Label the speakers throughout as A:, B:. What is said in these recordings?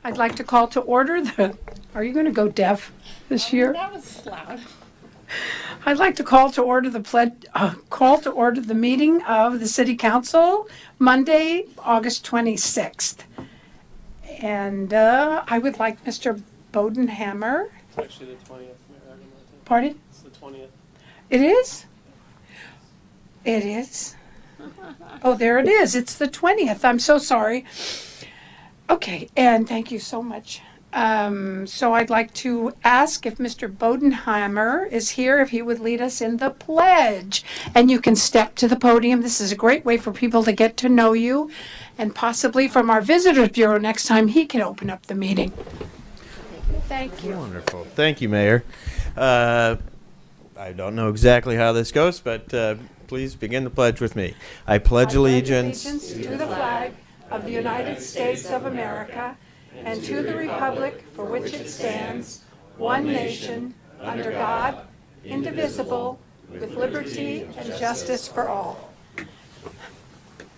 A: I'd like to call to order the, are you going to go deaf this year?
B: That was loud.
A: I'd like to call to order the meeting of the City Council, Monday, August 26th. And I would like Mr. Bodenhammer.
C: It's actually the 20th.
A: Pardon?
C: It's the 20th.
A: It is? It is? Oh, there it is. It's the 20th. I'm so sorry. Okay, and thank you so much. So I'd like to ask if Mr. Bodenhammer is here, if he would lead us in the pledge. And you can step to the podium. This is a great way for people to get to know you. And possibly from our Visitors Bureau next time, he can open up the meeting. Thank you.
D: Wonderful. Thank you, Mayor. I don't know exactly how this goes, but please begin the pledge with me. I pledge allegiance
A: To the flag of the United States of America and to the republic for which it stands, one nation, under God, indivisible, with liberty and justice for all.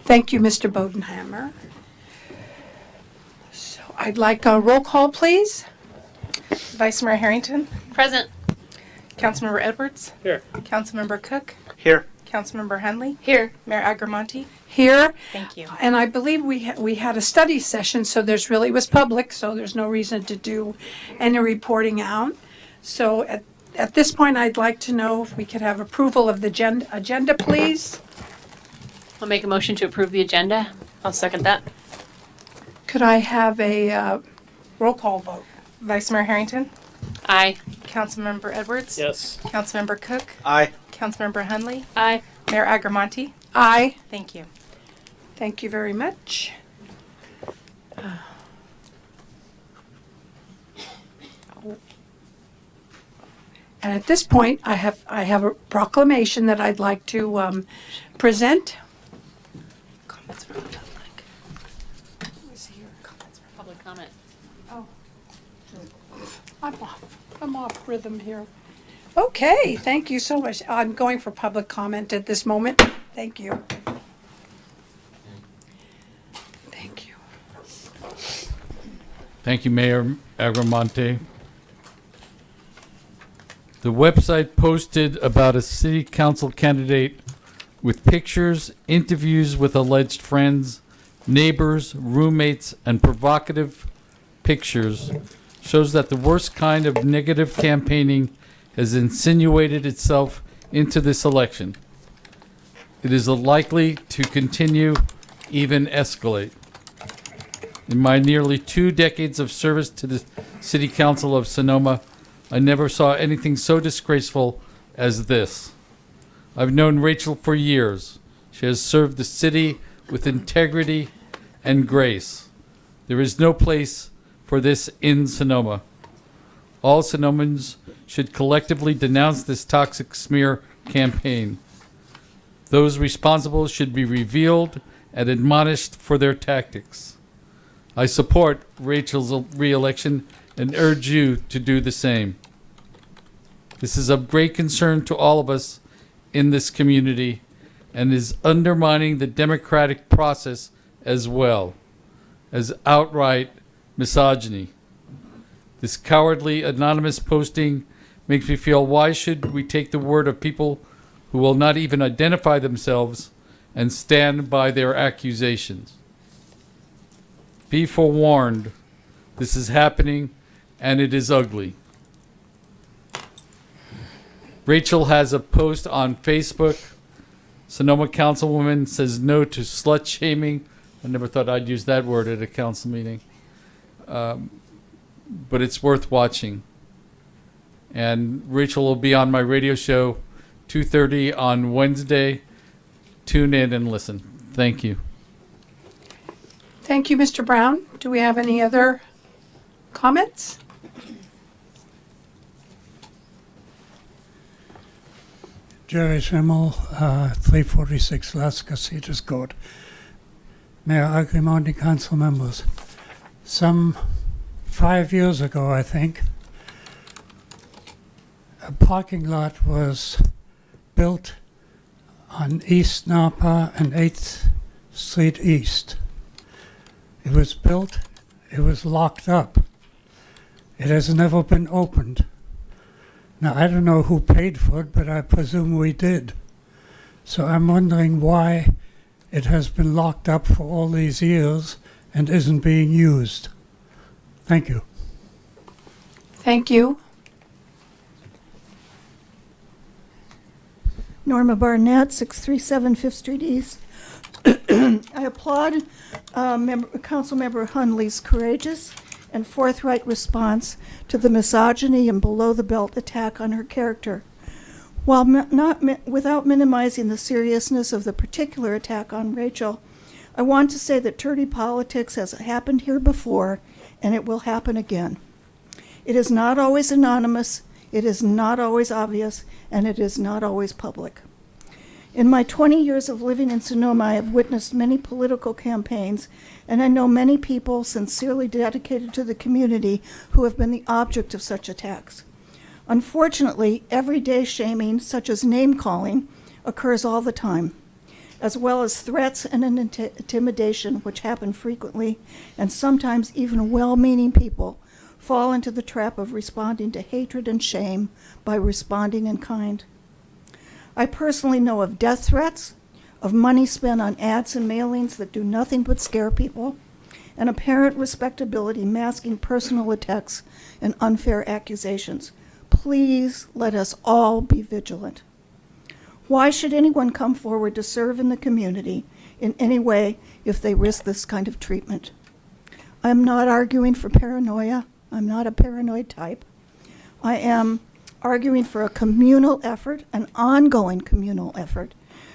A: Thank you, Mr. Bodenhammer. So I'd like a roll call, please.
B: Vice Mayor Harrington,
E: Present.
B: Councilmember Edwards,
C: Here.
B: Councilmember Cook,
D: here.
B: Councilmember Henley,
E: Here.
B: Mayor Agramonte.
A: Here.
B: Thank you.
A: And I believe we had a study session, so it was public, so there's no reason to do any reporting out. So at this point, I'd like to know if we could have approval of the agenda, please.
E: I'll make a motion to approve the agenda. I'll second that.
A: Could I have a roll call vote?
B: Vice Mayor Harrington,
E: Aye.
B: Councilmember Edwards,
C: Yes.
B: Councilmember Cook,
D: Aye.
B: Councilmember Henley,
E: Aye.
B: Mayor Agramonte.
A: Aye.
B: Thank you.
A: Thank you very much. And at this point, I have a proclamation that I'd like to present.
B: Comments from the public.
E: Public comment.
A: I'm off rhythm here. Okay, thank you so much. I'm going for public comment at this moment. Thank you. Thank you.
F: Thank you, Mayor Agramonte. The website posted about a city council candidate with pictures, interviews with alleged friends, neighbors, roommates, and provocative pictures shows that the worst kind of negative campaigning has insinuated itself into this election. It is likely to continue, even escalate. In my nearly 2 decades of service to the City Council of Sonoma, I never saw anything so disgraceful as this. I've known Rachel for years. She has served the city with integrity and grace. There is no place for this in Sonoma. All Sonomans should collectively denounce this toxic smear campaign. Those responsible should be revealed and admonished for their tactics. I support Rachel's re-election and urge you to do the same. This is of great concern to all of us in this community and is undermining the democratic process as well as outright misogyny. This cowardly anonymous posting makes me feel, why should we take the word of people who will not even identify themselves and stand by their accusations? Be forewarned, this is happening and it is ugly. Rachel has a post on Facebook. Sonoma Councilwoman says no to slut shaming. I never thought I'd use that word at a council meeting. But it's worth watching. And Rachel will be on my radio show 2:30 on Wednesday. Tune in and listen. Thank you.
A: Thank you, Mr. Brown. Do we have any other comments?
G: Jerry Schimmel, 346 Las Casitas Court. Mayor Agramonte, council members. Some 5 years ago, I think, a parking lot was built on East Napa and 8th Street East. It was built It was locked up. It has never been opened. Now, I don't know who paid for it, but I presume we did. So I'm wondering why it has been locked up for all these years and isn't being used. Thank you.
A: Thank you.
C: Norma Barnett, 637 Fifth Street East. I applaud Councilmember Hunley's courageous and forthright response to the misogyny and below-the-belt attack on her character. While without minimizing the seriousness of the particular attack on Rachel, I want to say that dirty politics has happened here before, and it will happen again. It is not always anonymous, it is not always obvious, and it is not always public. In my 20 years of living in Sonoma, I have witnessed many political campaigns, and I know many people sincerely dedicated to the community who have been the object of such attacks. Unfortunately, everyday shaming, such as name-calling, occurs all the time, as well as threats and intimidation, which happen frequently, and sometimes even well-meaning people fall into the trap of responding to hatred and shame by responding in kind. I personally know of death threats, of money spent on ads and mailings that do nothing but scare people, and apparent respectability masking personal attacks and unfair accusations. Please let us all be vigilant. Why should anyone come forward to serve in the community in any way if they risk this kind of treatment? I am not arguing for paranoia. I'm not a paranoid type. I am arguing for a communal effort, an ongoing communal effort,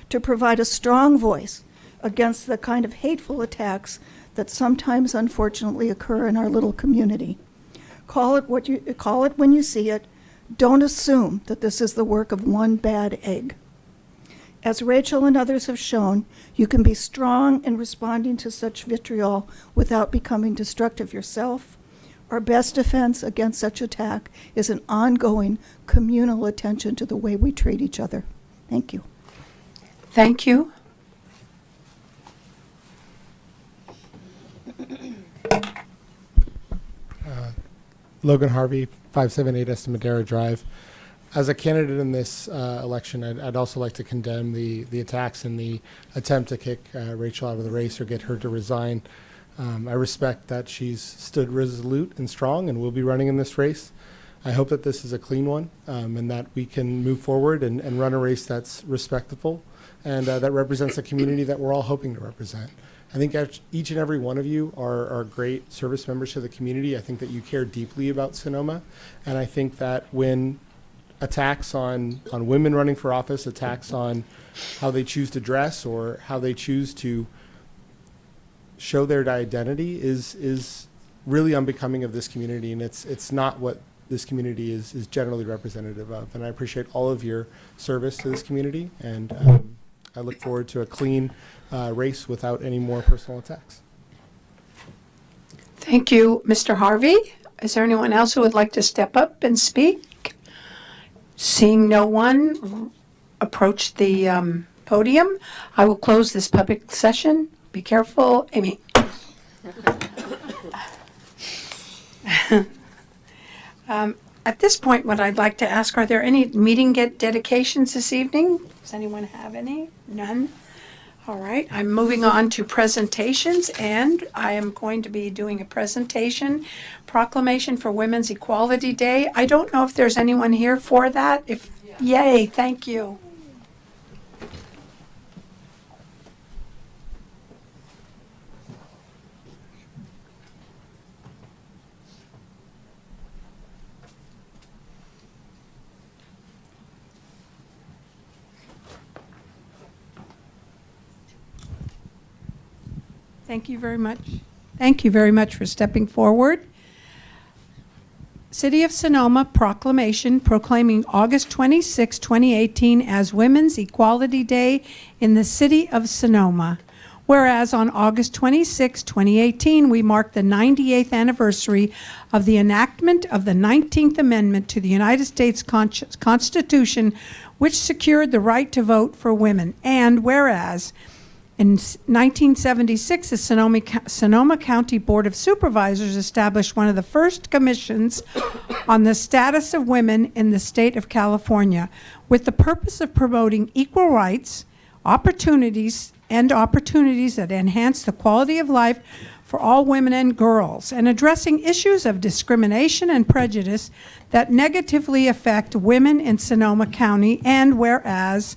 C: to provide a strong voice against the kind of hateful attacks that sometimes unfortunately occur in our little community. Call it when you see it. Don't assume that this is the work of one bad egg. As Rachel and others have shown, you can be strong in responding to such vitriol without becoming destructive yourself. Our best defense against such attack is an ongoing communal attention to the way we treat each other. Thank you.
A: Thank you.
H: Logan Harvey, 578 Estimadera Drive. As a candidate in this election, I'd also like to condemn the attacks and the attempt to kick Rachel out of the race or get her to resign. I respect that she's stood resolute and strong and will be running in this race. I hope that this is a clean one and that we can move forward and run a race that's respectable and that represents the community that we're all hoping to represent. I think each and every one of you are great service members to the community. I think that you care deeply about Sonoma. And I think that when attacks on women running for office, attacks on how they choose to dress or how they choose to show their identity is really unbecoming of this community, and it's not what this community is generally representative of. And I appreciate all of your service to this community, and I look forward to a clean race without any more personal attacks.
A: Thank you, Mr. Harvey. Is there anyone else who would like to step up and speak? Seeing no one approach the podium, I will close this public session. Be careful, Amy. At this point, what I'd like to ask, are there any meeting dedications this evening? Does anyone have any? None? All right, I'm moving on to presentations, and I am going to be doing a presentation, Proclamation for Women's Equality Day. I don't know if there's anyone here for that. Yay, thank you. Thank you very much. Thank you very much for stepping forward. City of Sonoma proclamation proclaiming August 26, 2018 as Women's Equality Day in the City of Sonoma. Whereas on August 26, 2018, we mark the 98th anniversary of the enactment of the 19th Amendment to the United States Constitution, which secured the right to vote for women. And whereas In 1976, the Sonoma County Board of Supervisors established one of the first commissions on the status of women in the state of California, with the purpose of promoting equal rights, opportunities that enhance the quality of life for all women and girls, and addressing issues of discrimination and prejudice that negatively affect women in Sonoma County. And whereas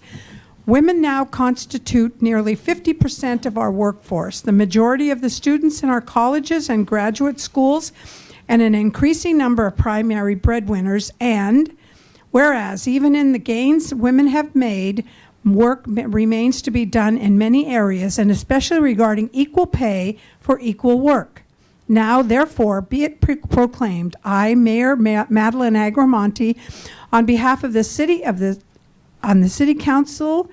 A: women now constitute nearly 50% of our workforce, the majority of the students in our colleges and graduate schools, and an increasing number of primary breadwinners. And whereas even in the gains women have made, work remains to be done in many areas, and especially regarding equal pay for equal work. Now, therefore, be it proclaimed, I, Mayor Madeline Agramonte, on behalf of the City Council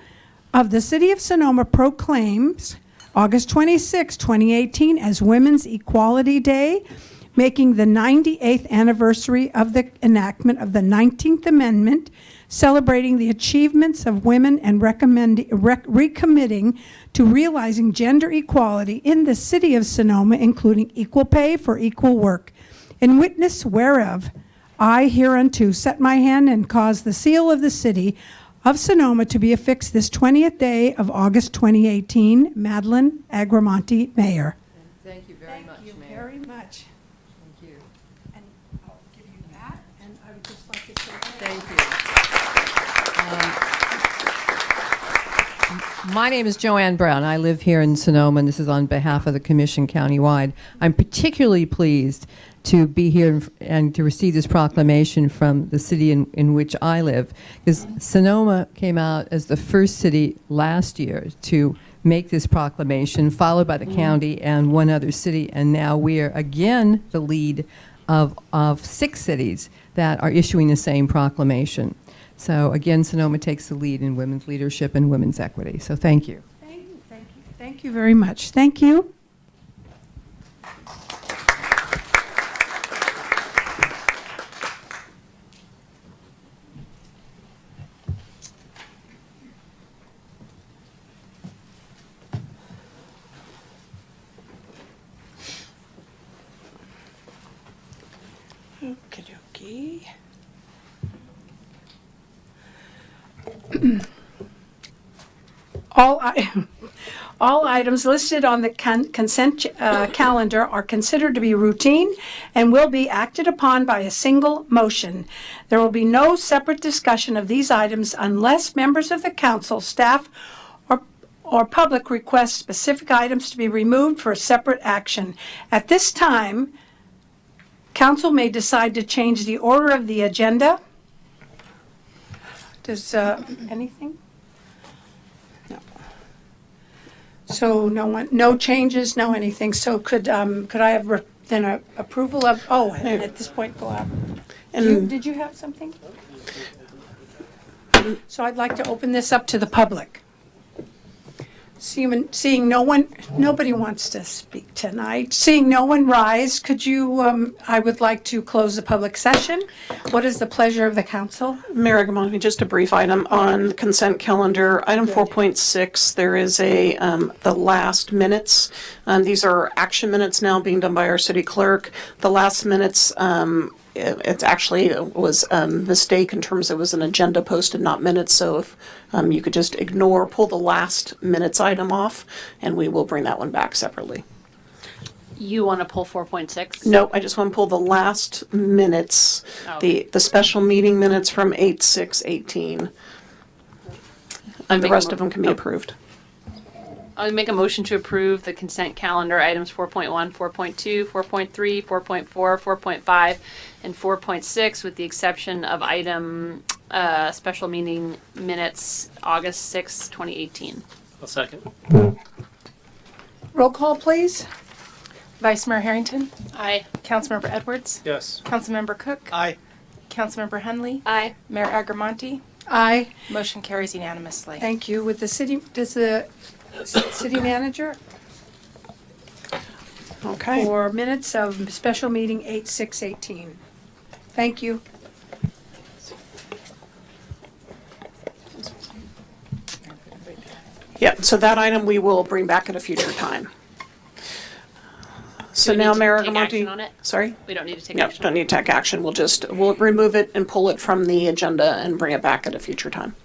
A: of the City of Sonoma, proclaims August 26, 2018 as Women's Equality Day, making the 98th anniversary of the enactment of the 19th Amendment, celebrating the achievements of women and recommitting to realizing gender equality in the City of Sonoma, including equal pay for equal work. In witness whereof, I hereunto set my hand and cause the seal of the City of Sonoma to be affixed this 20th day of August 2018. Madeline Agramonte, Mayor.
I: Thank you very much,
A: Thank you
I: Mayor.
A: very much.
I: Thank you.
A: And I'll give you that, and I would just like to say
I: Thank you. My name is Joanne Brown. I live here in Sonoma, and this is on behalf of the Commission countywide. I'm particularly pleased to be here and to receive this proclamation from the city in which I live, because Sonoma came out as the first city last year to make this proclamation, followed by the county and one other city, and now we are again the lead of 6 cities that are issuing the same proclamation. So again, Sonoma takes the lead in women's leadership and women's equity. So thank you.
A: thank you, thank you, thank you very much. Thank you. Okey-dokey. All items listed on the consent calendar are considered to be routine and will be acted upon by a single motion. There will be no separate discussion of these items unless members of the council, staff, or public request specific items to be removed for separate action. At this time, council may decide to change the order of the agenda. Does anything? No. So no changes, no anything. So could I have then a approval of? Oh, and at this point, go out. Did you have something? So I'd like to open this up to the public. Seeing no one, nobody wants to speak tonight. Seeing no one rise, could you, I would like to close the public session. What is the pleasure of the council?
J: Mayor Agramonte, just a brief item on the consent calendar. Item 4.6, there is the last minutes. These are action minutes now being done by our city clerk. The last minutes, it actually was a mistake in terms it was an agenda posted, not minutes. So if you could just pull the last minutes item off, and we will bring that one back separately.
E: You want to pull 4.6?
J: No, I just want to pull the last minutes,
E: Oh.
J: the special meeting minutes from 8/6/18. And the rest of them can be approved.
E: I'll make a motion to approve the consent calendar items 4.1, 4.2, 4.3, 4.4, 4.5, and 4.6 with the exception of item special meeting minutes August 6, 2018.
K: I'll second.
A: Roll call, please.
B: Vice Mayor Harrington,
E: Aye.
B: Councilmember Edwards,
K: Yes.
B: Councilmember Cook,
K: Aye.
B: Councilmember Henley,
E: Aye.
B: Mayor Agramonte.
A: Aye.
B: Motion carries unanimously.
A: Thank you. With the city, does the city manager
J: Okay.
A: for minutes of special meeting 8/6/18? Thank you.
J: Yeah, so that item we will bring back at a future time. So
E: we need
J: now,
E: to
J: Mayor
E: take action on
J: Agamonte.
E: it?
J: Sorry?
E: We don't need to take
J: No,
E: action.
J: don't need to take action. We'll remove it and pull it from the agenda and bring it back at a future time.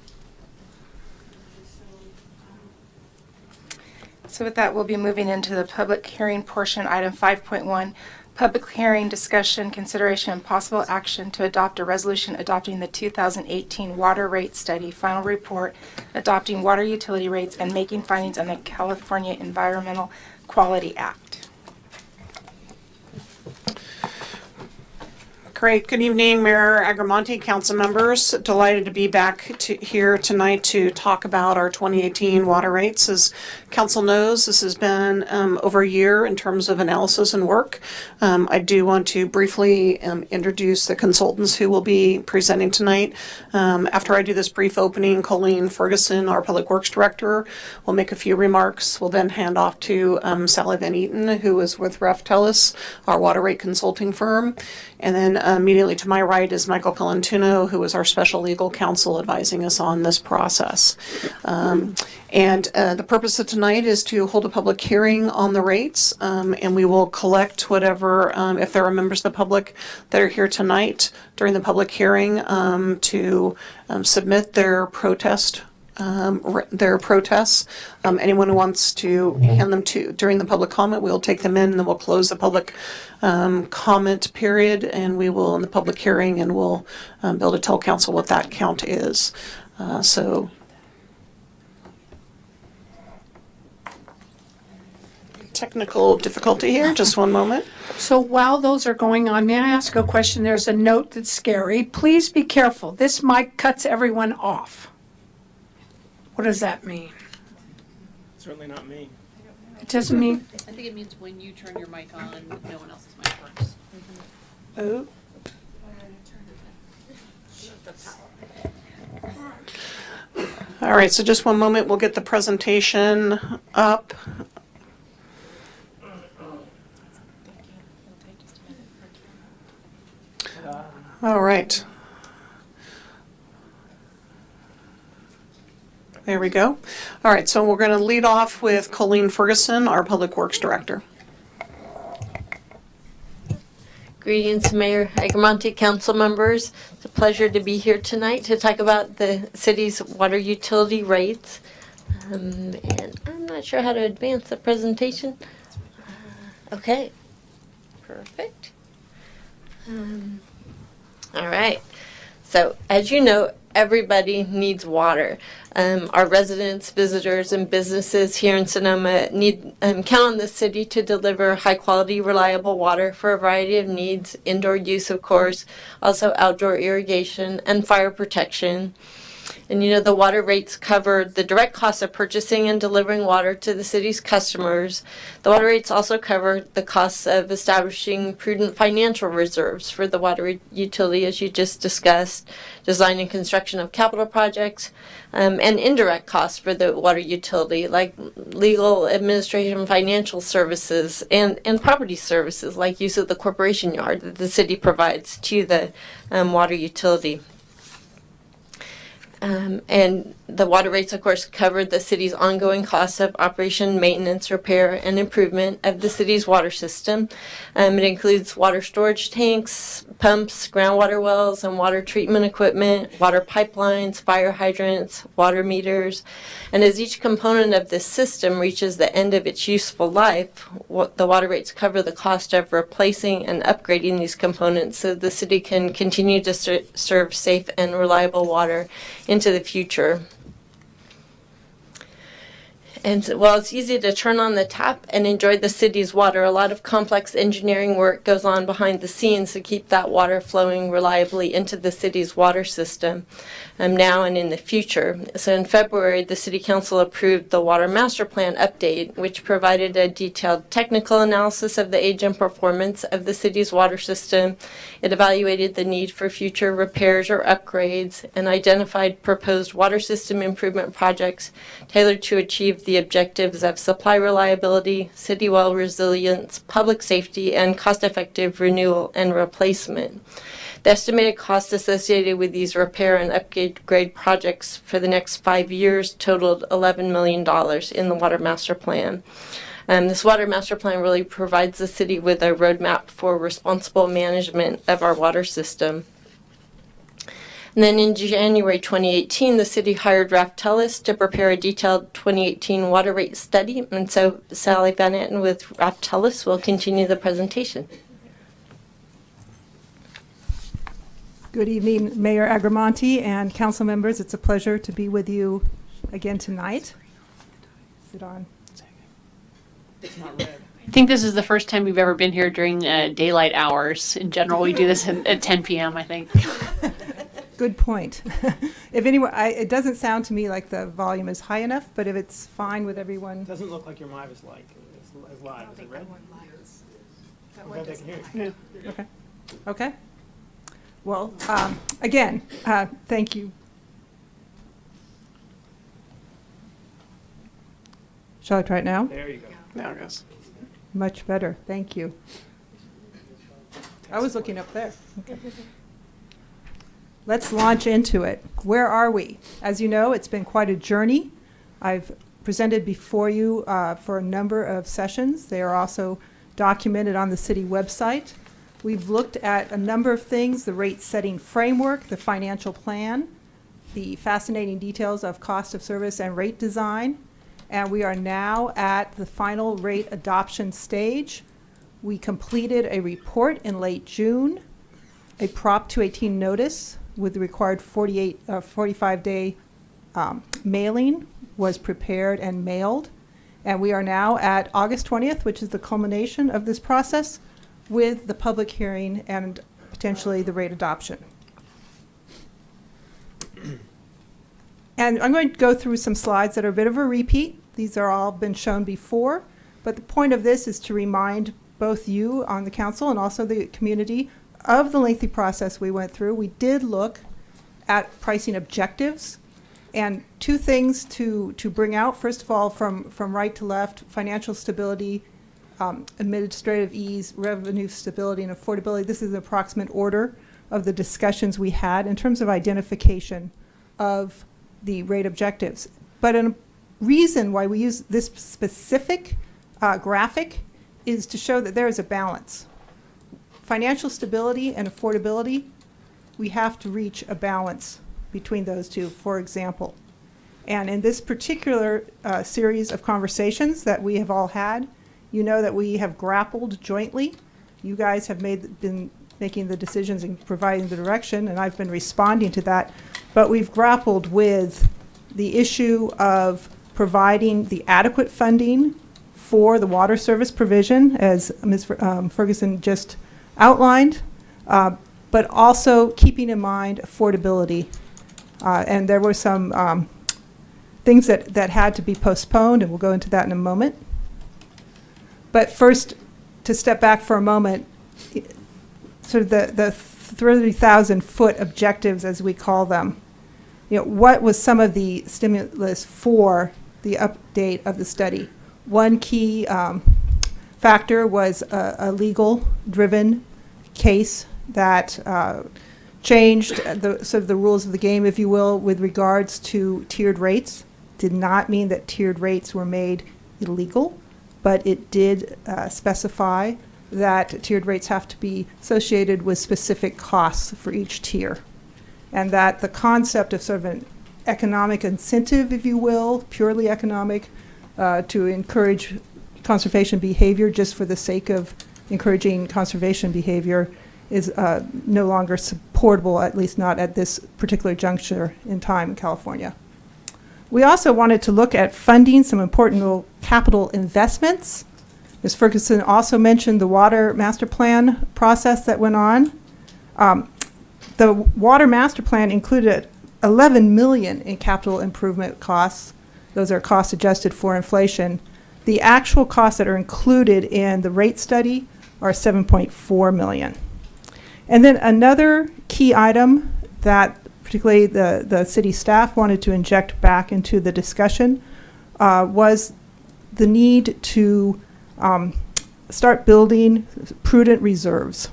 B: So with that, we'll be moving into the public hearing portion, item 5.1. Public hearing, discussion, consideration, and possible action to adopt a resolution adopting the 2018 water rate study final report, adopting water utility rates, and making findings on the California Environmental Quality Act. Great. Good evening, Mayor Agramonte, council members. Delighted to be back here tonight to talk about our 2018 water rates. As council knows, this has been over a year in terms of analysis and work. I do want to briefly introduce the consultants who will be presenting tonight. After I do this brief opening, Colleen Ferguson, our Public Works Director, will make a few remarks. We'll then hand off to Sally Van Eaton, who is with Ref Tellis, our water rate consulting firm. And then immediately to my right is Michael Colantuno, who is our special legal counsel advising us on this process. And the purpose of tonight is to hold a public hearing on the rates, and we will collect whatever, if there are members of the public that are here tonight during the public hearing to submit their protests. Anyone who wants to hand them to during the public comment, we'll take them in, and then we'll close the public comment period, and we will in the public hearing, and we'll be able to tell council what that count is. So technical difficulty here, just one moment.
A: So while those are going on, may I ask a question? There's a note that's scary. Please be careful. This mic cuts everyone off. What does that mean?
D: Certainly not me.
A: It doesn't mean,
E: I think it means when you turn your mic on, no one else's mic works.
A: oh.
J: All right, so just one moment, we'll get the presentation up. All right. There we go. All right, so we're going to lead off with Colleen Ferguson, our Public Works Director.
K: Greetings, Mayor Agramonte, council members. It's a pleasure to be here tonight to talk about the city's water utility rates. And I'm not sure how to advance the presentation. Okay, perfect. All right. So, as you know, everybody needs water. Our residents, visitors, and businesses here in Sonoma need count on the city to deliver high-quality, reliable water for a variety of needs, indoor use, of course, also outdoor irrigation and fire protection. And you know, the water rates cover the direct cost of purchasing and delivering water to the city's customers. The water rates also cover the costs of establishing prudent financial reserves for the water utility, as you just discussed, design and construction of capital projects, and indirect costs for the water utility, like legal, administration, financial services, and property services, like use of the corporation yard that the city provides to the water utility. And the water rates, of course, cover the city's ongoing costs of operation, maintenance, repair, and improvement of the city's water system. It includes water storage tanks, pumps, groundwater wells, and water treatment equipment, water pipelines, fire hydrants, water meters. And as each component of this system reaches the end of its useful life, the water rates cover the cost of replacing and upgrading these components so the city can continue to serve safe and reliable water into the future. And while it's easy to turn on the tap and enjoy the city's water, a lot of complex engineering work goes on behind the scenes to keep that water flowing reliably into the city's water system now and in the future. So in February, the City Council approved the Water Master Plan update, which provided a detailed technical analysis of the age and performance of the city's water system. It evaluated the need for future repairs or upgrades and identified proposed water system improvement projects tailored to achieve the objectives of supply reliability, city well resilience, public safety, and cost-effective renewal and replacement. The estimated cost associated with these repair and upgrade projects for the next 5 years totaled $11 million in the Water Master Plan. This Water Master Plan really provides the city with a roadmap for responsible management of our water system. And then in January 2018, the city hired Raftellus to prepare a detailed 2018 water rate study. And so Sally Van Etten with Raftellus will continue the presentation.
L: Good evening, Mayor Agramonte and council members. It's a pleasure to be with you again tonight. Sit on.
E: I think this is the first time we've ever been here during daylight hours. In general, we do this at 10 p.m., I think.
L: Good point. If anyone, it doesn't sound to me like the volume is high enough, but if it's fine with everyone.
M: Doesn't look like your mic is like as live. Is it red? I'm glad they can hear you.
L: Okay. Okay. Well, again, thank you. Shall I try it now?
M: There you go.
B: There it goes.
L: Much better. Thank you. I was looking up there. Okay. Let's launch into it. Where are we? As you know, it's been quite a journey. I've presented before you for a number of sessions. They are also documented on the city website. We've looked at a number of things: the rate setting framework, the financial plan, the fascinating details of cost of service and rate design. And we are now at the final rate adoption stage. We completed a report in late June, a Prop 218 notice with the required 45-day mailing was prepared and mailed. And we are now at August 20th, which is the culmination of this process, with the public hearing and potentially the rate adoption. And I'm going to go through some slides that are a bit of a repeat. These are all been shown before, but the point of this is to remind both you on the council and also the community of the lengthy process we went through. We did look at pricing objectives, and two things to bring out. First of all, from right to left: financial stability, administrative ease, revenue stability, and affordability. This is the approximate order of the discussions we had in terms of identification of the rate objectives. But a reason why we use this specific graphic is to show that there is a balance. Financial stability and affordability, we have to reach a balance between those two, for example. And in this particular series of conversations that we have all had, you know that we have grappled jointly. You guys have been making the decisions and providing the direction, and I've been responding to that. But we've grappled with the issue of providing the adequate funding for the water service provision, as Ms. Ferguson just outlined, but also keeping in mind affordability. And there were some things that had to be postponed, and we'll go into that in a moment. But first, to step back for a moment, sort of the 30,000-foot objectives, as we call them. You know, what was some of the stimulus for the update of the study? One key factor was a legal-driven case that changed sort of the rules of the game, if you will, with regards to tiered rates. Did not mean that tiered rates were made illegal, but it did specify that tiered rates have to be associated with specific costs for each tier. And that the concept of sort of an economic incentive, if you will, purely economic, to encourage conservation behavior just for the sake of encouraging conservation behavior is no longer supportable, at least not at this particular juncture in time in California. We also wanted to look at funding some important capital investments. Ms. Ferguson also mentioned the Water Master Plan process that went on. The Water Master Plan included $11 million in capital improvement costs. Those are costs adjusted for inflation. The actual costs that are included in the rate study are $7.4 million. And then another key item that particularly the city staff wanted to inject back into the discussion was the need to start building prudent reserves.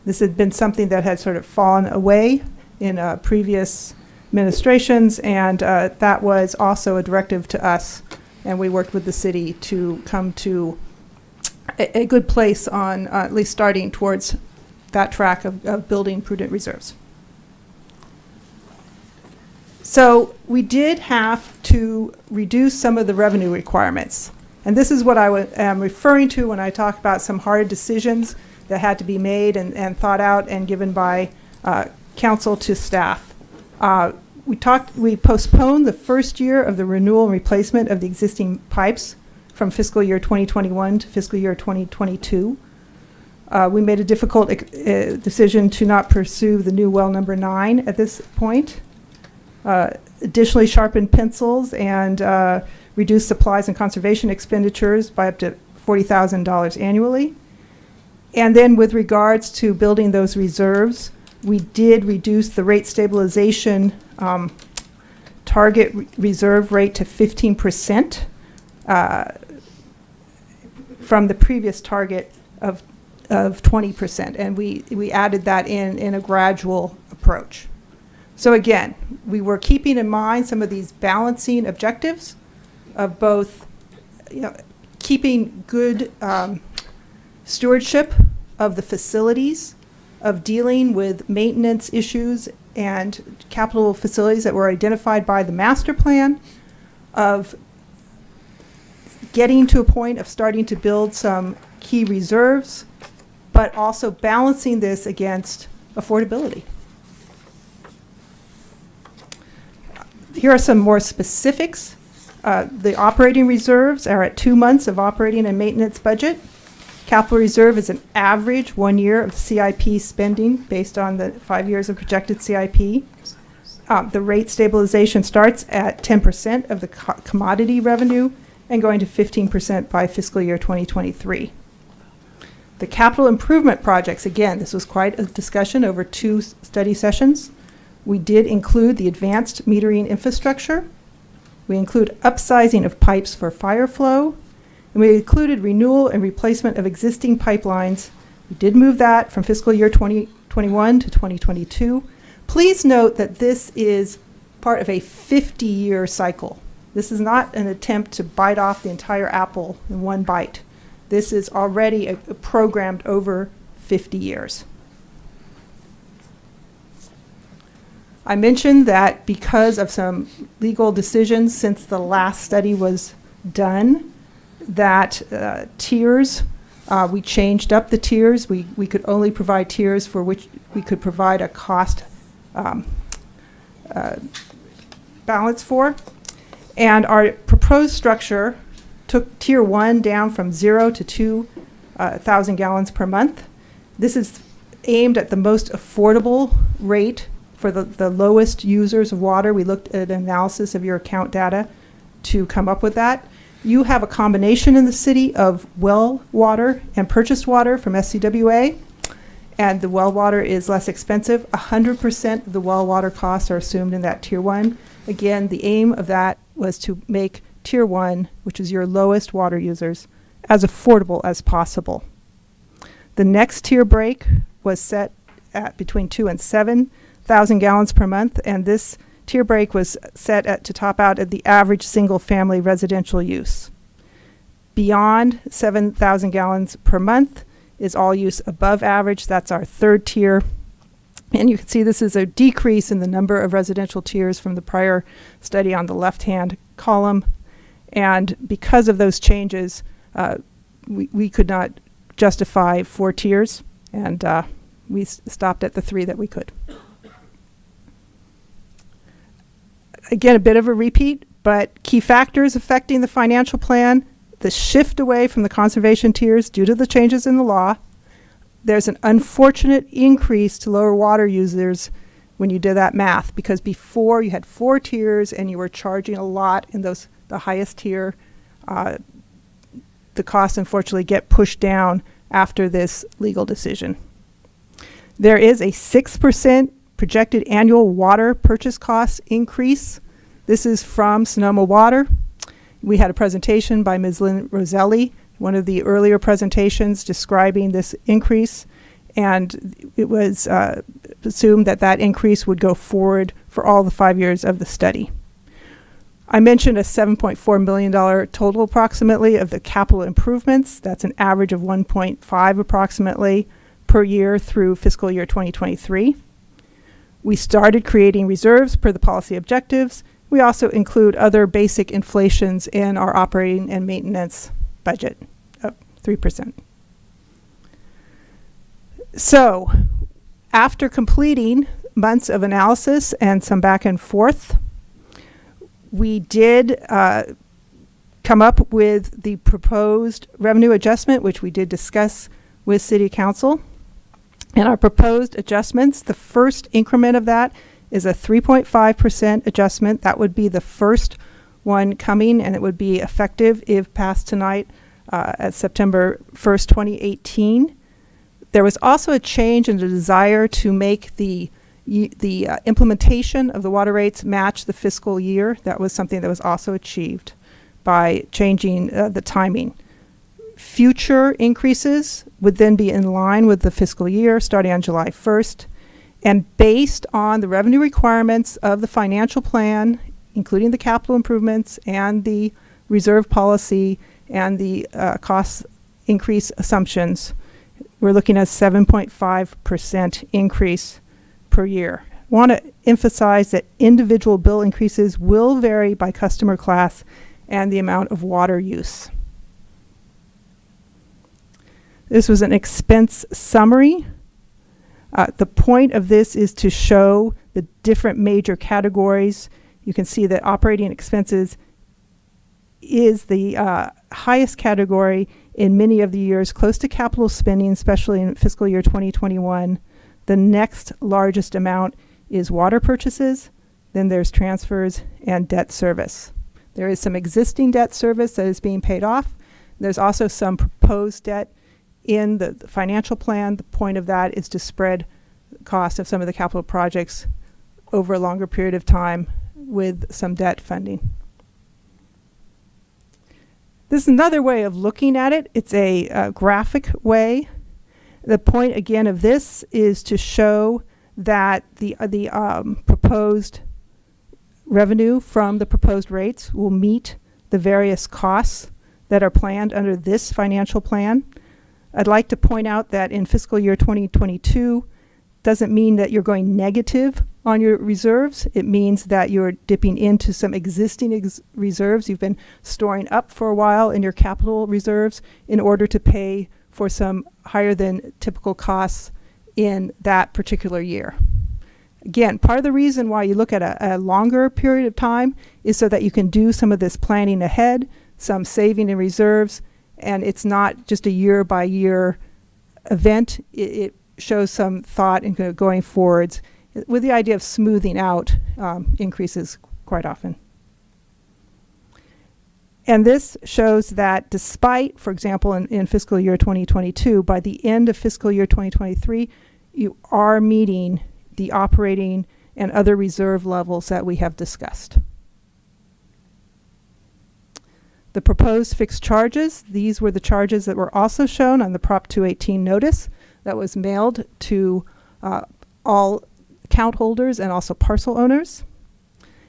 L: This had been something that had sort of fallen away in previous administrations, and that was also a directive to us, and we worked with the city to come to a good place on at least starting towards that track of building prudent reserves. So we did have to reduce some of the revenue requirements. And this is what I am referring to when I talk about some hard decisions that had to be made and thought out and given by council to staff. We postponed the first year of the renewal and replacement of the existing pipes from fiscal year 2021 to fiscal year 2022. We made a difficult decision to not pursue the new well number 9 at this point. Additionally, sharpened pencils and reduced supplies and conservation expenditures by up to $40,000 annually. And then with regards to building those reserves, we did reduce the rate stabilization target reserve rate to 15% from the previous target of 20%. And we added that in a gradual approach. So again, we were keeping in mind some of these balancing objectives of both, keeping good stewardship of the facilities, of dealing with maintenance issues and capital facilities that were identified by the master plan, of getting to a point of starting to build some key reserves, but also balancing this against affordability. Here are some more specifics. The operating reserves are at 2 months of operating and maintenance budget. Capital reserve is an average 1 year of CIP spending based on the 5 years of projected CIP. The rate stabilization starts at 10% of the commodity revenue and going to 15% by fiscal year 2023. The capital improvement projects, again, this was quite a discussion over 2 study sessions. We did include the advanced metering infrastructure. We include upsizing of pipes for fire flow. And we included renewal and replacement of existing pipelines. We did move that from fiscal year 2021 to 2022. Please note that this is part of a 50-year cycle. This is not an attempt to bite off the entire apple in one bite. This is already programmed over 50 years. I mentioned that because of some legal decisions since the last study was done, that tiers, we changed up the tiers. We could only provide tiers for which we could provide a cost balance for. And our proposed structure took tier 1 down from 0 to 2,000 gallons per month. This is aimed at the most affordable rate for the lowest users of water. We looked at an analysis of your account data to come up with that. You have a combination in the city of well water and purchased water from SCWA, and the well water is less expensive. 100% of the well water costs are assumed in that tier 1. Again, the aim of that was to make tier 1, which is your lowest water users, as affordable as possible. The next tier break was set at between 2,000 and 7,000 gallons per month, and this tier break was set to top out at the average single-family residential use. Beyond 7,000 gallons per month is all use above average. That's our third tier. And you can see this is a decrease in the number of residential tiers from the prior study on the left-hand column. And because of those changes, we could not justify 4 tiers, and we stopped at the 3 that we could. Again, a bit of a repeat, but key factors affecting the financial plan: the shift away from the conservation tiers due to the changes in the law. There's an unfortunate increase to lower water users when you did that math, because before you had 4 tiers and you were charging a lot in the highest tier. The costs unfortunately get pushed down after this legal decision. There is a 6% projected annual water purchase cost increase. This is from Sonoma Water. We had a presentation by Ms. Lynn Roselli, one of the earlier presentations describing this increase. and it was assumed that that increase would go forward for all the 5 years of the study. I mentioned a $7.4 million total approximately of the capital improvements. That's an average of 1.5 approximately per year through fiscal year 2023. We started creating reserves per the policy objectives. We also include other basic inflations in our operating and maintenance budget of 3%. So, after completing months of analysis and some back and forth, we did come up with the proposed revenue adjustment, which we did discuss with City Council. And our proposed adjustments, the first increment of that is a 3.5% adjustment. That would be the first one coming, and it would be effective if passed tonight at September 1st, 2018. There was also a change in the desire to make the implementation of the water rates match the fiscal year. That was something that was also achieved by changing the timing. Future increases would then be in line with the fiscal year starting on July 1st. And based on the revenue requirements of the financial plan, including the capital improvements and the reserve policy and the cost increase assumptions, we're looking at 7.5% increase per year. I want to emphasize that individual bill increases will vary by customer class and the amount of water use. This was an expense summary. The point of this is to show the different major categories. You can see that operating expenses is the highest category in many of the years, close to capital spending, especially in fiscal year 2021. The next largest amount is water purchases. Then there's transfers and debt service. There is some existing debt service that is being paid off. There's also some proposed debt in the financial plan. The point of that is to spread the cost of some of the capital projects over a longer period of time with some debt funding. This is another way of looking at it. It's a graphic way. The point again of this is to show that the proposed revenue from the proposed rates will meet the various costs that are planned under this financial plan. I'd like to point out that in fiscal year 2022 doesn't mean that you're going negative on your reserves. It means that you're dipping into some existing reserves you've been storing up for a while in your capital reserves in order to pay for some higher than typical costs in that particular year. Again, part of the reason why you look at a longer period of time is so that you can do some of this planning ahead, some saving in reserves, and it's not just a year by year event. It shows some thought in going forwards with the idea of smoothing out increases quite often. And this shows that despite, for example, in fiscal year 2022, by the end of fiscal year 2023, you are meeting the operating and other reserve levels that we have discussed. The proposed fixed charges, these were the charges that were also shown on the Prop 218 notice that was mailed to all account holders and also parcel owners.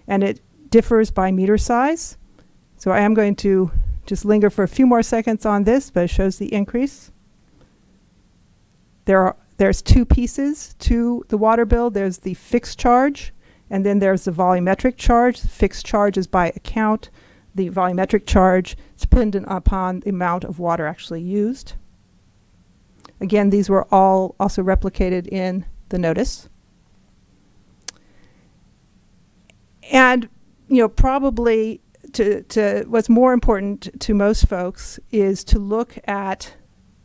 L: And it differs by meter size. So I am going to just linger for a few more seconds on this, but it shows the increase. There's two pieces to the water bill. There's the fixed charge, and then there's the volumetric charge. The fixed charge is by account. The volumetric charge is dependent upon the amount of water actually used. Again, these were all also replicated in the notice. And, you know, probably to what's more important to most folks is to look at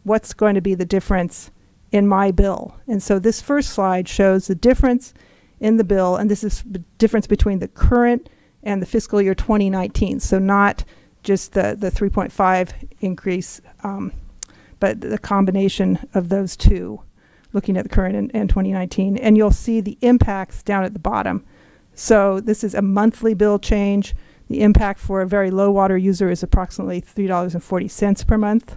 L: what's going to be the difference in my bill. And so this first slide shows the difference in the bill, and this is the difference between the current and the fiscal year 2019. So not just the 3.5 increase, but the combination of those two, looking at the current and 2019. And you'll see the impacts down at the bottom. So this is a monthly bill change. The impact for a very low water user is approximately $3.40 per month.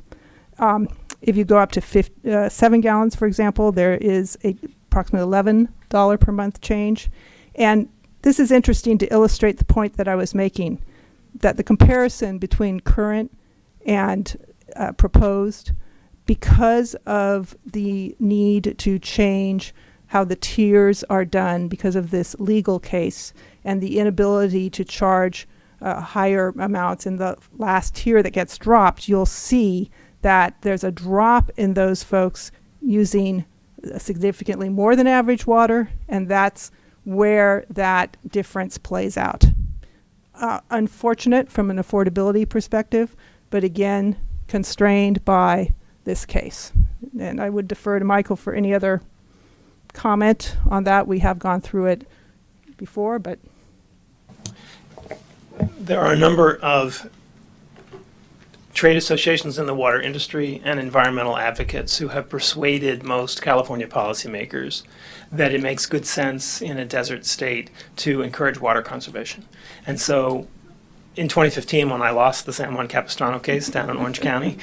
L: If you go up to 7 gallons, for example, there is approximately $11 per month change. And this is interesting to illustrate the point that I was making, that the comparison between current and proposed, because of the need to change how the tiers are done because of this legal case and the inability to charge higher amounts in the last tier that gets dropped, you'll see that there's a drop in those folks using significantly more than average water, and that's where that difference plays out. Unfortunate from an affordability perspective, but again, constrained by this case. And I would defer to Michael for any other comment on that. We have gone through it before, but
M: There are a number of trade associations in the water industry and environmental advocates who have persuaded most California policymakers that it makes good sense in a desert state to encourage water conservation. And so in 2015, when I lost the San Juan Capistrano case down in Orange County,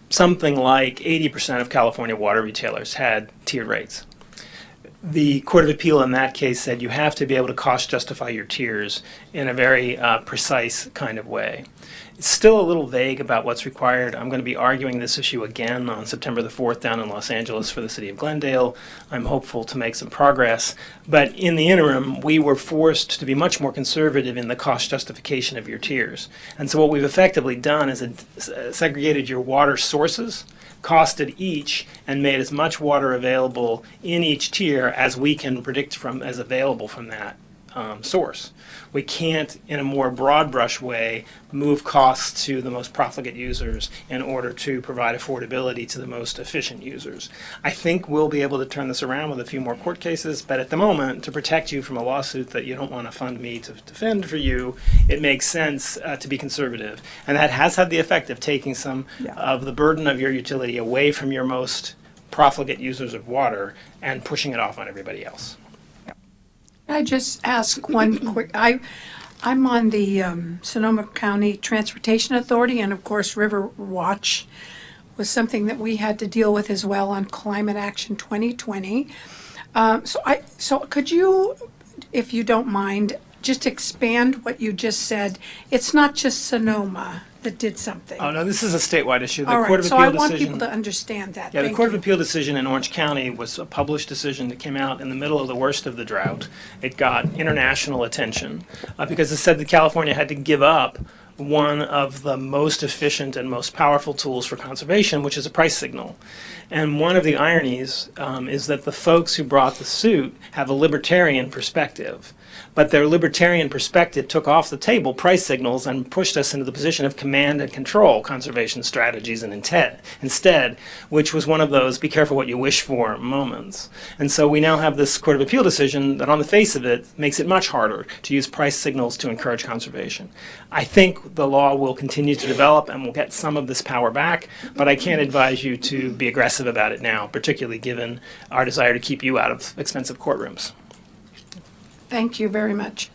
M: something like 80% of California water retailers had tiered rates. The Court of Appeal in that case said you have to be able to cost justify your tiers in a very precise kind of way. It's still a little vague about what's required. I'm going to be arguing this issue again on September the 4th down in Los Angeles for the city of Glendale. I'm hopeful to make some progress. But in the interim, we were forced to be much more conservative in the cost justification of your tiers. And so what we've effectively done is segregated your water sources, costed each, and made as much water available in each tier as we can predict from as available from that source. We can't, in a more broad brush way, move costs to the most profligate users in order to provide affordability to the most efficient users. I think we'll be able to turn this around with a few more court cases, but at the moment, to protect you from a lawsuit that you don't want to fund me to defend for you, it makes sense to be conservative. And that has had the effect of taking some of the burden of your utility away from your most profligate users of water and pushing it off on everybody else.
A: I just ask one quick, I'm on the Sonoma County Transportation Authority, and of course River Watch was something that we had to deal with as well on Climate Action 2020. So could you, if you don't mind, just expand what you just said? It's not just Sonoma that did something.
M: Oh, no, this is a statewide issue. The
A: All
M: Court
A: right,
M: of
A: so
M: Appeal
A: I want
M: decision.
A: people to understand that.
M: Yeah, the
A: Thank
M: Court of
A: you.
M: Appeal decision in Orange County was a published decision that came out in the middle of the worst of the drought. It got international attention because it said that California had to give up one of the most efficient and most powerful tools for conservation, which is a price signal. And one of the ironies is that the folks who brought the suit have a libertarian perspective. But their libertarian perspective took off the table price signals and pushed us into the position of command and control conservation strategies and instead, which was one of those be careful what you wish for moments. And so we now have this Court of Appeal decision that on the face of it makes it much harder to use price signals to encourage conservation. I think the law will continue to develop and we'll get some of this power back, but I can't advise you to be aggressive about it now, particularly given our desire to keep you out of expensive courtrooms.
A: Thank you very much.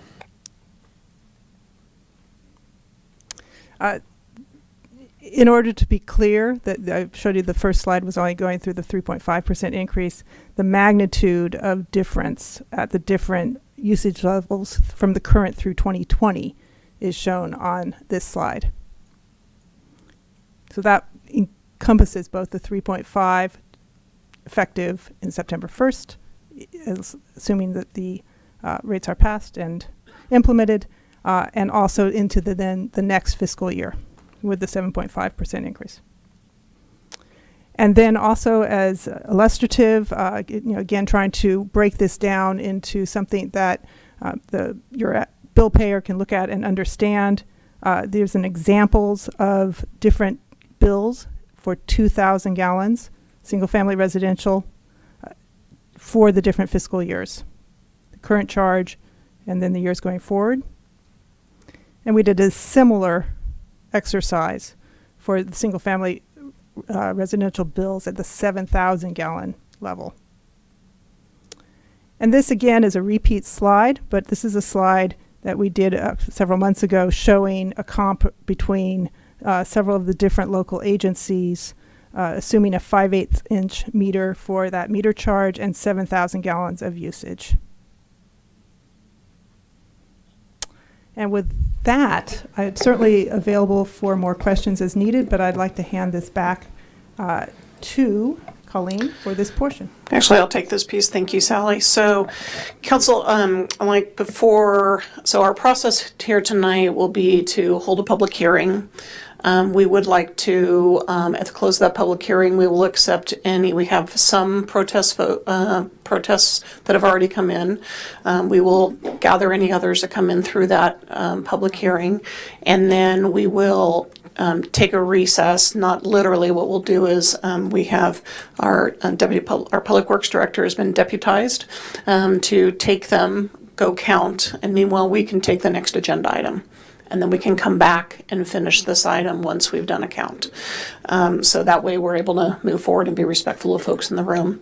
L: In order to be clear, that I showed you the first slide was only going through the 3.5% increase. The magnitude of difference at the different usage levels from the current through 2020 is shown on this slide. So that encompasses both the 3.5 effective in September 1st, assuming that the rates are passed and implemented, and also into the next fiscal year with the 7.5% increase. And then also as illustrative, again, trying to break this down into something that your bill payer can look at and understand. There's an examples of different bills for 2,000 gallons, single-family residential, for the different fiscal years. Current charge, and then the years going forward. And we did a similar exercise for the single family residential bills at the 7,000 gallon level. And this again is a repeat slide, but this is a slide that we did several months ago showing a comp between several of the different local agencies assuming a 5/8 inch meter for that meter charge and 7,000 gallons of usage. And with that, I'm certainly available for more questions as needed, but I'd like to hand this back to Colleen for this portion.
B: Actually, I'll take this piece. Thank you, Sally. So, Council, like before, so our process here tonight will be to hold a public hearing. We would like to, at the close of that public hearing, we will accept any, we have some protests that have already come in. We will gather any others that come in through that public hearing, and then we will take a recess. Not literally. What we'll do is we have our our Public Works Director has been deputized to take them, go count, and meanwhile we can take the next agenda item. And then we can come back and finish this item once we've done a count. So that way we're able to move forward and be respectful of folks in the room.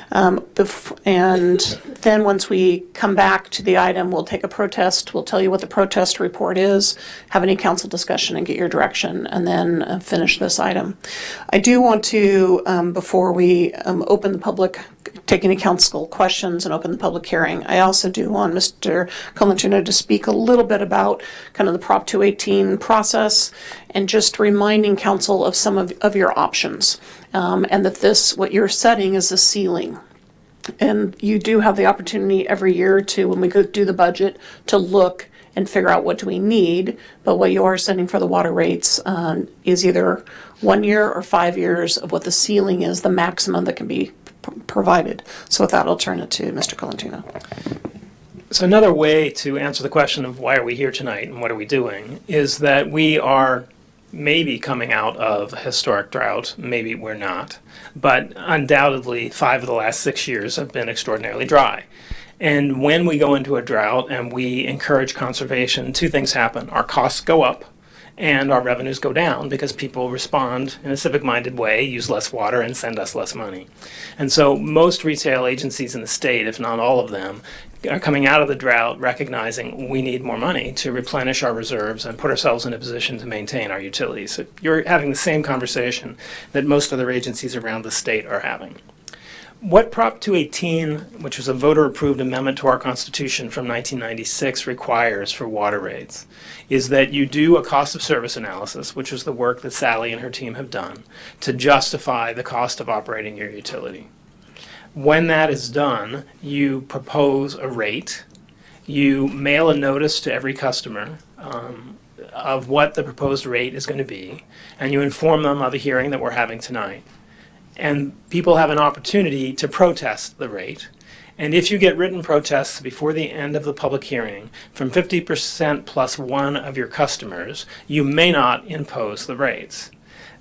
B: And then once we come back to the item, we'll take a protest. We'll tell you what the protest report is, have any council discussion and get your direction, and then finish this item. I do want to, before we open the public, take any council questions and open the public hearing, I also do want Mr. Colantino to speak a little bit about kind of the Prop 218 process and just reminding council of some of your options, and that this, what you're setting is a ceiling. And you do have the opportunity every year to, when we go do the budget, to look and figure out what do we need, but what you are setting for the water rates is either 1 year or 5 years of what the ceiling is, the maximum that can be provided. So with that, I'll turn it to Mr. Colantino.
M: So another way to answer the question of why are we here tonight and what are we doing is that we are maybe coming out of a historic drought, maybe we're not, but undoubtedly 5 of the last 6 years have been extraordinarily dry. And when we go into a drought and we encourage conservation, 2 things happen. Our costs go up and our revenues go down because people respond in a civic-minded way, use less water, and send us less money. And so most retail agencies in the state, if not all of them, are coming out of the drought recognizing we need more money to replenish our reserves and put ourselves in a position to maintain our utilities. So you're having the same conversation that most other agencies around the state are having. What Prop 218, which was a voter-approved amendment to our Constitution from 1996, requires for water rates is that you do a cost of service analysis, which is the work that Sally and her team have done, to justify the cost of operating your utility. When that is done, you propose a rate, you mail a notice to every customer of what the proposed rate is going to be, and you inform them of a hearing that we're having tonight. And people have an opportunity to protest the rate. And if you get written protests before the end of the public hearing from 50% plus 1 of your customers, you may not impose the rates.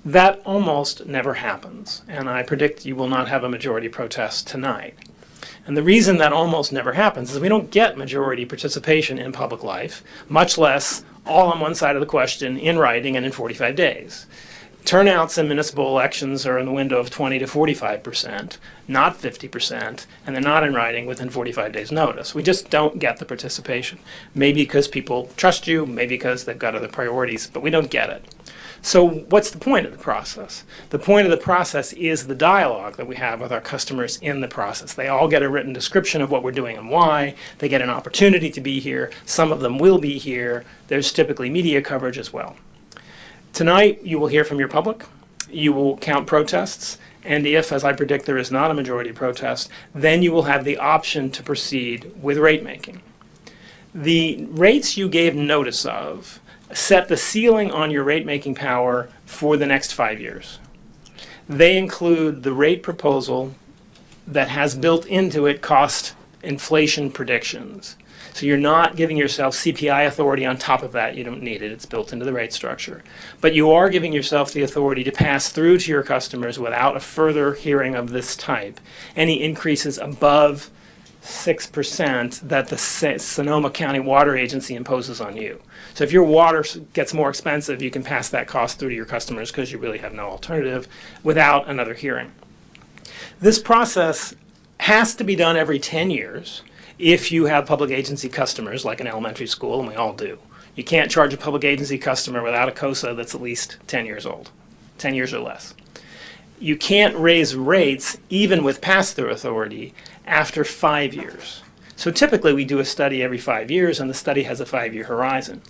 M: That almost never happens, and I predict you will not have a majority protest tonight. And the reason that almost never happens is we don't get majority participation in public life, much less all on one side of the question in writing and in 45 days. Turnouts in municipal elections are in the window of 20 to 45%, not 50%, and they're not in writing within 45 days' notice. We just don't get the participation. Maybe because people trust you, maybe because they've got other priorities, but we don't get it. So what's the point of the process? The point of the process is the dialogue that we have with our customers in the process. They all get a written description of what we're doing and why. They get an opportunity to be here. Some of them will be here. There's typically media coverage as well. Tonight, you will hear from your public, you will count protests, and if, as I predict, there is not a majority protest, then you will have the option to proceed with rate making. The rates you gave notice of set the ceiling on your rate making power for the next 5 years. They include the rate proposal that has built into it cost inflation predictions. So you're not giving yourself CPI authority on top of that. You don't need it. It's built into the rate structure. But you are giving yourself the authority to pass through to your customers without a further hearing of this type any increases above 6% that the Sonoma County Water Agency imposes on you. So if your water gets more expensive, you can pass that cost through to your customers because you really have no alternative without another hearing. This process has to be done every 10 years. If you have public agency customers, like an elementary school, and we all do. You can't charge a public agency customer without a COSA that's at least 10 years old, 10 years or less. you can't raise rates even with pass-through authority after 5 years. So typically we do a study every 5 years, and the study has a 5-year horizon.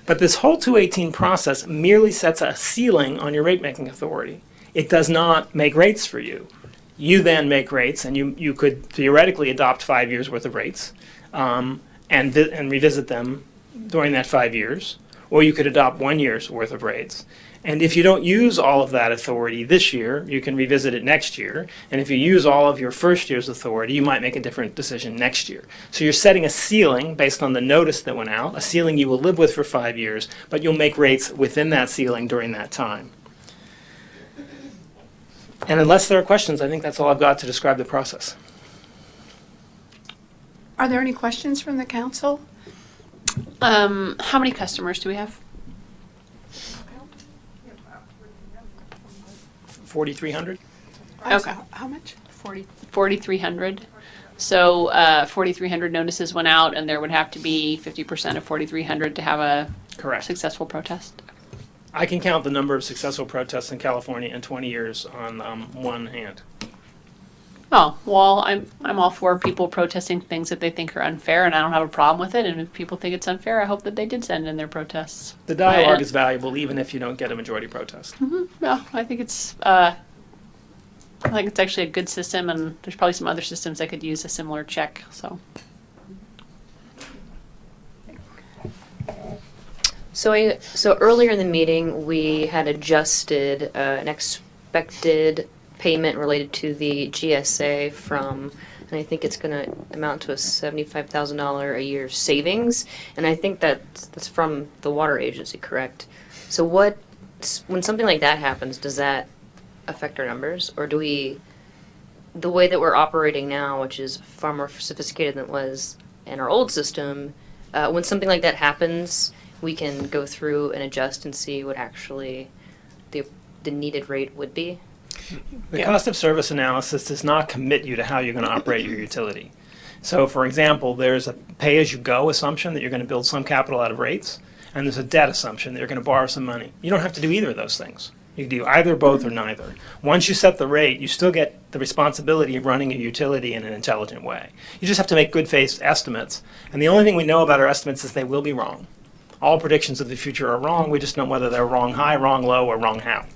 M: But this whole 218 process merely sets a ceiling on your rate-making authority. It does not make rates for you. You then make rates, and you could theoretically adopt 5 years worth of rates and revisit them during that 5 years, or you could adopt 1 year's worth of rates. And if you don't use all of that authority this year, you can revisit it next year. And if you use all of your first year's authority, you might make a different decision next year. So you're setting a ceiling based on the notice that went out, a ceiling you will live with for 5 years, but you'll make rates within that ceiling during that time. And unless there are questions, I think that's all I've got to describe the process.
A: Are there any questions from the council?
E: How many customers do we have?
M: 4,300?
E: Okay.
A: How much?
E: 4,300. So 4,300 notices went out, and there would have to be 50% of 4,300 to have a
M: Correct.
E: successful protest.
M: I can count the number of successful protests in California in 20 years on one hand.
E: Oh, well, I'm all for people protesting things that they think are unfair, and I don't have a problem with it. And if people think it's unfair, I hope that they did send in their protests.
M: The dialogue is valuable even if you don't get a majority protest.
E: No, I think it's actually a good system, and there's probably some other systems that could use a similar check. So.
N: So earlier in the meeting, we had adjusted an expected payment related to the GSA from, and I think it's going to amount to a $75,000 a year savings, and I think that's from the water agency, correct? So when something like that happens, does that affect our numbers, or do we, the way that we're operating now, which is far more sophisticated than it was in our old system, when something like that happens, we can go through and adjust and see what actually the needed rate would be?
M: The cost of service analysis does not commit you to how you're going to operate your utility. So, for example, there's a pay-as-you-go assumption that you're going to build some capital out of rates, and there's a debt assumption that you're going to borrow some money. You don't have to do either of those things. You can do either, both, or neither. Once you set the rate, you still get the responsibility of running your utility in an intelligent way. You just have to make good faith estimates, and the only thing we know about our estimates is they will be wrong. All predictions of the future are wrong. We just know whether they're wrong high, wrong low, or wrong how.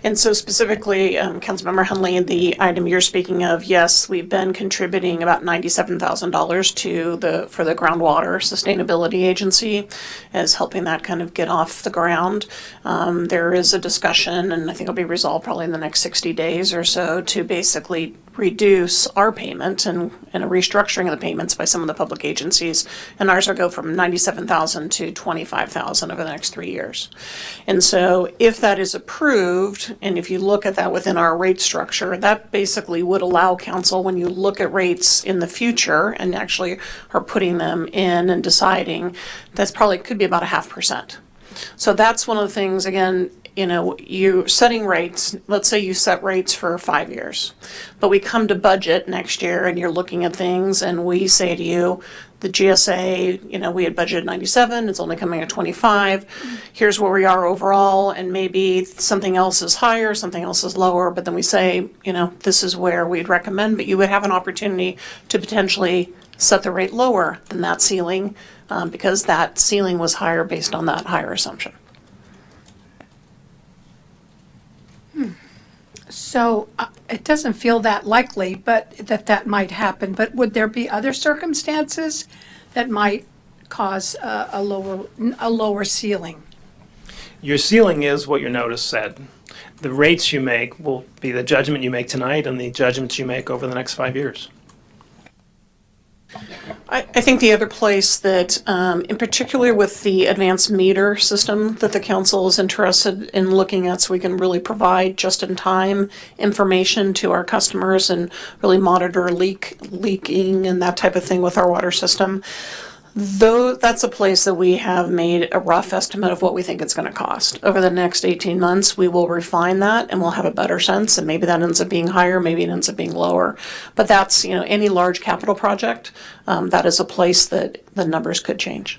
B: And so specifically, Councilmember Hunley, the item you're speaking of, yes, we've been contributing about $97,000 for the Groundwater Sustainability Agency as helping that kind of get off the ground. There is a discussion, and I think it'll be resolved probably in the next 60 days or so, to basically reduce our payment and a restructuring of the payments by some of the public agencies. And ours will go from $97,000 to $25,000 over the next 3 years. And so if that is approved, and if you look at that within our rate structure, that basically would allow council, when you look at rates in the future and actually are putting them in and deciding, that's probably could be about 0.5%. So that's one of the things, again, you know, you're setting rates, let's say you set rates for 5 years, but we come to budget next year and you're looking at things and we say to you, the GSA, you know, we had budgeted 97, it's only coming at 25. Here's where we are overall, and maybe something else is higher, something else is lower, but then we say, you know, this is where we'd recommend, but you would have an opportunity to potentially set the rate lower than that ceiling because that ceiling was higher based on that higher assumption.
A: So it doesn't feel that likely, but that might happen. But would there be other circumstances that might cause a lower ceiling?
M: Your ceiling is what your notice said. The rates you make will be the judgment you make tonight and the judgments you make over the next 5 years.
B: I think the other place that, in particular with the advanced meter system that the council is interested in looking at, so we can really provide just-in-time information to our customers and really monitor leaking and that type of thing with our water system. Though that's a place that we have made a rough estimate of what we think it's going to cost. Over the next 18 months, we will refine that and we'll have a better sense, and maybe that ends up being higher, maybe it ends up being lower. But that's, you know, any large capital project, that is a place that the numbers could change.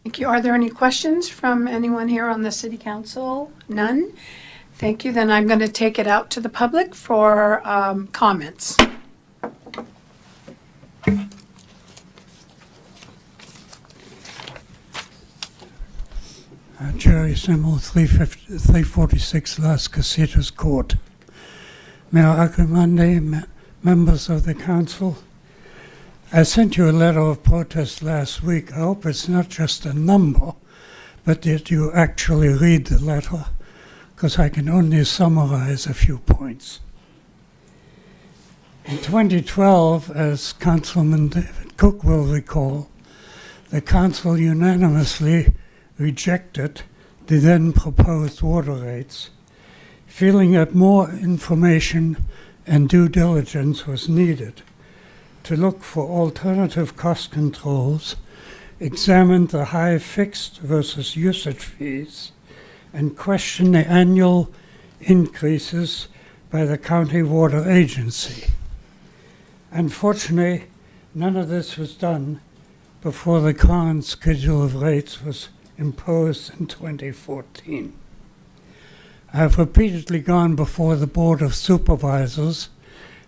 A: Thank you. Are there any questions from anyone here on the City Council? None? Thank you. Then I'm going to take it out to the public for comments.
G: Jerry Simmel, 346 Las Casitas Court. Mayor Aguirre, members of the council, I sent you a letter of protest last week. I hope it's not just a number, but that you actually read the letter, because I can only summarize a few points. In 2012, as Councilman David Cook will recall, the council unanimously rejected the then proposed water rates, feeling that more information and due diligence was needed to look for alternative cost controls, examine the high fixed versus usage fees, and question the annual increases by the county water agency. Unfortunately, none of this was done before the current schedule of rates was imposed in 2014. I have repeatedly gone before the Board of Supervisors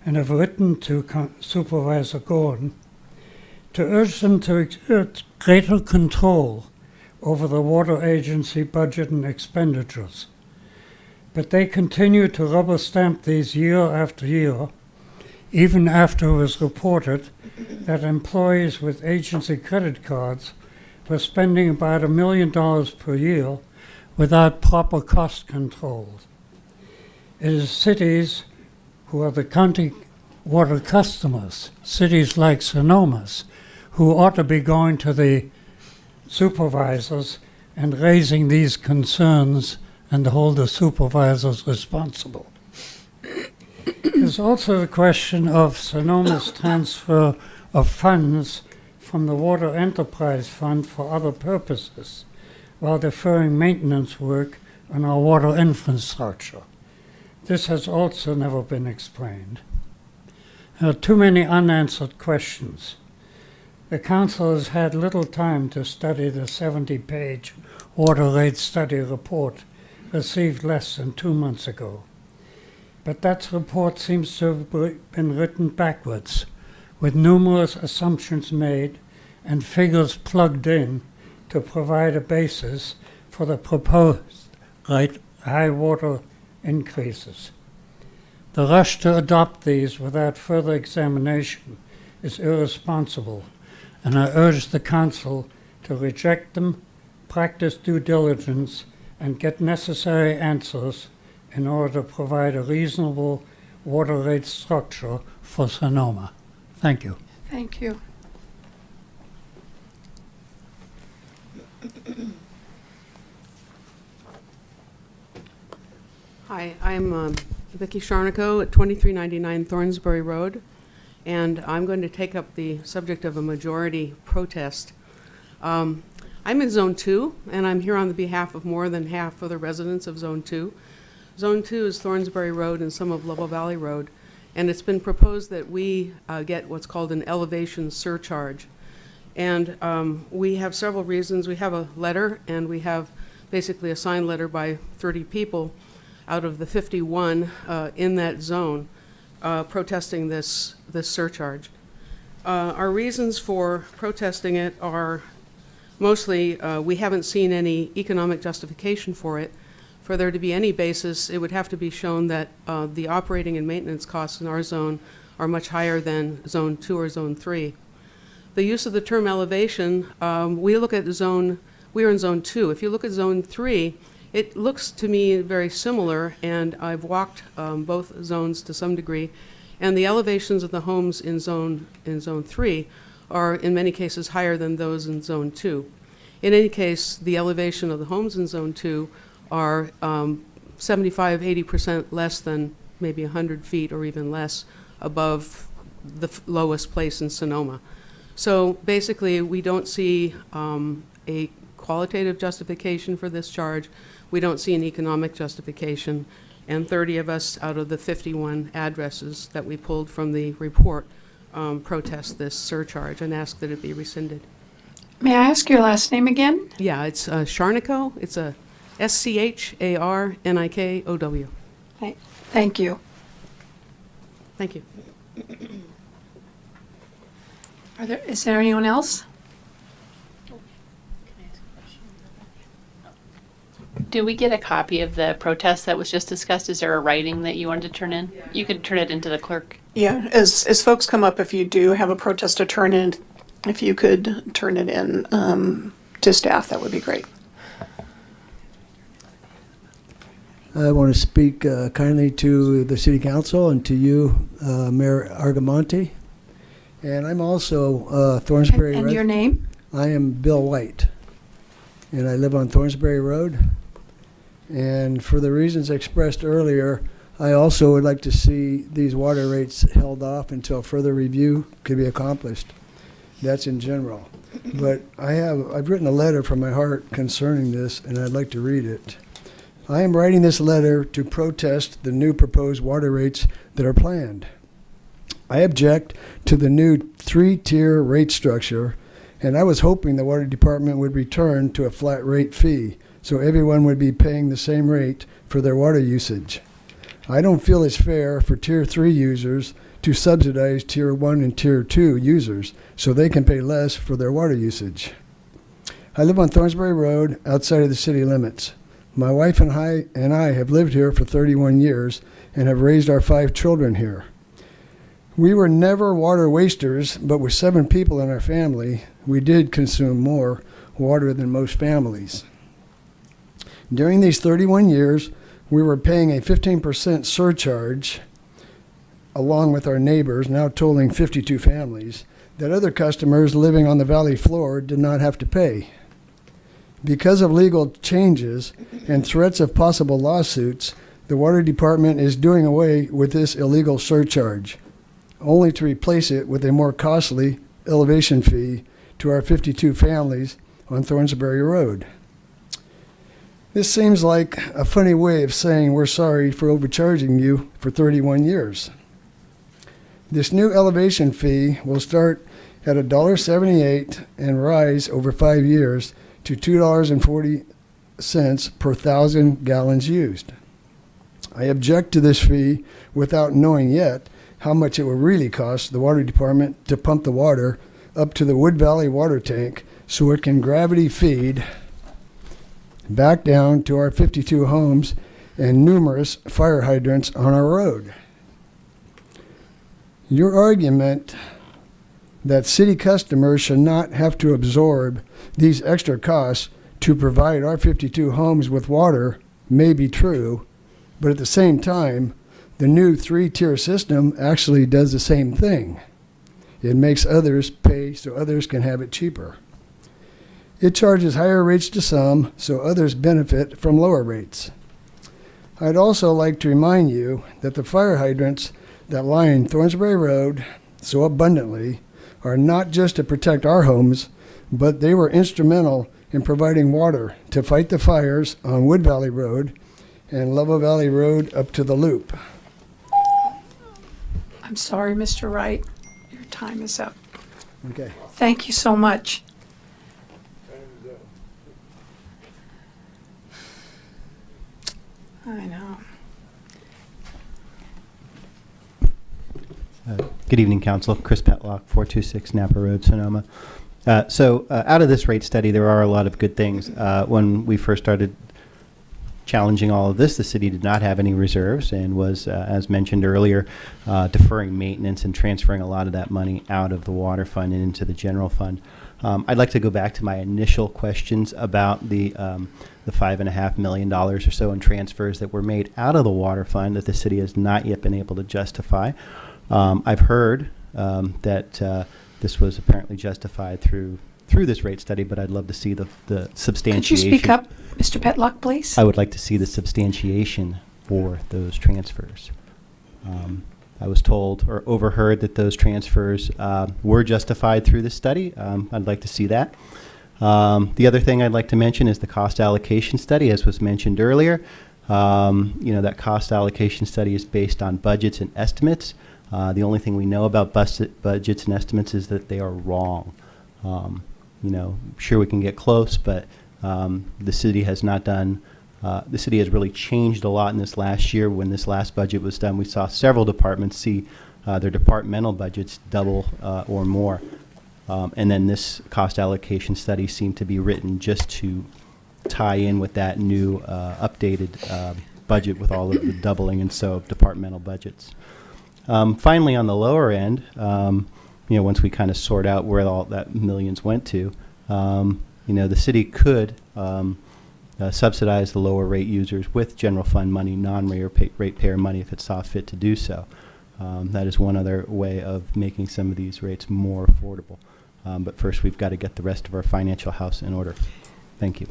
G: and have written to Supervisor Gordon to urge them to exert greater control over the water agency budget and expenditures. But they continue to rubber stamp these year after year, even after it was reported that employees with agency credit cards were spending about $1 million per year without proper cost controls. It is cities who are the county water customers, cities like Sonoma's, who ought to be going to the supervisors and raising these concerns and hold the supervisors responsible. There's also the question of Sonoma's transfer of funds from the Water Enterprise Fund for other purposes, while deferring maintenance work on our water infrastructure. This has also never been explained. There are too many unanswered questions. The council has had little time to study the 70-page water rate study report received less than 2 months ago. But that report seems to have been written backwards, with numerous assumptions made and figures plugged in to provide a basis for the proposed high water increases. The rush to adopt these without further examination is irresponsible, and I urge the council to reject them, practice due diligence, and get necessary answers in order to provide a reasonable water rate structure for Sonoma. Thank you.
A: Thank you.
O: Hi, I'm Vicki Sharnico at 2399 Thornsbury Road, and I'm going to take up the subject of a majority protest. I'm in Zone 2, and I'm here on the behalf of more than half of the residents of Zone 2. Zone 2 is Thornsbury Road and some of Level Valley Road, and it's been proposed that we get what's called an elevation surcharge. And we have several reasons. We have a letter, and we have basically a signed letter by 30 people out of the 51 in that zone protesting this surcharge. Our reasons for protesting it are mostly we haven't seen any economic justification for it. For there to be any basis, it would have to be shown that the operating and maintenance costs in our zone are much higher than Zone 2 or Zone 3. The use of the term elevation, we are in Zone 2. If you look at Zone 3, it looks to me very similar, and I've walked both zones to some degree, and the elevations of the homes in Zone 3 are in many cases higher than those in Zone 2. In any case, the elevation of the homes in Zone 2 are 75–80% less than maybe 100 feet or even less above the lowest place in Sonoma. So basically, we don't see a qualitative justification for this charge. We don't see an economic justification. And 30 of us out of the 51 addresses that we pulled from the report protest this surcharge and ask that it be rescinded.
A: May I ask your last name again?
O: Yeah, it's Sharnico. It's a SCHARNIKOW.
A: Thank you.
O: Thank you.
A: Is there anyone else?
E: Do we get a copy of the protest that was just discussed? Is there a writing that you wanted to turn in? You could turn it into the clerk.
B: Yeah, as folks come up, if you do have a protest to turn in, if you could turn it in to staff, that would be great.
P: I want to speak kindly to the City Council and to you, Mayor Argamonte. And I'm also Thornsbury.
A: And your name?
P: I am Bill White, and I live on Thornsbury Road. And for the reasons expressed earlier, I also would like to see these water rates held off until further review could be accomplished. That's in general. But I've written a letter from my heart concerning this, and I'd like to read it. I am writing this letter to protest the new proposed water rates that are planned. I object to the new 3-tier rate structure, and I was hoping the Water Department would return to a flat rate fee so everyone would be paying the same rate for their water usage. I don't feel it's fair for Tier 3 users to subsidize Tier 1 and Tier 2 users so they can pay less for their water usage. I live on Thornsbury Road outside of the city limits. My wife and I have lived here for 31 years and have raised our 5 children here. We were never water wasters, but with 7 people in our family, we did consume more water than most families. During these 31 years, we were paying a 15% surcharge, along with our neighbors, now totaling 52 families, that other customers living on the valley floor did not have to pay. Because of legal changes and threats of possible lawsuits, the Water Department is doing away with this illegal surcharge, only to replace it with a more costly elevation fee to our 52 families on Thornsbury Road. This seems like a funny way of saying we're sorry for overcharging you for 31 years. This new elevation fee will start at $1.78 and rise over 5 years to $2.40 per 1,000 gallons used. I object to this fee without knowing yet how much it will really cost the Water Department to pump the water up to the Wood Valley water tank so it can gravity feed back down to our 52 homes and numerous fire hydrants on our road. Your argument that city customers should not have to absorb these extra costs to provide our 52 homes with water may be true, but at the same time, the new 3-tier system actually does the same thing. It makes others pay so others can have it cheaper. It charges higher rates to some so others benefit from lower rates. I'd also like to remind you that the fire hydrants that line Thornsbury Road so abundantly are not just to protect our homes, but they were instrumental in providing water to fight the fires on Wood Valley Road and Love Valley Road up to the Loop.
A: I'm sorry, Mr. Wright. Your time is up.
P: Okay.
A: Thank you so much. I know.
Q: Good evening, Council. Chris Petlock, 426 Napa Road, Sonoma. So out of this rate study, there are a lot of good things. When we first started challenging all of this, the city did not have any reserves and was, as mentioned earlier, deferring maintenance and transferring a lot of that money out of the water fund and into the general fund. I'd like to go back to my initial questions about the $5.5 million or so in transfers that were made out of the water fund that the city has not yet been able to justify. I've heard that this was apparently justified through this rate study, but I'd love to see the substantiation.
A: Could you speak up, Mr. Petlock, please?
Q: I would like to see the substantiation for those transfers. I was told or overheard that those transfers were justified through this study. I'd like to see that. The other thing I'd like to mention is the cost allocation study, as was mentioned earlier. That cost allocation study is based on budgets and estimates. The only thing we know about budgets and estimates is that they are wrong. Sure we can get close, but the city has not done The city has really changed a lot in this last year. When this last budget was done, we saw several departments see their departmental budgets double or more. And then this cost allocation study seemed to be written just to tie in with that new updated budget with all of the doubling and so of departmental budgets. Finally, on the lower end, once we kind of sort out where all that millions went to, the city could subsidize the lower rate users with general fund money, non-ratepayer money if it saw fit to do so. That is one other way of making some of these rates more affordable. But first, we've got to get the rest of our financial house in order. Thank you.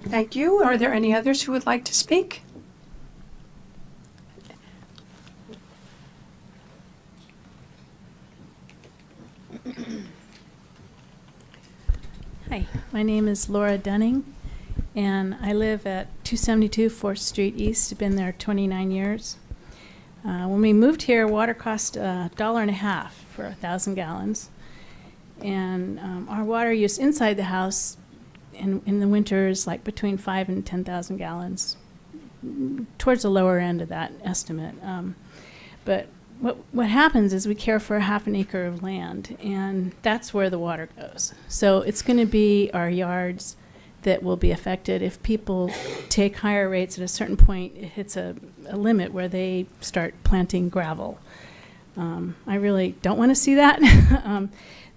A: Thank you. Are there any others who would like to speak?
R: Hi, my name is Laura Dunning, and I live at 272 4th Street East. I've been there 29 years. When we moved here, water cost $1.50 for 1,000 gallons. And our water use inside the house in the winter is like between 5,000 and 10,000 gallons, towards the lower end of that estimate. But what happens is we care for 1/2 acre of land, and that's where the water goes. So it's going to be our yards that will be affected. If people take higher rates at a certain point, it hits a limit where they start planting gravel. I really don't want to see that.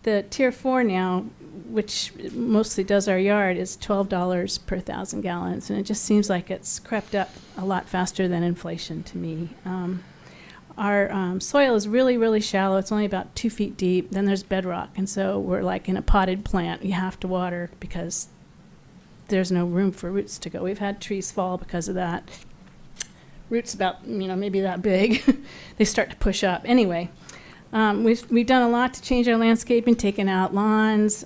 R: The Tier 4 now, which mostly does our yard, is $12 per 1,000 gallons, and it just seems like it's crept up a lot faster than inflation to me. Our soil is really, really shallow. It's only about 2 feet deep. Then there's bedrock, and so we're like in a potted plant. You have to water because there's no room for roots to go. We've had trees fall because of that. Roots about, maybe that big. They start to push up. Anyway, we've done a lot to change our landscaping, taken out lawns,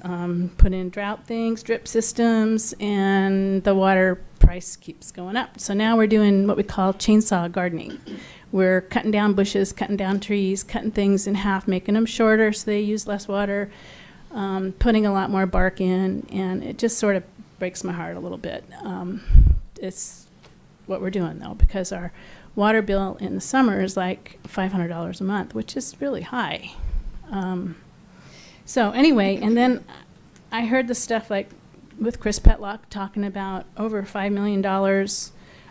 R: put in drought things, drip systems, and the water price keeps going up. So now we're doing what we call chainsaw gardening. We're cutting down bushes, cutting down trees, cutting things in half, making them shorter so they use less water, putting a lot more bark in, and it just sort of breaks my heart a little bit. It's what we're doing, though, because our water bill in the summer is like $500 a month, which is really high. So anyway, and then I heard the stuff like with Chris Petlock talking about over $5 million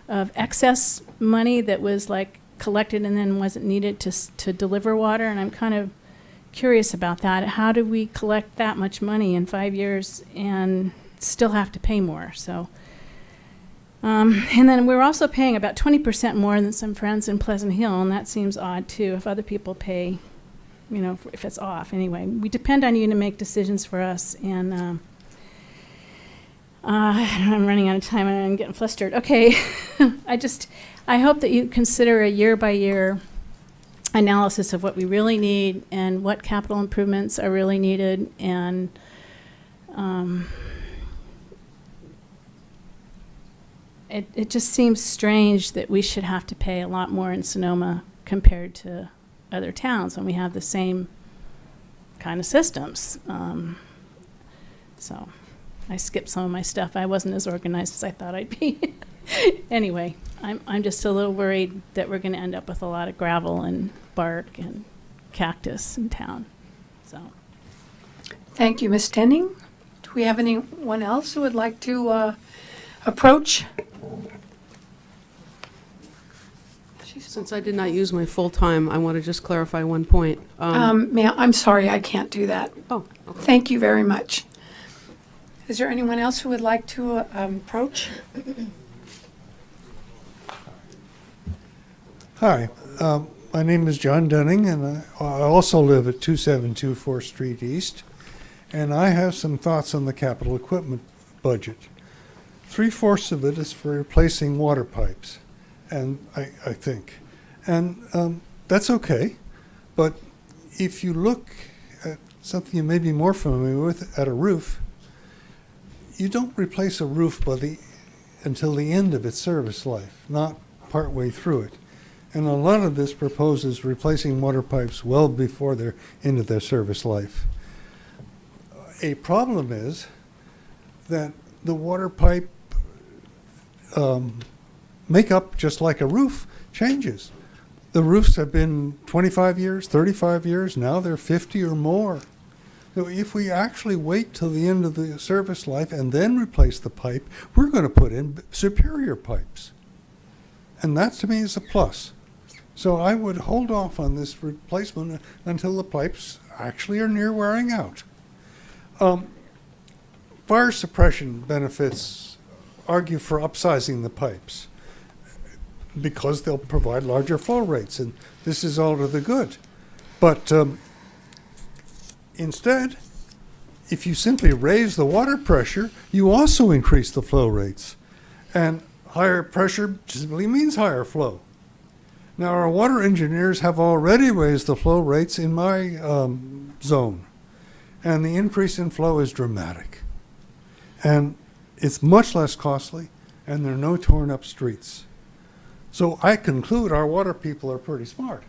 R: of excess money that was like collected and then wasn't needed to deliver water, and I'm kind of curious about that. How do we collect that much money in 5 years and still have to pay more? So, and then we're also paying about 20% more than some friends in Pleasant Hill, and that seems odd too. If other people pay, if it's off. Anyway, we depend on you to make decisions for us, and I'm running out of time and I'm getting flustered. Okay, I hope that you consider a year-by-year analysis of what we really need and what capital improvements are really needed, and it just seems strange that we should have to pay a lot more in Sonoma compared to other towns when we have the same kind of systems. So I skipped some of my stuff. I wasn't as organized as I thought I'd be. Anyway, I'm just a little worried that we're going to end up with a lot of gravel and bark and cactus in town. So,
A: Thank you, Ms. Denning. Do we have anyone else who would like to approach?
O: Since I did not use my full time, I want to just clarify one point.
A: Ma'am, I'm sorry, I can't do that.
O: Oh, okay.
A: Thank you very much. Is there anyone else who would like to approach?
S: Hi, my name is John Dunning, and I also live at 272 4th Street East, and I have some thoughts on the capital equipment budget. 3/4 of it is for replacing water pipes, and I think. And that's okay, but if you look at something you may be more familiar with, at a roof, you don't replace a roof until the end of its service life, not partway through it. And a lot of this proposes replacing water pipes well before they're into their service life. a problem is that the water pipe makeup, just like a roof, changes. The roofs have been 25 years, 35 years, now they're 50 or more. So if we actually wait till the end of the service life and then replace the pipe, we're going to put in superior pipes. And that to me is a plus. So I would hold off on this replacement until the pipes actually are near wearing out. Fire suppression benefits argue for upsizing the pipes because they'll provide larger flow rates, and this is all to the good. But instead, if you simply raise the water pressure, you also increase the flow rates. And higher pressure simply means higher flow. Now, our water engineers have already raised the flow rates in my zone, and the increase in flow is dramatic. And it's much less costly, and there are no torn up streets. So I conclude our water people are pretty smart,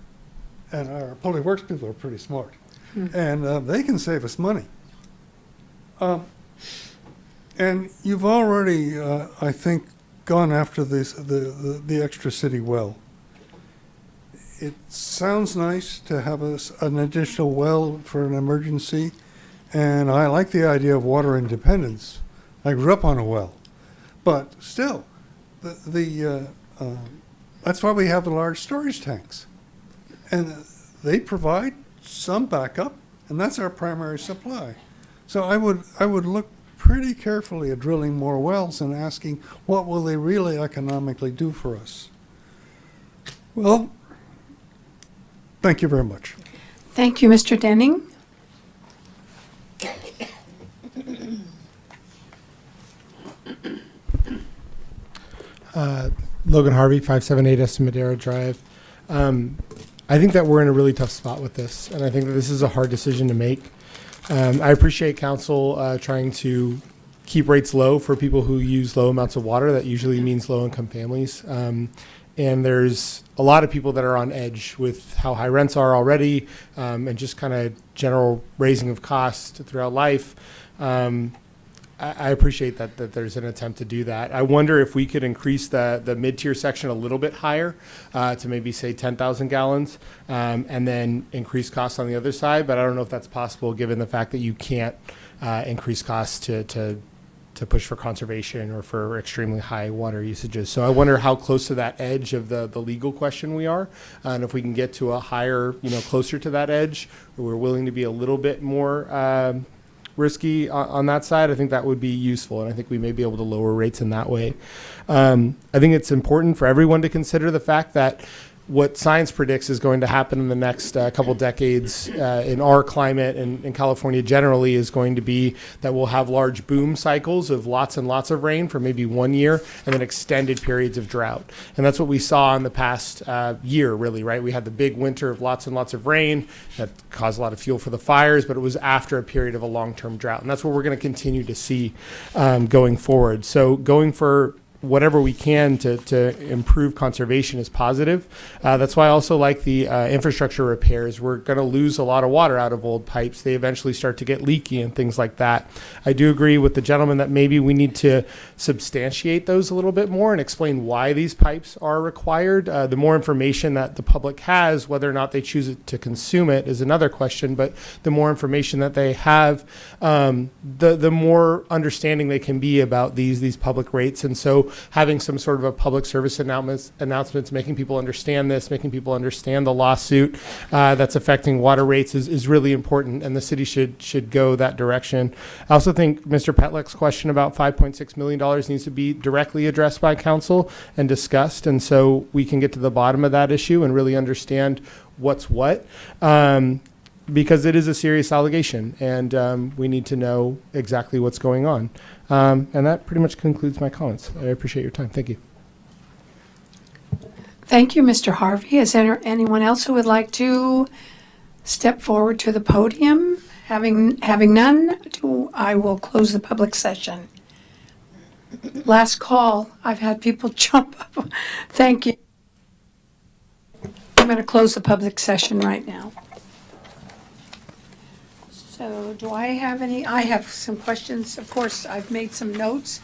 S: and our public works people are pretty smart, and they can save us money. And you've already, I think, gone after this, the extra city well. It sounds nice to have an additional well for an emergency, and I like the idea of water independence. I grew up on a well, but still, that's why we have the large storage tanks, and they provide some backup, and that's our primary supply. So I would look pretty carefully at drilling more wells and asking what will they really economically do for us. Well, thank you very much.
A: Thank you, Mr. Denning.
H: Logan Harvey, 578 Estimadero Drive. I think that we're in a really tough spot with this, and I think that this is a hard decision to make. I appreciate council trying to keep rates low for people who use low amounts of water. That usually means low-income families. And there's a lot of people that are on edge with how high rents are already, and just kind of general raising of costs throughout life. I appreciate that there's an attempt to do that. I wonder if we could increase the mid-tier section a little bit higher to maybe say 10,000 gallons, and then increase costs on the other side. But I don't know if that's possible given the fact that you can't increase costs to push for conservation or for extremely high water usages. So I wonder how close to that edge of the legal question we are, and if we can get to a higher, closer to that edge, or we're willing to be a little bit more risky on that side. I think that would be useful, and I think we may be able to lower rates in that way. I think it's important for everyone to consider the fact that what science predicts is going to happen in the next couple decades in our climate and in California generally is going to be that we'll have large boom cycles of lots and lots of rain for maybe 1 year, and then extended periods of drought. And that's what we saw in the past year, really, right? We had the big winter of lots and lots of rain that caused a lot of fuel for the fires, but it was after a period of a long-term drought. And that's what we're going to continue to see going forward. So going for whatever we can to improve conservation is positive. That's why I also like the infrastructure repairs. We're going to lose a lot of water out of old pipes. They eventually start to get leaky and things like that. I do agree with the gentleman that maybe we need to substantiate those a little bit more and explain why these pipes are required. The more information that the public has, whether or not they choose to consume it is another question, but the more information that they have, the more understanding they can be about these public rates. And so having some sort of a public service announcements, making people understand this, making people understand the lawsuit that's affecting water rates is really important, and the city should go that direction. I also think Mr. Petlick's question about $5.6 million needs to be directly addressed by council and discussed, and so we can get to the bottom of that issue and really understand what's what. Because it is a serious allegation, and we need to know exactly what's going on. And that pretty much concludes my comments. I appreciate your time. Thank you.
A: Thank you, Mr. Harvey. Is there anyone else who would like to step forward to the podium? Having none, I will close the public session. Last call. I've had people jump up. Thank you. I'm going to close the public session right now. So do I have any? I have some questions. Of course, I've made some notes.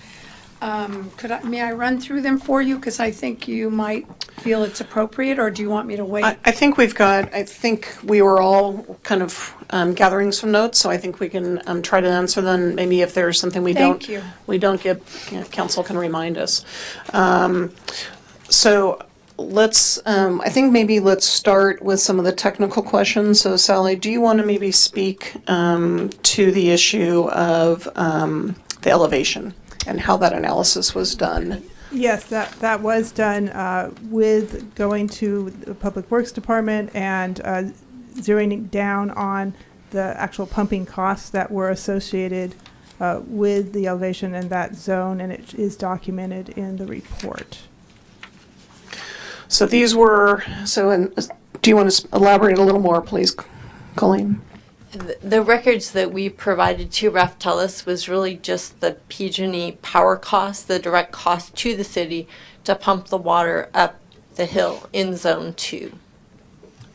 A: May I run through them for you? Because I think you might feel it's appropriate, or do you want me to wait?
B: I think we were all kind of gathering some notes, so I think we can try to answer them. Maybe if there's something we
A: Thank you.
B: don't get, council can remind us. So let's, I think maybe let's start with some of the technical questions. So Sally, do you want to maybe speak to the issue of the elevation and how that analysis was done?
L: Yes, that was done with going to the Public Works Department and zeroing down on the actual pumping costs that were associated with the elevation in that zone, and it is documented in the report.
B: So these were, do you want to elaborate a little more, please, Colleen?
K: The records that we provided to Raftellus was really just the PG&E power cost, the direct cost to the city to pump the water up the hill in Zone 2.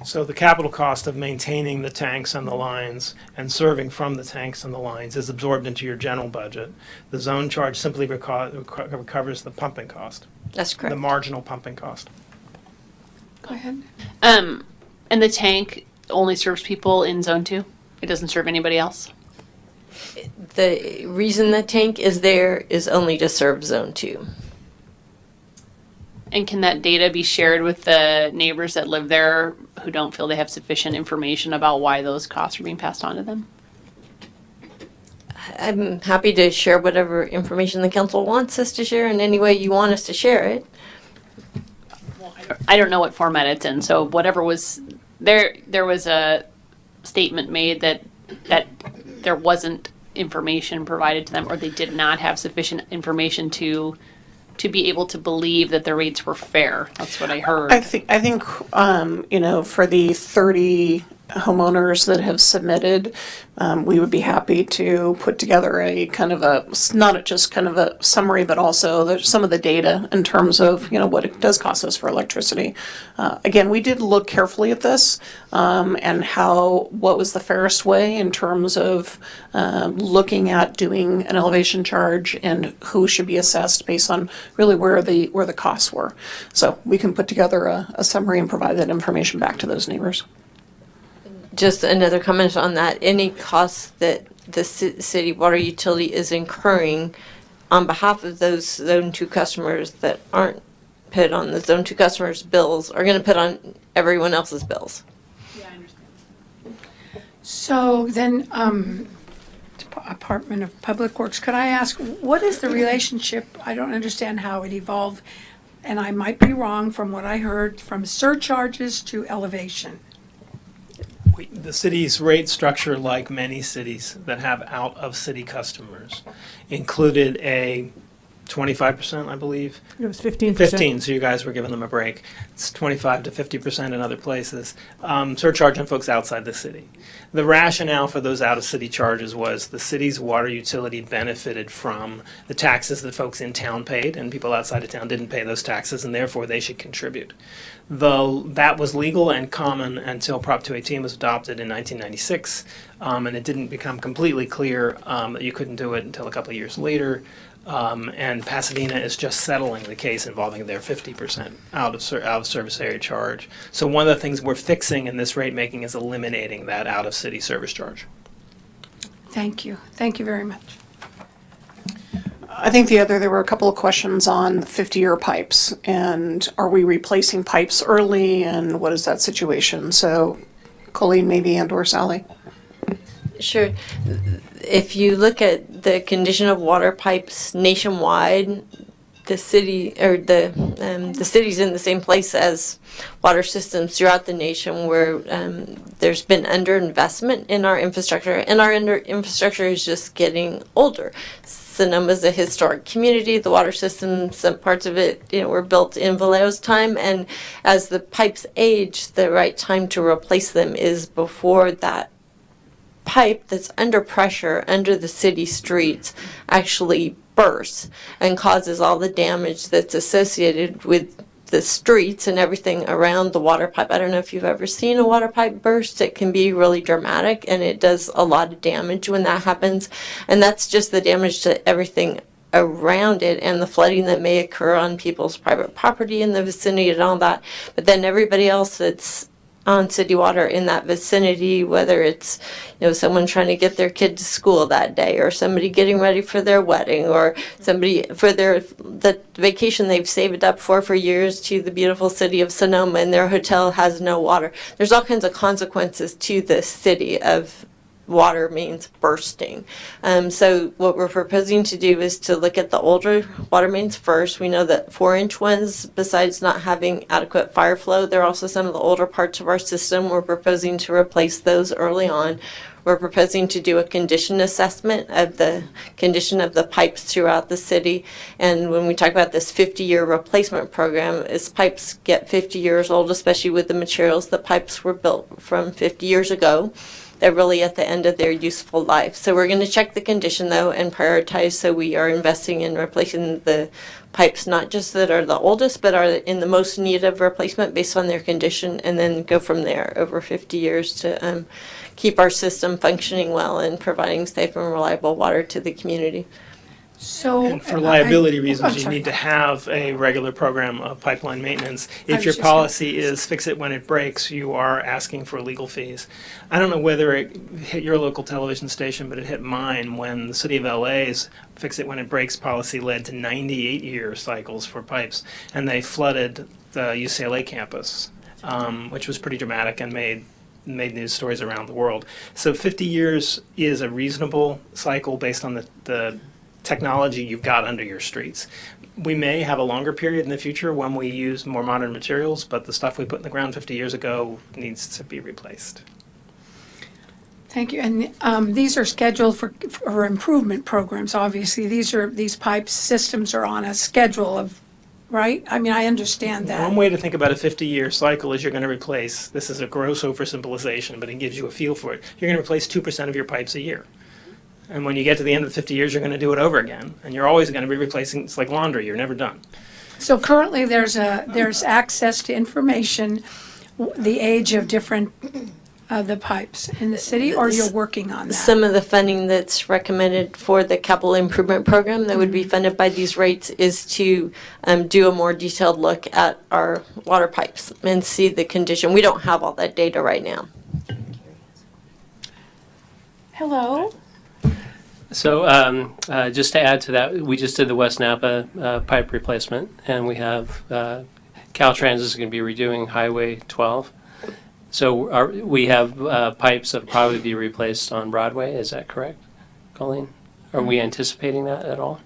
M: So the capital cost of maintaining the tanks and the lines and serving from the tanks and the lines is absorbed into your general budget. The zone charge simply recovers the pumping cost.
K: That's correct.
M: The marginal pumping cost.
A: Go ahead.
E: And the tank only serves people in Zone 2? It doesn't serve anybody else?
K: The reason the tank is there is only to serve Zone 2.
E: And can that data be shared with the neighbors that live there who don't feel they have sufficient information about why those costs are being passed on to them?
K: I'm happy to share whatever information the council wants us to share in any way you want us to share it.
E: I don't know what format it's in, so whatever was there was a statement made that there wasn't information provided to them, or they did not have sufficient information to be able to believe that the rates were fair. That's what I heard.
B: I think for the 30 homeowners that have submitted, we would be happy to put together a kind of not just kind of a summary, but also some of the data in terms of, what it does cost us for electricity. Again, we did look carefully at this and what was the fairest way in terms of looking at doing an elevation charge and who should be assessed based on really where the costs were. So we can put together a summary and provide that information back to those neighbors.
K: Just another comment on that. Any costs that the city water utility is incurring on behalf of those Zone 2 customers that aren't put on the Zone 2 customers' bills are going to put on everyone else's bills.
E: Yeah, I understand.
A: So then, Department of Public Works, could I ask, what is the relationship? I don't understand how it evolved, and I might be wrong from what I heard, from surcharges to elevation.
M: The city's rate structure, like many cities that have out-of-city customers, included a 25%, I believe.
L: It was 15%.
M: 15, so you guys were giving them a break. It's 25 to 50% in other places. Surcharge on folks outside the city. The rationale for those out-of-city charges was the city's water utility benefited from the taxes that folks in town paid, and people outside of town didn't pay those taxes, and therefore they should contribute. That was legal and common until Prop 218 was adopted in 1996, and it didn't become completely clear that you couldn't do it until a couple of years later. And Pasadena is just settling the case involving their 50% out of service area charge. So one of the things we're fixing in this rate making is eliminating that out of city service charge.
A: Thank you. Thank you very much.
B: I think there were a couple of questions on 50-year pipes, and are we replacing pipes early, and what is that situation? So, Colleen, maybe, and/or Sally.
K: Sure. If you look at the condition of water pipes nationwide, the city or the city's in the same place as water systems throughout the nation, where there's been underinvestment in our infrastructure, and our infrastructure is just getting older. Sonoma's a historic community. The water system, some parts of it, were built in Vallejo's time, and as the pipes age, the right time to replace them is before that pipe that's under pressure under the city streets actually bursts and causes all the damage that's associated with the streets and everything around the water pipe. I don't know if you've ever seen a water pipe burst. It can be really dramatic, and it does a lot of damage when that happens. And that's just the damage to everything around it and the flooding that may occur on people's private property in the vicinity and all that. But then everybody else that's on city water in that vicinity, whether it's, you know, someone trying to get their kid to school that day, or somebody getting ready for their wedding, or somebody for the vacation they've saved up for years to the beautiful city of Sonoma, and their hotel has no water. There's all kinds of consequences to the city of water mains bursting. So what we're proposing to do is to look at the older water mains first. We know that 4-inch ones, besides not having adequate fire flow, they're also some of the older parts of our system. We're proposing to replace those early on. We're proposing to do a condition assessment of the condition of the pipes throughout the city. And when we talk about this 50-year replacement program, as pipes get 50 years old, especially with the materials, the pipes were built from 50 years ago. They're really at the end of their useful life. So we're going to check the condition, though, and prioritize, so we are investing in replacing the pipes, not just that are the oldest, but are in the most need of replacement based on their condition, and then go from there over 50 years to keep our system functioning well and providing safe and reliable water to the community.
A: So,
M: and for liability
A: I'm
M: reasons, you
A: sorry.
M: need to have a regular program of pipeline maintenance.
A: I
M: If
A: was
M: your
A: just
M: policy is fix it when it breaks, you are asking for legal fees. I don't know whether it hit your local television station, but it hit mine when the city of LA's fix it when it breaks policy led to 98-year cycles for pipes, and they flooded the UCLA campus, which was pretty dramatic and made news stories around the world. So 50 years is a reasonable cycle based on the technology you've got under your streets. We may have a longer period in the future when we use more modern materials, but the stuff we put in the ground 50 years ago needs to be replaced.
A: Thank you. And these are scheduled for improvement programs. Obviously, these pipe systems are on a schedule of, right? I mean, I understand that.
M: One way to think about a 50-year cycle is you're going to replace, this is a gross oversimplification, but it gives you a feel for it. You're going to replace 2% of your pipes a year. And when you get to the end of the 50 years, you're going to do it over again. And you're always going to be replacing, it's like laundry, you're never done.
A: So currently, there's access to information, the age of different the pipes in the city, or you're working on that?
K: Some of the funding that's recommended for the capital improvement program that would be funded by these rates is to do a more detailed look at our water pipes and see the condition. We don't have all that data right now.
A: Hello.
T: So just to add to that, we just did the West Napa pipe replacement, and we have Caltrans is going to be redoing Highway 12. So we have pipes that will probably be replaced on Broadway. Is that correct, Colleen? Are we anticipating that at all?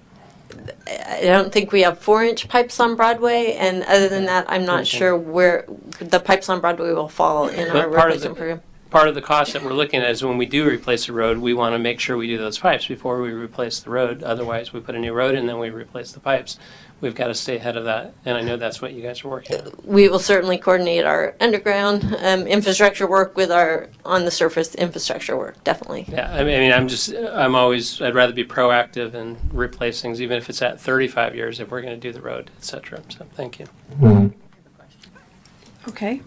K: I don't think we have 4-inch pipes on Broadway, and other than that, I'm not sure where the pipes on Broadway will fall in our replacement program.
T: Part of the cost that we're looking at is when we do replace a road, we want to make sure we do those pipes before we replace the road. Otherwise, we put a new road in and then we replace the pipes. We've got to stay ahead of that, and I know that's what you guys are working on.
K: We will certainly coordinate our underground infrastructure work with our on-the-surface infrastructure work, definitely.
T: Yeah, I mean, I'd rather be proactive and replace things, even if it's at 35 years, if we're going to do the road, et cetera. So, thank you.
A: Okay.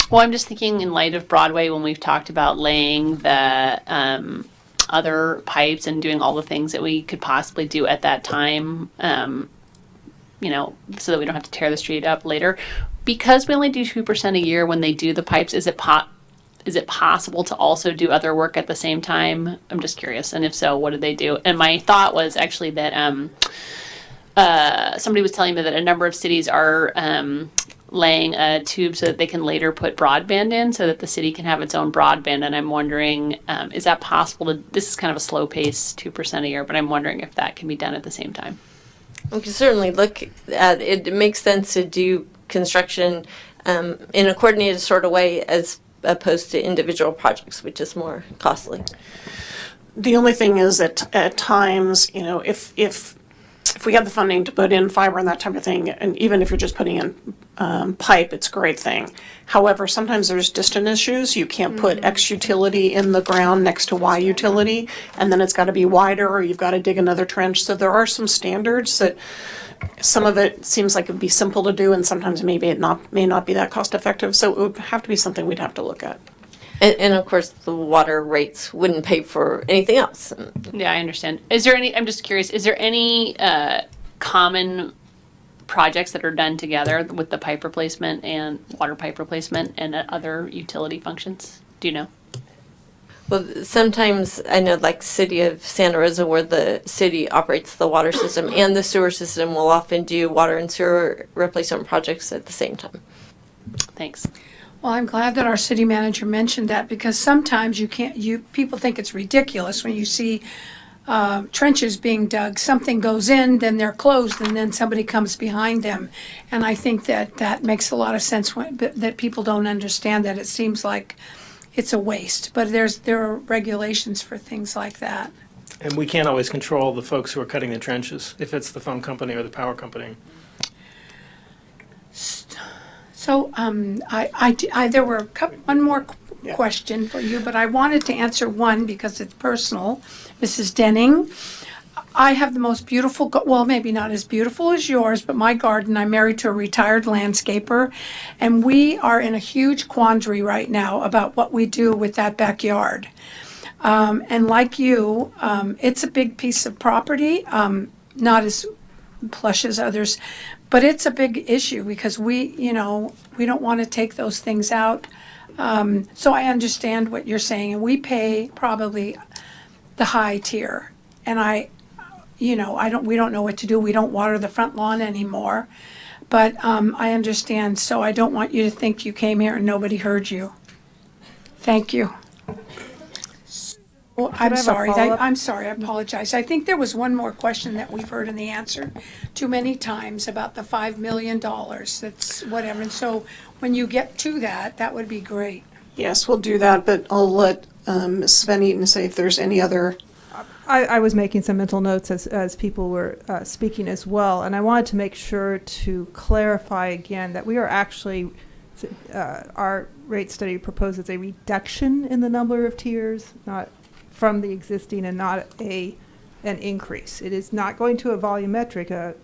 E: Well, I'm just thinking in light of Broadway, when we've talked about laying the other pipes and doing all the things that we could possibly do at that time, you know, so that we don't have to tear the street up later. Because we only do 2% a year when they do the pipes, is it possible to also do other work at the same time? I'm just curious. And if so, what did they do? And my thought was actually that somebody was telling me that a number of cities are laying a tube so that they can later put broadband in, so that the city can have its own broadband. And I'm wondering, is that possible to, this is kind of a slow pace, 2% a year, but I'm wondering if that can be done at the same time.
K: We can certainly look at it. It makes sense to do construction in a coordinated sort of way as opposed to individual projects, which is more costly.
B: The only thing is that at times, you know, if we have the funding to put in fiber and that type of thing, and even if you're just putting in pipe, it's a great thing. However, sometimes there's distant issues. You can't put X utility in the ground next to Y utility, and then it's got to be wider, or you've got to dig another trench. So there are some standards that some of it seems like it would be simple to do, and sometimes maybe it may not be that cost effective. So it would have to be something we'd have to look at.
K: And of course, the water rates wouldn't pay for anything else.
E: Yeah, I understand. Is there any, I'm just curious, is there any common projects that are done together with the pipe replacement and water pipe replacement and other utility functions? Do you know?
K: Well, sometimes I know, like City of Santa Rosa, where the city operates the water system and the sewer system, will often do water and sewer replacement projects at the same time.
E: Thanks.
A: Well, I'm glad that our city manager mentioned that, because sometimes people think it's ridiculous when you see trenches being dug. Something goes in, then they're closed, and then somebody comes behind them. And I think that makes a lot of sense that people don't understand that. It seems like it's a waste, but there are regulations for things like that.
M: And we can't always control the folks who are cutting the trenches, if it's the phone company or the power company.
A: So there were one more question for you, but I wanted to answer one because it's personal. Mrs. Denning, I have the most beautiful, well, maybe not as beautiful as yours, but my garden, I'm married to a retired landscaper, and we are in a huge quandary right now about what we do with that backyard. And like you, it's a big piece of property, not as plush as others, but it's a big issue because we don't want to take those things out. So I understand what you're saying, and we pay probably the high tier, and we don't know what to do. We don't water the front lawn anymore, but I understand. So I don't want you to think you came here and nobody heard you. Thank you. Well, I'm sorry. I'm sorry. I apologize. I think there was one more question that we've heard in the answer too many times about the $5 million. That's whatever. And so when you get to that, that would be great.
B: Yes, we'll do that, but I'll let Ms. Van Eaton say if there's any other.
L: I was making some mental notes as people were speaking as well, and I wanted to make sure to clarify again that we are actually, our rate study proposes a reduction in the number of tiers, not from the existing, and not an increase. It is not going to a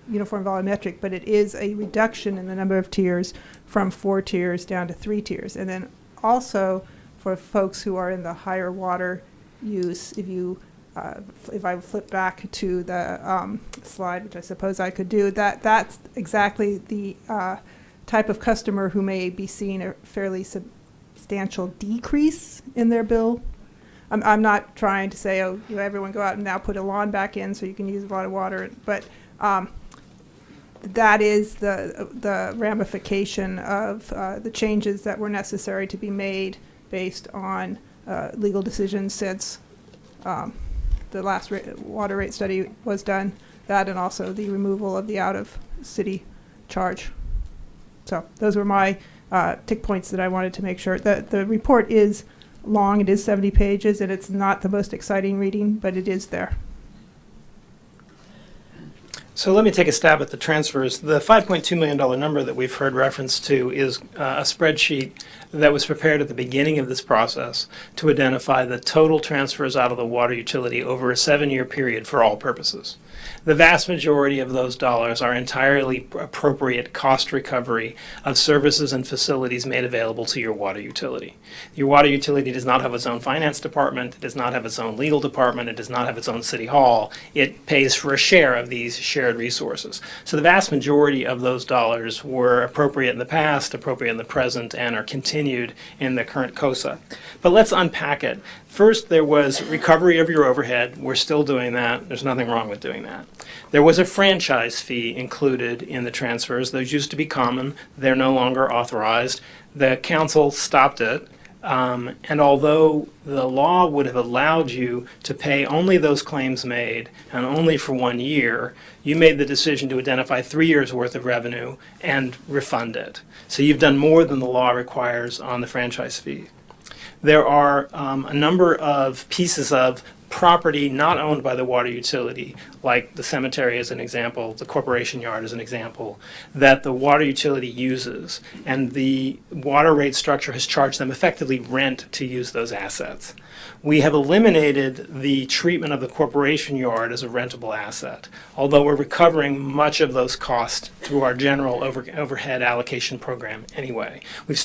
L: uniform volumetric, but it is a reduction in the number of tiers from 4 tiers down to 3 tiers. And then also for folks who are in the higher water use, if I flip back to the slide, which I suppose I could do, that's exactly the type of customer who may be seeing a fairly substantial decrease in their bill. I'm not trying to say, everyone go out and now put a lawn back in so you can use a lot of water, but that is the ramification of the changes that were necessary to be made based on legal decisions since the last water rate study was done. That, and also the removal of the out-of-city charge. So those were my tick points that I wanted to make sure. The report is long. It is 70 pages, and it's not the most exciting reading, but it is there.
M: So let me take a stab at the transfers. The $5.2 million number that we've heard reference to is a spreadsheet that was prepared at the beginning of this process to identify the total transfers out of the water utility over a 7-year period for all purposes. The vast majority of those dollars are entirely appropriate cost recovery of services and facilities made available to your water utility. Your water utility does not have its own finance department, it does not have its own legal department, it does not have its own city hall. It pays for a share of these shared resources. So the vast majority of those dollars were appropriate in the past, appropriate in the present, and are continued in the current COSA. But let's unpack it. First, there was recovery of your overhead. We're still doing that. There's nothing wrong with doing that. There was a franchise fee included in the transfers. Those used to be common. They're no longer authorized. The council stopped it. And although the law would have allowed you to pay only those claims made and only for 1 year, you made the decision to identify 3 years' worth of revenue and refund it. So you've done more than the law requires on the franchise fee. There are a number of pieces of property not owned by the water utility, like the cemetery as an example, the corporation yard as an example, that the water utility uses, and the water rate structure has charged them effectively rent to use those assets. We have eliminated the treatment of the corporation yard as a rentable asset, although we're recovering much of those costs through our general overhead allocation program anyway. We've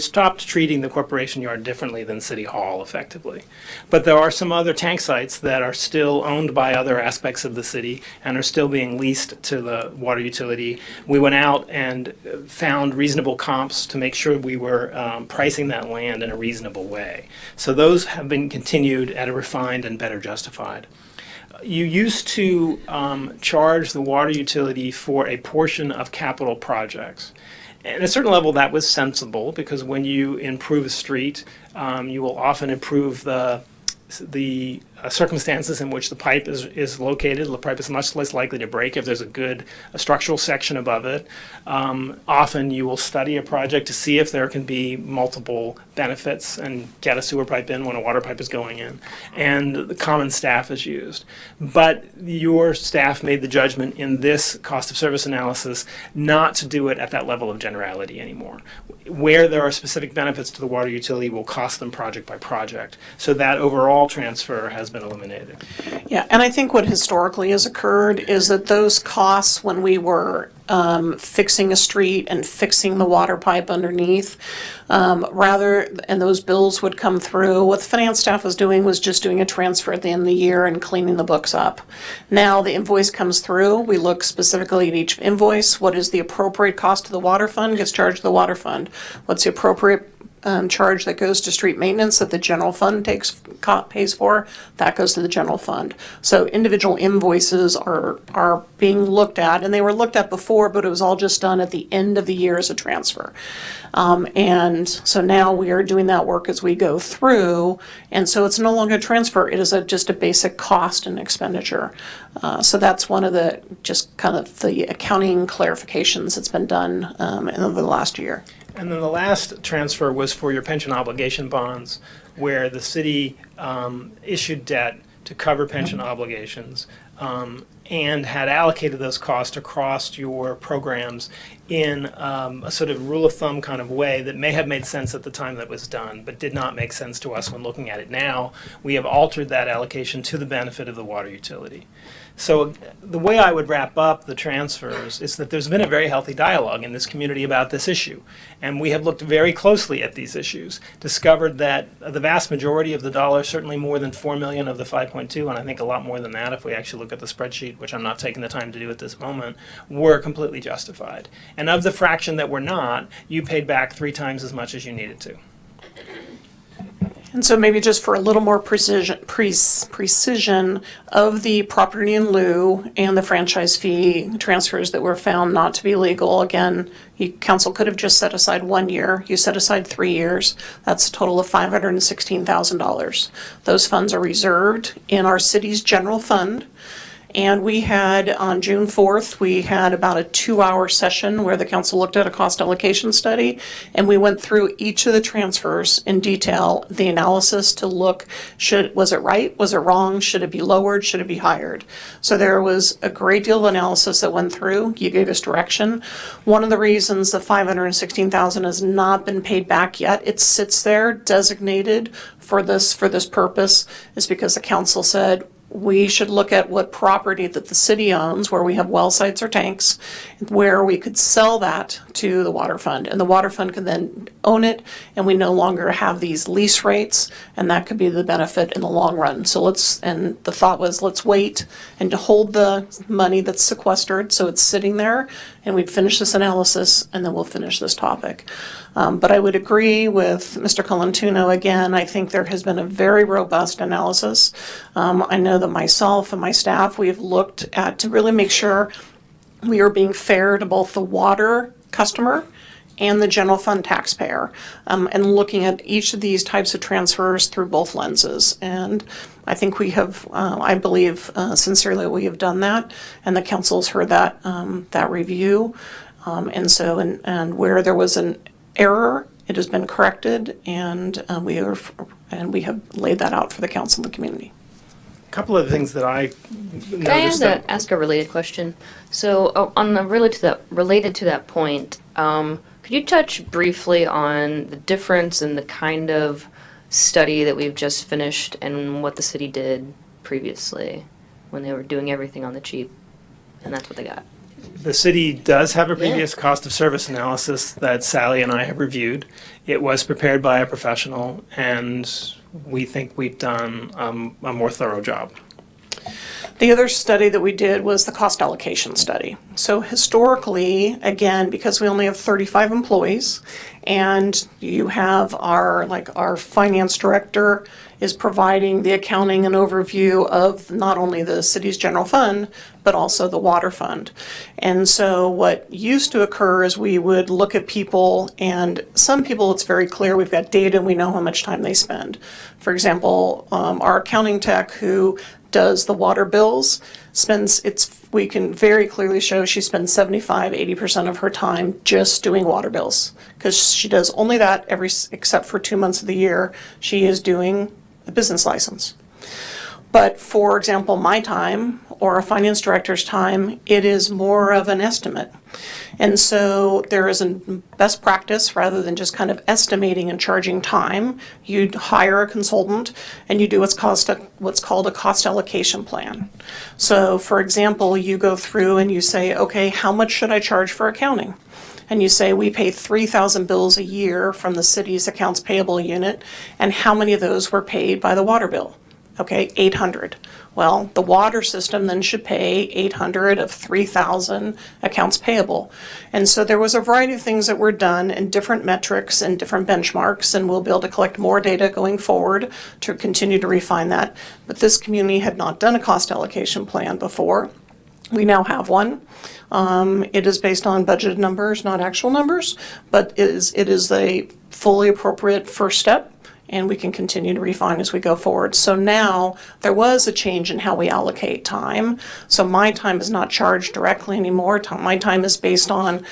M: stopped treating the corporation yard differently than City Hall effectively. But there are some other tank sites that are still owned by other aspects of the city and are still being leased to the water utility. We went out and found reasonable comps to make sure we were pricing that land in a reasonable way. So those have been continued at a refined and better justified. You used to charge the water utility for a portion of capital projects. At a certain level, that was sensible, because when you improve a street, you will often improve the circumstances in which the pipe is located. The pipe is much less likely to break if there's a good structural section above it. Often you will study a project to see if there can be multiple benefits and get a sewer pipe in when a water pipe is going in. And the common staff is used. But your staff made the judgment in this cost of service analysis not to do it at that level of generality anymore. Where there are specific benefits to the water utility, will cost them project by project. So that overall transfer has been eliminated.
B: Yeah, and I think what historically has occurred is that those costs, when we were fixing a street and fixing the water pipe underneath, and those bills would come through, what the finance staff was doing was just doing a transfer at the end of the year and cleaning the books up. Now the invoice comes through, we look specifically at each invoice. What is the appropriate cost to the water fund gets charged to the water fund. What's the appropriate charge that goes to street maintenance that the general fund pays for, that goes to the general fund. So individual invoices are being looked at, and they were looked at before, but it was all just done at the end of the year as a transfer. And so now we are doing that work as we go through, and so it's no longer a transfer, it is just a basic cost and expenditure. So that's one of the just kind of the accounting clarifications that's been done over the last year.
M: And then the last transfer was for your pension obligation bonds, where the city issued debt to cover pension obligations and had allocated those costs across your programs in a sort of rule of thumb kind of way that may have made sense at the time that was done, but did not make sense to us when looking at it now. We have altered that allocation to the benefit of the water utility. So the way I would wrap up the transfers is that there's been a very healthy dialogue in this community about this issue. And we have looked very closely at these issues, discovered that the vast majority of the dollars, certainly more than $4 million of the 5.2, and I think a lot more than that if we actually look at the spreadsheet, which I'm not taking the time to do at this moment, were completely justified. And of the fraction that were not, you paid back 3 times as much as you needed to.
B: And so maybe just for a little more precision of the property in lieu and the franchise fee transfers that were found not to be legal, again, council could have just set aside 1 year. You set aside 3 years. That's a total of $516,000. Those funds are reserved in our city's general fund. And we had, on June 4th, we had about a 2-hour session where the council looked at a cost allocation study, and we went through each of the transfers in detail, the analysis to look, was it right, was it wrong, should it be lowered, should it be higher? So there was a great deal of analysis that went through. You gave us direction. One of the reasons the $516,000 has not been paid back yet, it sits there designated for this purpose, is because the council said, we should look at what property that the city owns, where we have well sites or tanks, where we could sell that to the water fund. And the water fund could then own it, and we no longer have these lease rates, and that could be the benefit in the long run. So and the thought was, let's wait and to hold the money that's sequestered so it's sitting there, and we'd finish this analysis, and then we'll finish this topic. But I would agree with Mr. Colantuno again. I think there has been a very robust analysis. I know that myself and my staff, we have looked at to really make sure we are being fair to both the water customer and the general fund taxpayer, and looking at each of these types of transfers through both lenses. And I think we have, I believe sincerely we have done that, and the council's heard that review. And where there was an error, it has been corrected, and we have laid that out for the council and the community.
M: couple of things that I
N: Can I
M: noticed that
N: ask a related question? So, on the related to that point, could you touch briefly on the difference in the kind of study that we've just finished and what the city did previously when they were doing everything on the cheap, and that's what they got?
M: the city does have a previous cost of service analysis that Sally and I have reviewed. It was prepared by a professional, and we think we've done a more thorough job.
B: The other study that we did was the cost allocation study. So historically, again, because we only have 35 employees, and you have our finance director is providing the accounting and overview of not only the city's general fund, but also the water fund. And so what used to occur is we would look at people, and some people it's very clear, we've got data and we know how much time they spend. For example, our accounting tech who does the water bills we can very clearly show she spends 75-80% of her time just doing water bills, because she does only that except for 2 months of the year she is doing a business license. But for example, my time or a finance director's time, it is more of an estimate. And so there is a best practice, rather than just kind of estimating and charging time, you hire a consultant and you do what's called a cost allocation plan. So for example, you go through and you say, okay, how much should I charge for accounting? And you say, we pay 3,000 bills a year from the city's accounts payable unit, and how many of those were paid by the water bill? Okay, 800. Well, the water system then should pay 800 of 3,000 accounts payable. And so there was a variety of things that were done in different metrics and different benchmarks, and we'll be able to collect more data going forward to continue to refine that. But this community had not done a cost allocation plan before. We now have one. It is based on budgeted numbers, not actual numbers, but it is a fully appropriate first step, and we can continue to refine as we go forward. So now there was a change in how we allocate time. So my time is not charged directly anymore. My time is based on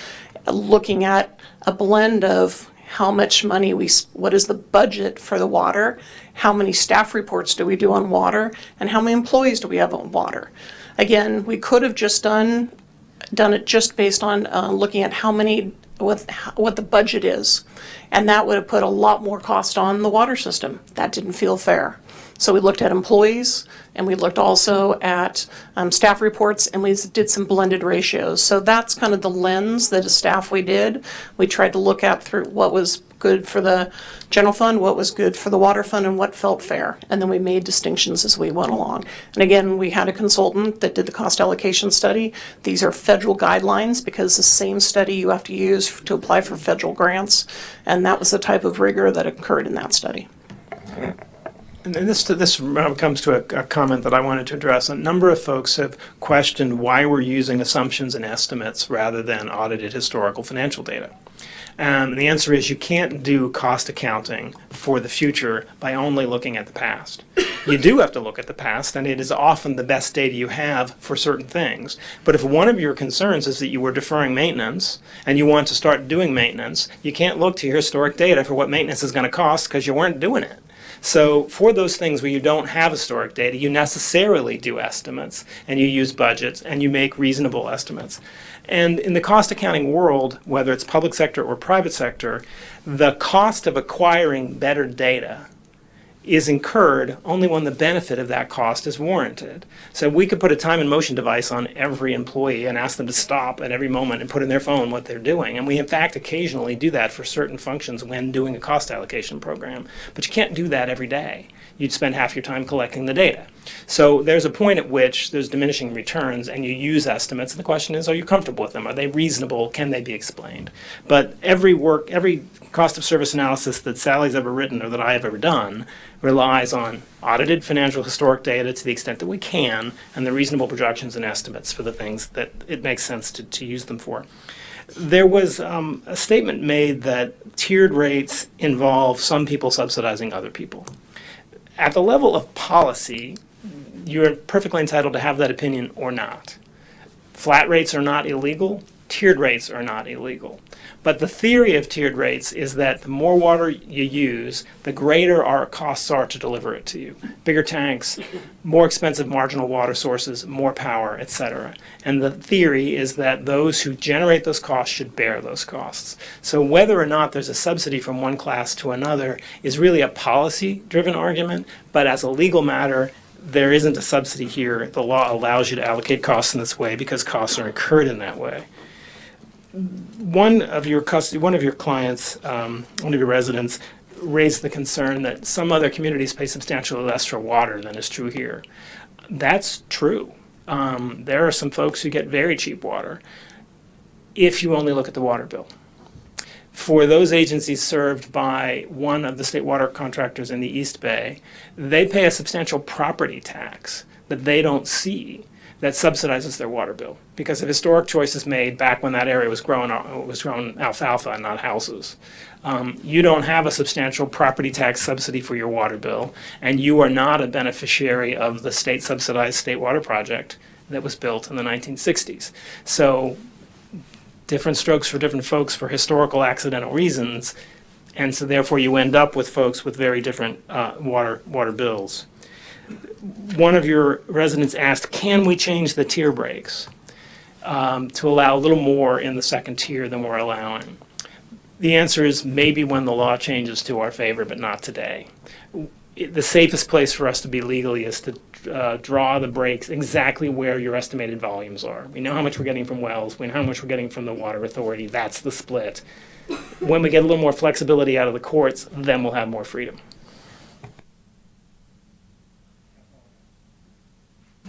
B: looking at a blend of how much money what is the budget for the water, how many staff reports do we do on water, and how many employees do we have on water. Again, we could have just done it just based on looking at what the budget is, and that would have put a lot more cost on the water system. That didn't feel fair. So we looked at employees, and we looked also at staff reports, and we did some blended ratios. So that's kind of the lens that as staff we did. We tried to look at through what was good for the general fund, what was good for the water fund, and what felt fair. And then we made distinctions as we went along. And again, we had a consultant that did the cost allocation study. These are federal guidelines, because the same study you have to use to apply for federal grants. And that was the type of rigor that occurred in that study.
M: And then this comes to a comment that I wanted to address. A number of folks have questioned why we're using assumptions and estimates rather than audited historical financial data. And the answer is you can't do cost accounting for the future by only looking at the past. You do have to look at the past, and it is often the best data you have for certain things. But if one of your concerns is that you were deferring maintenance and you want to start doing maintenance, you can't look to your historic data for what maintenance is going to cost because you weren't doing it. So for those things where you don't have historic data, you necessarily do estimates, and you use budgets, and you make reasonable estimates. And in the cost accounting world, whether it's public sector or private sector, the cost of acquiring better data is incurred only when the benefit of that cost is warranted. So we could put a time and motion device on every employee and ask them to stop at every moment and put in their phone what they're doing. And we in fact occasionally do that for certain functions when doing a cost allocation program. But you can't do that every day. You'd spend half your time collecting the data. So there's a point at which there's diminishing returns and you use estimates, and the question is, are you comfortable with them? Are they reasonable? Can they be explained? But every cost of service analysis that Sally's ever written or that I have ever done relies on audited financial historic data to the extent that we can, and the reasonable projections and estimates for the things that it makes sense to use them for. There was a statement made that tiered rates involve some people subsidizing other people. At the level of policy, you're perfectly entitled to have that opinion or not. Flat rates are not illegal. tiered rates are not illegal. But the theory of tiered rates is that the more water you use, the greater our costs are to deliver it to you. Bigger tanks, more expensive marginal water sources, more power, etc. And the theory is that those who generate those costs should bear those costs. So whether or not there's a subsidy from one class to another is really a policy-driven argument, but as a legal matter, there isn't a subsidy here. The law allows you to allocate costs in this way because costs are incurred in that way. One of your clients, one of your residents, raised the concern that some other communities pay substantially less for water than is true here. That's true. There are some folks who get very cheap water if you only look at the water bill. For those agencies served by one of the state water contractors in the East Bay, they pay a substantial property tax that they don't see that subsidizes their water bill because of historic choices made back when that area was growing alfalfa and not houses. You don't have a substantial property tax subsidy for your water bill, and you are not a beneficiary of the state-subsidized state water project that was built in the 1960s. So different strokes for different folks for historical accidental reasons, and so therefore you end up with folks with very different water bills. One of your residents asked, can we change the tier breaks to allow a little more in the second tier than we're allowing? The answer is maybe when the law changes to our favor, but not today. The safest place for us to be legally is to draw the breaks exactly where your estimated volumes are. We know how much we're getting from wells. We know how much we're getting from the water authority. That's the split. When we get a little more flexibility out of the courts, then we'll have more freedom.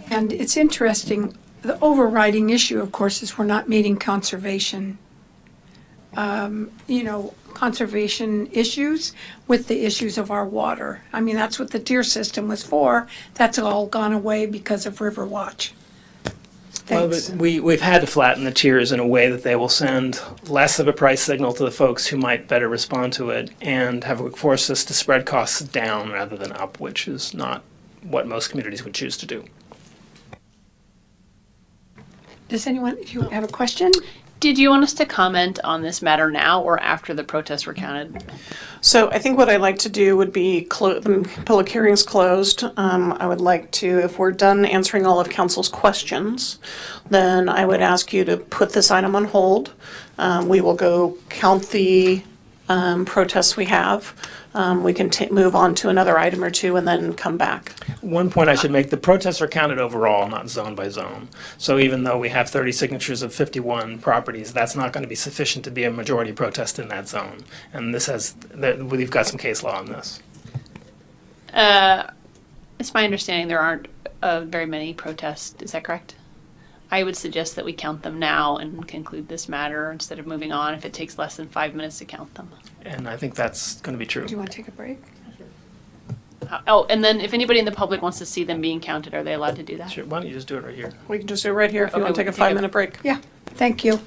A: And it's interesting, the overriding issue, of course, is we're not meeting conservation, conservation issues with the issues of our water. I mean, that's what the tier system was for. That's all gone away because of Riverwatch. Thanks.
M: Well, we've had to flatten the tiers in a way that they will send less of a price signal to the folks who might better respond to it and have forced us to spread costs down rather than up, which is not what most communities would choose to do.
A: Does anyone, if you have a question?
E: Did you want us to comment on this matter now or after the protests were counted?
B: So I think what I'd like to do would be the public hearing's closed. I would like to, if we're done answering all of council's questions, then I would ask you to put this item on hold. We will go count the protests we have. We can move on to another item or two and then come back.
M: One point I should make, the protests are counted overall, not zone by zone. So even though we have 30 signatures of 51 properties, that's not going to be sufficient to be a majority protest in that zone. And we've got some case law on this.
E: It's my understanding there aren't very many protests. Is that correct? I would suggest that we count them now and conclude this matter instead of moving on if it takes less than 5 minutes to count them.
M: And I think that's going to be true.
A: Do you want to take a break?
E: Oh, and then if anybody in the public wants to see them being counted, are they allowed to do that?
M: Sure. Why don't you just do it right here?
B: We can just do it right here if you
E: Okay,
B: want to take a
E: we can take
B: 5-minute break.
A: Yeah, thank you.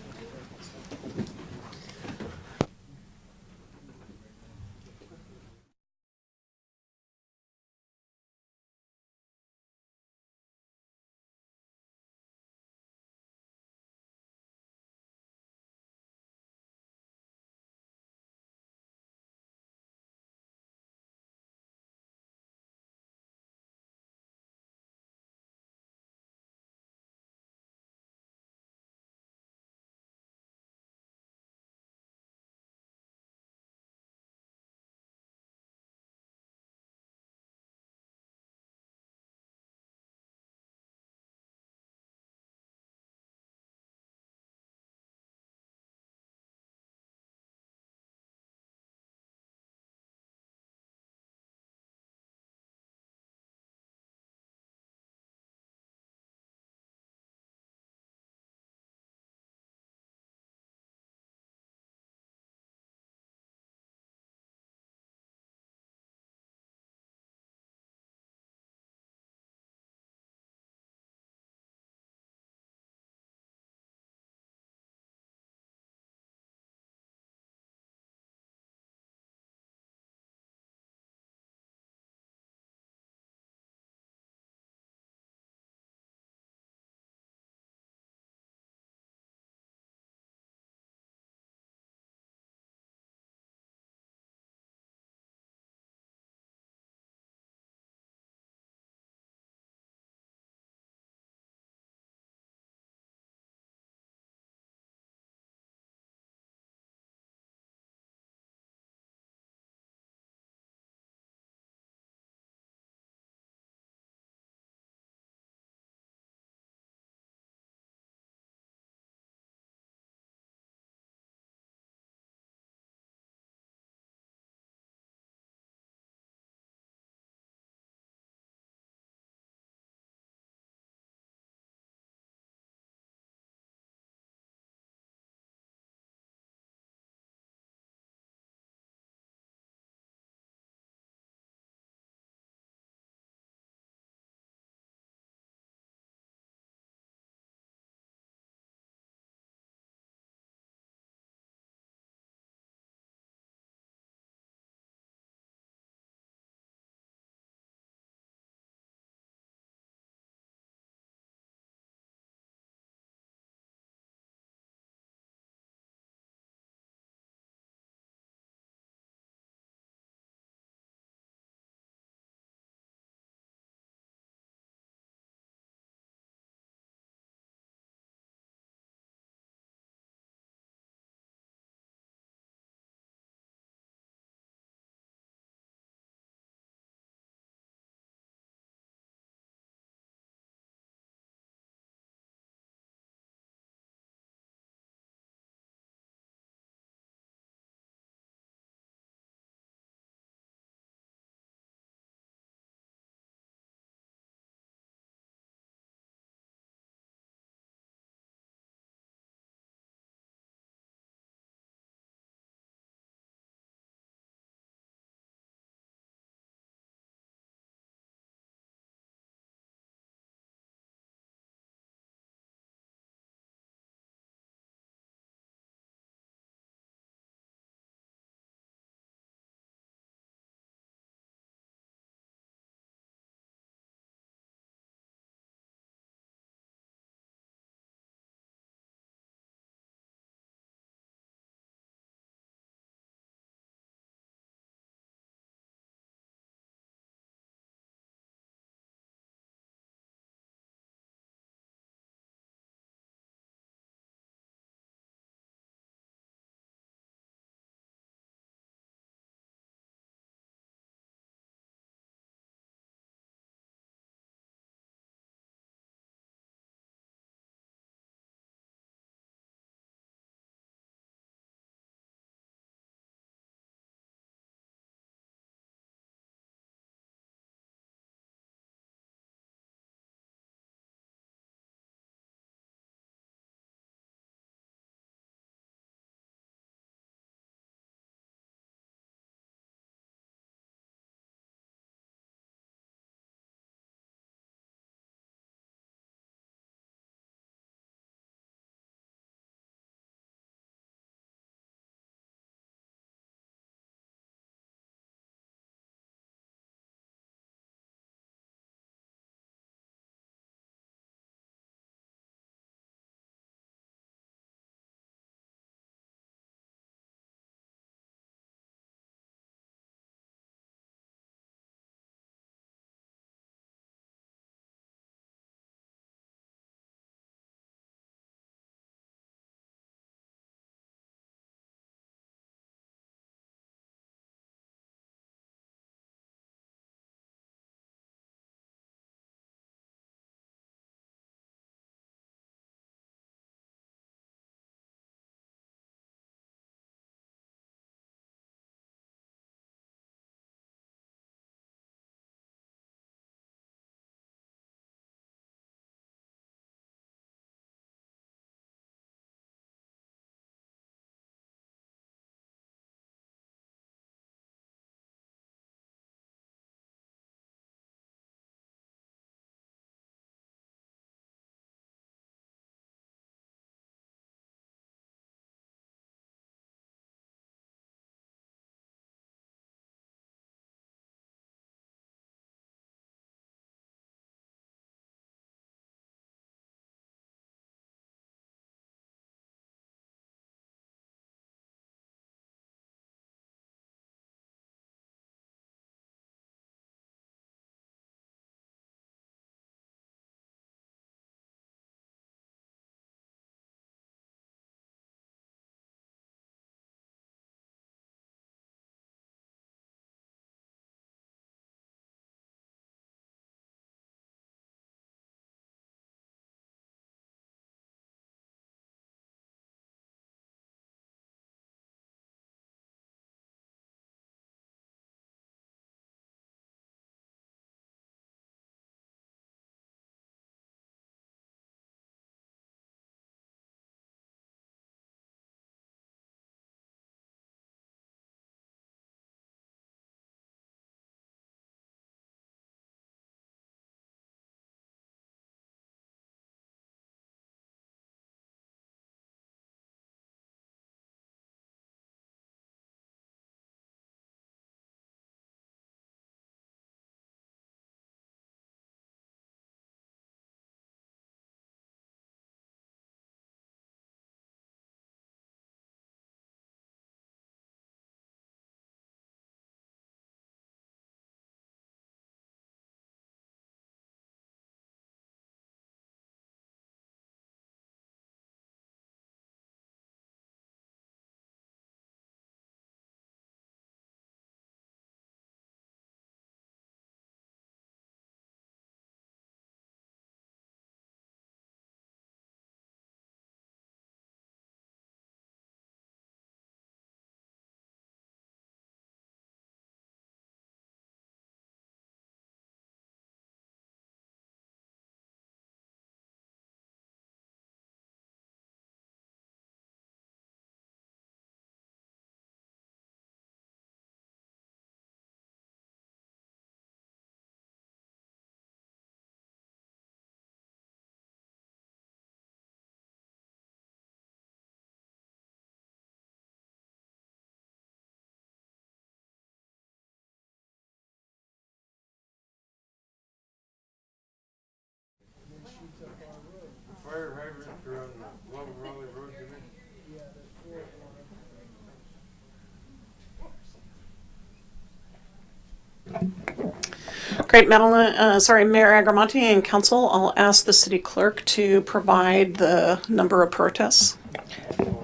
B: Great, Mayor Agramonte and Council, I'll ask the city clerk to provide the number of protests.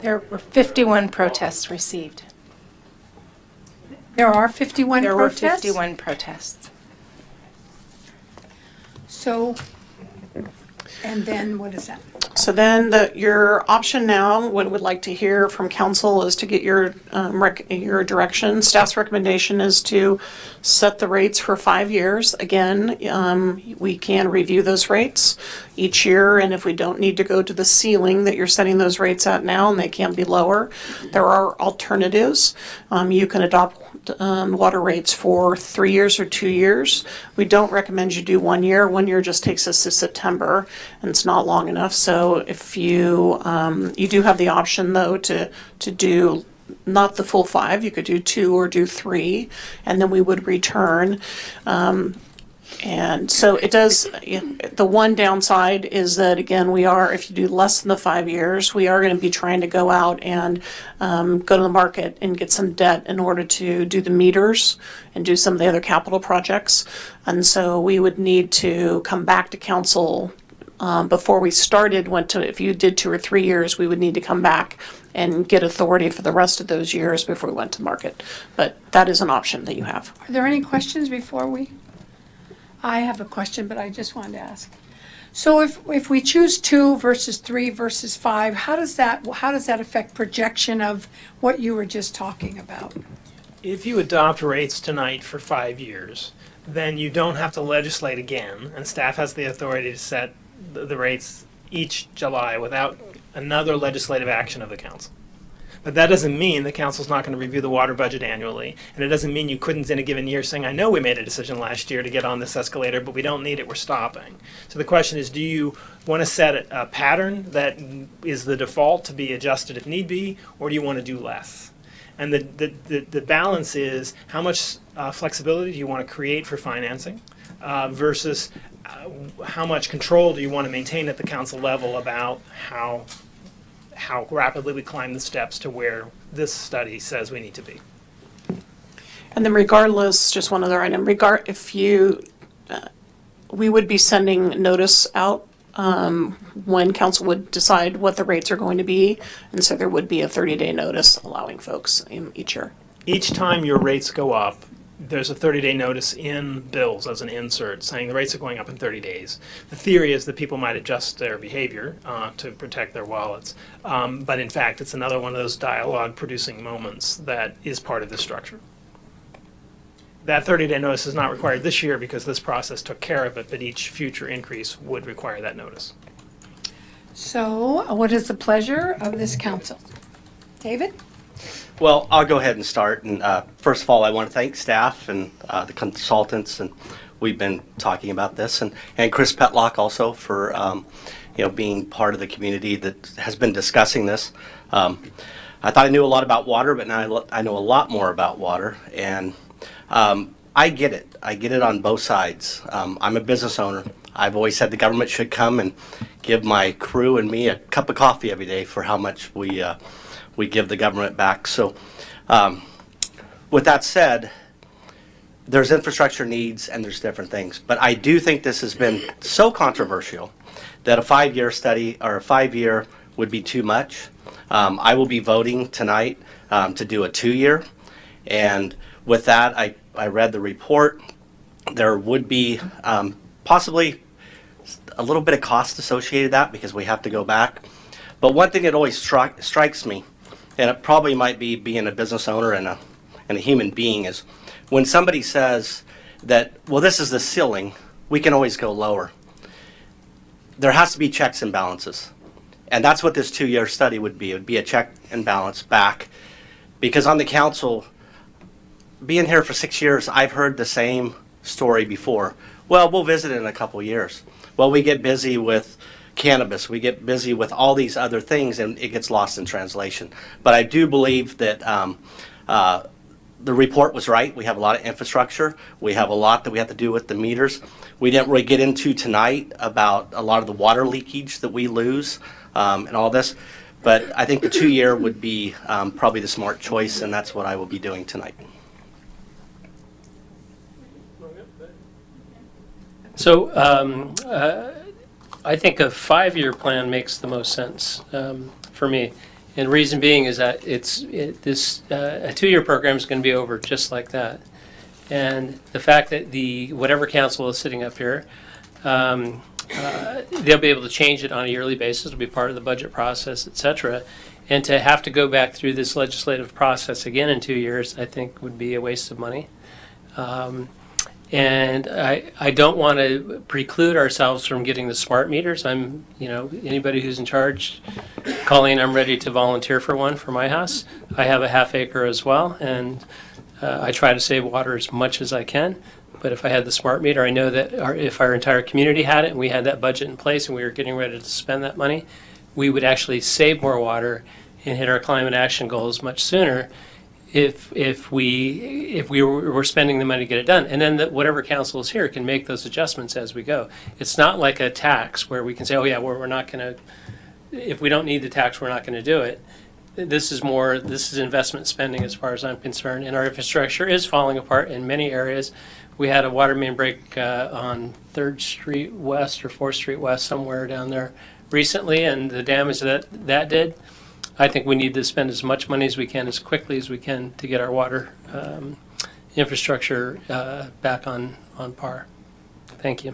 A: There were 51 protests received. There are 51
U: There
A: protests?
U: were 51 protests.
A: So, and then what is that?
B: So then your option now, what I would like to hear from council is to get your direction. Staff's recommendation is to set the rates for 5 years. Again, we can review those rates each year, and if we don't need to go to the ceiling that you're setting those rates at now, and they can be lower, there are alternatives. You can adopt water rates for 3 years or 2 years. We don't recommend you do 1 year. 1 year just takes us to September, and it's not long enough. So if you do have the option though to do not the full 5, you could do 2 or do 3, and then we would return. And so it does, the one downside is that, again, if you do less than the 5 years, we are going to be trying to go out and go to the market and get some debt in order to do the meters and do some of the other capital projects. And so we would need to come back to council before we started, if you did 2 or 3 years, we would need to come back and get authority for the rest of those years before we went to market. But that is an option that you have.
A: Are there any questions before we? I have a question, but I just wanted to ask. So if we choose 2 versus 3 versus 5, how does that affect projection of what you were just talking about?
M: If you adopt rates tonight for 5 years, then you don't have to legislate again, and staff has the authority to set the rates each July without another legislative action of the council. But that doesn't mean the council's not going to review the water budget annually, and it doesn't mean you couldn't in a given year saying, I know we made a decision last year to get on this escalator, but we don't need it, we're stopping. So the question is, do you want to set a pattern that is the default to be adjusted if need be, or do you want to do less? And the balance is, how much flexibility do you want to create for financing versus how much control do you want to maintain at the council level about how rapidly we climb the steps to where this study says we need to be.
B: And then regardless, just one other item, we would be sending notice out when council would decide what the rates are going to be. And so there would be a 30-day notice allowing folks in each year.
M: Each time your rates go up, there's a 30-day notice in bills as an insert saying the rates are going up in 30 days. The theory is that people might adjust their behavior to protect their wallets. But in fact, it's another one of those dialogue-producing moments that is part of the structure. That 30-day notice is not required this year because this process took care of it, but each future increase would require that notice.
A: So what is the pleasure of this council? David?
V: Well, I'll go ahead and start. And first of all, I want to thank staff and the consultants, and we've been talking about this, and Chris Petlock also for being part of the community that has been discussing this. I thought I knew a lot about water, but now I know a lot more about water, and I get it. I get it on both sides. I'm a business owner. I've always said the government should come and give my crew and me a cup of coffee every day for how much we give the government back. So with that said, there's infrastructure needs and there's different things. But I do think this has been so controversial that a 5-year study or a 5-year would be too much. I will be voting tonight to do a 2-year. And with that, I read the report. There would be possibly a little bit of cost associated with that because we have to go back. But one thing that always strikes me, and it probably might be being a business owner and a human being, is when somebody says that, well, this is the ceiling, we can always go lower. There has to be checks and balances. And that's what this 2-year study would be. It would be a check and balance back. Because on the council, being here for 6 years, I've heard the same story before. Well, we'll visit in a couple years. Well, we get busy with cannabis, we get busy with all these other things, and it gets lost in translation. But I do believe that the report was right. We have a lot of infrastructure. We have a lot that we have to do with the meters. We didn't really get into tonight about a lot of the water leakage that we lose and all this. But I think the 2-year would be probably the smart choice, and that's what I will be doing tonight.
T: So I think a 5-year plan makes the most sense for me. And reason being is that a 2-year program is going to be over just like that. And the fact that whatever council is sitting up here, they'll be able to change it on a yearly basis. It'll be part of the budget process, et cetera. And to have to go back through this legislative process again in 2 years, I think would be a waste of money. And I don't want to preclude ourselves from getting the smart meters. Anybody who's in charge, Colleen, I'm ready to volunteer for one for my house. I have a half acre as well, and I try to save water as much as I can. But if I had the smart meter, I know that if our entire community had it and we had that budget in place and we were getting ready to spend that money, we would actually save more water and hit our climate action goals much sooner if we were spending the money to get it done. And then whatever council is here can make those adjustments as we go. It's not like a tax where we can say, oh yeah, we're not going to, if we don't need the tax, we're not going to do it. This is investment spending as far as I'm concerned, and our infrastructure is falling apart in many areas. We had a water main break on 3rd Street West or 4th Street West, somewhere down there recently, and the damage that did. I think we need to spend as much money as we can, as quickly as we can, to get our water infrastructure back on par. Thank you.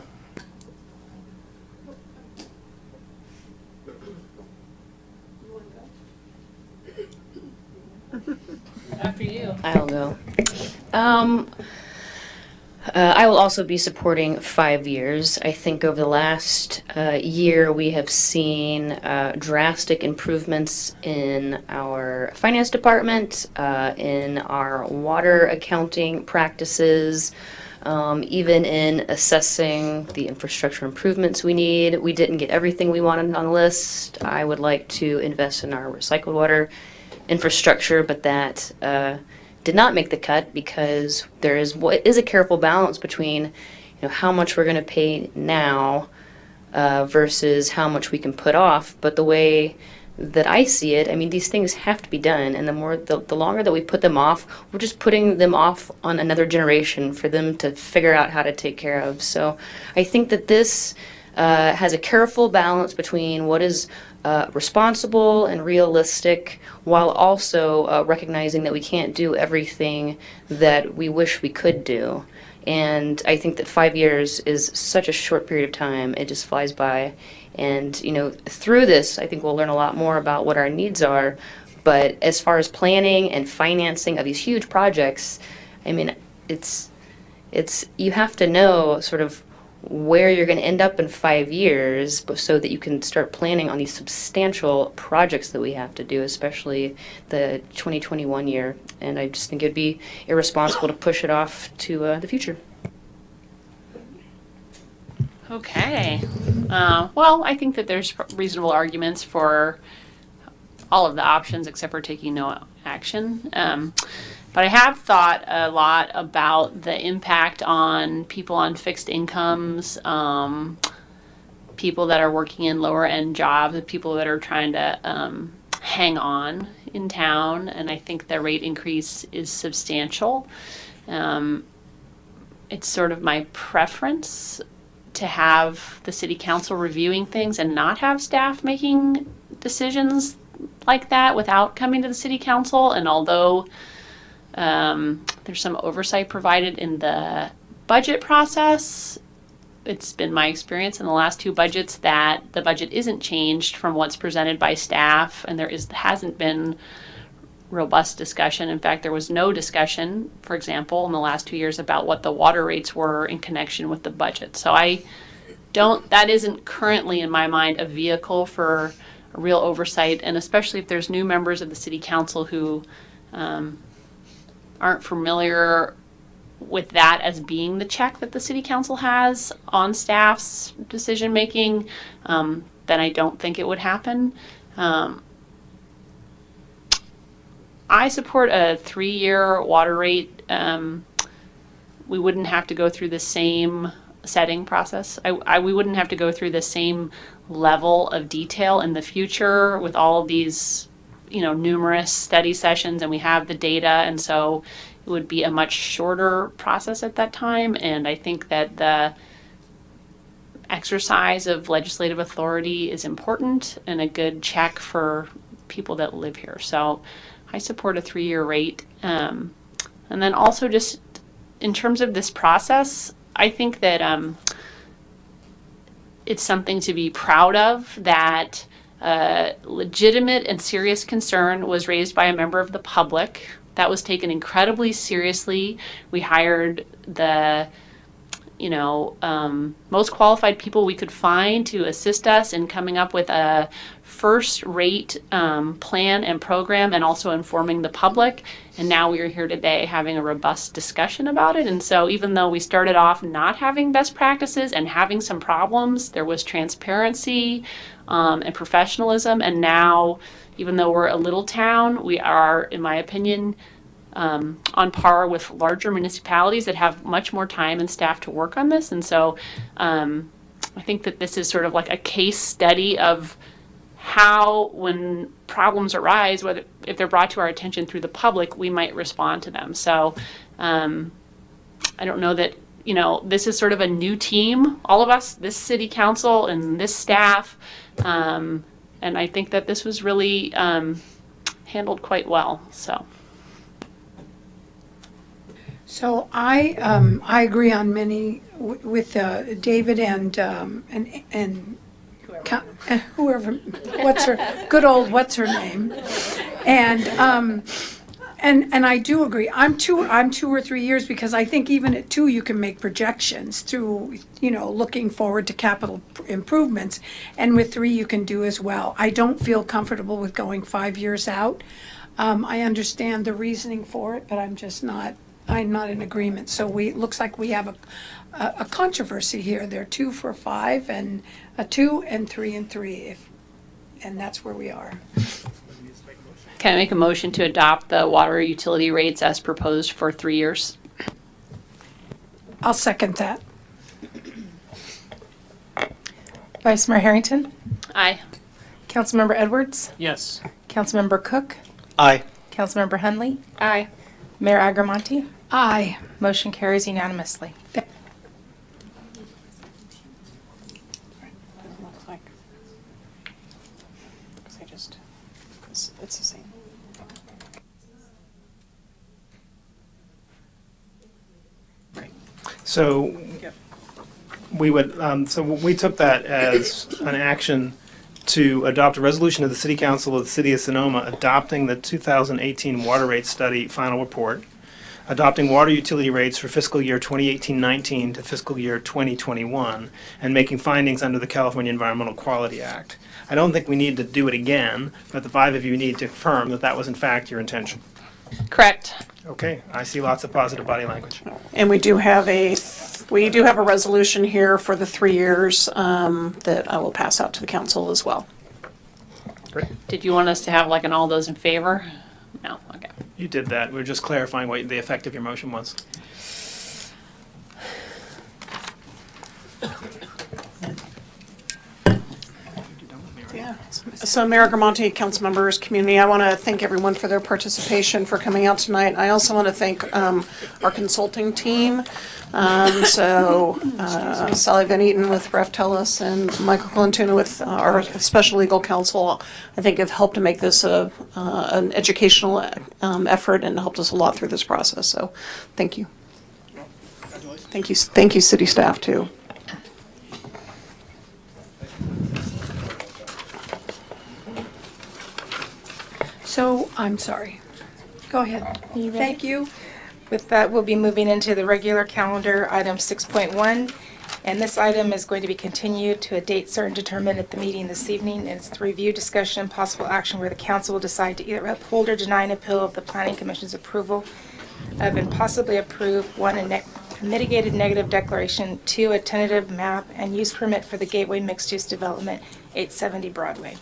N: After you. I'll go. I will also be supporting 5 years. I think over the last year we have seen drastic improvements in our finance department, in our water accounting practices, even in assessing the infrastructure improvements we need. We didn't get everything we wanted on the list. I would like to invest in our recycled water infrastructure, but that did not make the cut because there is what is a careful balance between how much we're going to pay now versus how much we can put off. But the way that I see it, I mean, these things have to be done, and the longer that we put them off, we're just putting them off on another generation for them to figure out how to take care of. So I think that this has a careful balance between what is responsible and realistic, while also recognizing that we can't do everything that we wish we could do. And I think that 5 years is such a short period of time. It just flies by. And, through this, I think we'll learn a lot more about what our needs are. But as far as planning and financing of these huge projects, I mean, it's you have to know sort of where you're going to end up in 5 years, so that you can start planning on these substantial projects that we have to do, especially the 2021 year. And I just think it'd be irresponsible to push it off to the future.
E: Okay. Well, I think that there's reasonable arguments for all of the options except for taking no action. But I have thought a lot about the impact on people on fixed incomes, people that are working in lower end jobs, people that are trying to hang on in town. And I think the rate increase is substantial. It's sort of my preference to have the city council reviewing things and not have staff making decisions like that without coming to the city council. And although there's some oversight provided in the budget process, it's been my experience in the last 2 budgets that the budget isn't changed from what's presented by staff, and hasn't been robust discussion. In fact, there was no discussion, for example, in the last 2 years about what the water rates were in connection with the budget. So that isn't currently in my mind a vehicle for a real oversight, and especially if there's new members of the city council who aren't familiar with that as being the check that the city council has on staff's decision making, then I don't think it would happen. I support a 3-year water rate. We wouldn't have to go through the same setting process. We wouldn't have to go through the same level of detail in the future with all of these numerous study sessions, and we have the data, and so it would be a much shorter process at that time. And I think that exercise of legislative authority is important and a good check for people that live here. So I support a 3-year rate. And then also just in terms of this process, I think that it's something to be proud of that legitimate and serious concern was raised by a member of the public. That was taken incredibly seriously. We hired the most qualified people we could find to assist us in coming up with a first-rate plan and program, and also informing the public. And now we are here today having a robust discussion about it. And so even though we started off not having best practices and having some problems, there was transparency and professionalism. And now, even though we're a little town, we are, in my opinion, on par with larger municipalities that have much more time and staff to work on this. And so I think that this is sort of like a case study of how, when problems arise, whether if they're brought to our attention through the public, we might respond to them. So I don't know that, this is sort of a new team, all of us, this city council and this staff. And I think that this was really handled quite well.
A: So I agree on many with David and whoever, what's her name, and I do agree. I'm 2 or 3 years, because I think even at 2 you can make projections through looking forward to capital improvements, and with 3 you can do as well. I don't feel comfortable with going 5 years out. I understand the reasoning for it, but I'm not in agreement. So it looks like we have a controversy here. There are 2 for 5 and a 2 and 3 and 3, and that's where we are.
E: Can I make a motion to adopt the water utility rates as proposed for 3 years?
A: I'll second that.
F: Vice Mayor Harrington?
E: Aye.
F: Councilmember Edwards?
M: Yes.
F: Councilmember Cook?
V: Aye.
F: Councilmember Hunley?
N: Aye.
F: Mayor Agramonte?
A: Aye.
F: Motion carries unanimously.
B: It's the same.
M: So we took that as an action to adopt a resolution of the City Council of the City of Sonoma adopting the 2018 water rate study final report, adopting water utility rates for fiscal year 2018-19 to fiscal year 2021, and making findings under the California Environmental Quality Act. I don't think we need to do it again, but the 5 of you need to confirm that that was in fact your intention.
E: Correct.
M: Okay, I see lots of positive body language.
B: And we do have a resolution here for the 3 years that I will pass out to the council as well.
M: Great.
E: Did you want us to have like an all those in favor? No, okay.
M: You did that. We were just clarifying what the effect of your motion was.
B: Yeah. So Mayor Agramonte, council members, community, I want to thank everyone for their participation, for coming out tonight. I also want to thank our consulting team. Sally Van Eaton with Ref Tellis and Michael Colantuna with our special legal counsel, I think have helped to make this an educational effort and helped us a lot through this process. So thank you. Thank you, city staff too.
A: So I'm sorry. Go ahead. Thank you.
F: With that, we'll be moving into the regular calendar, item 6.1. And this item is going to be continued to a date certain determined at the meeting this evening. And it's the review, discussion, and possible action where the council will decide to either uphold or deny an appeal of the Planning Commission's approval of and possibly approve, 1, a mitigated negative declaration, 2, a tentative map and use permit for the Gateway Mixed Use Development, 870 Broadway.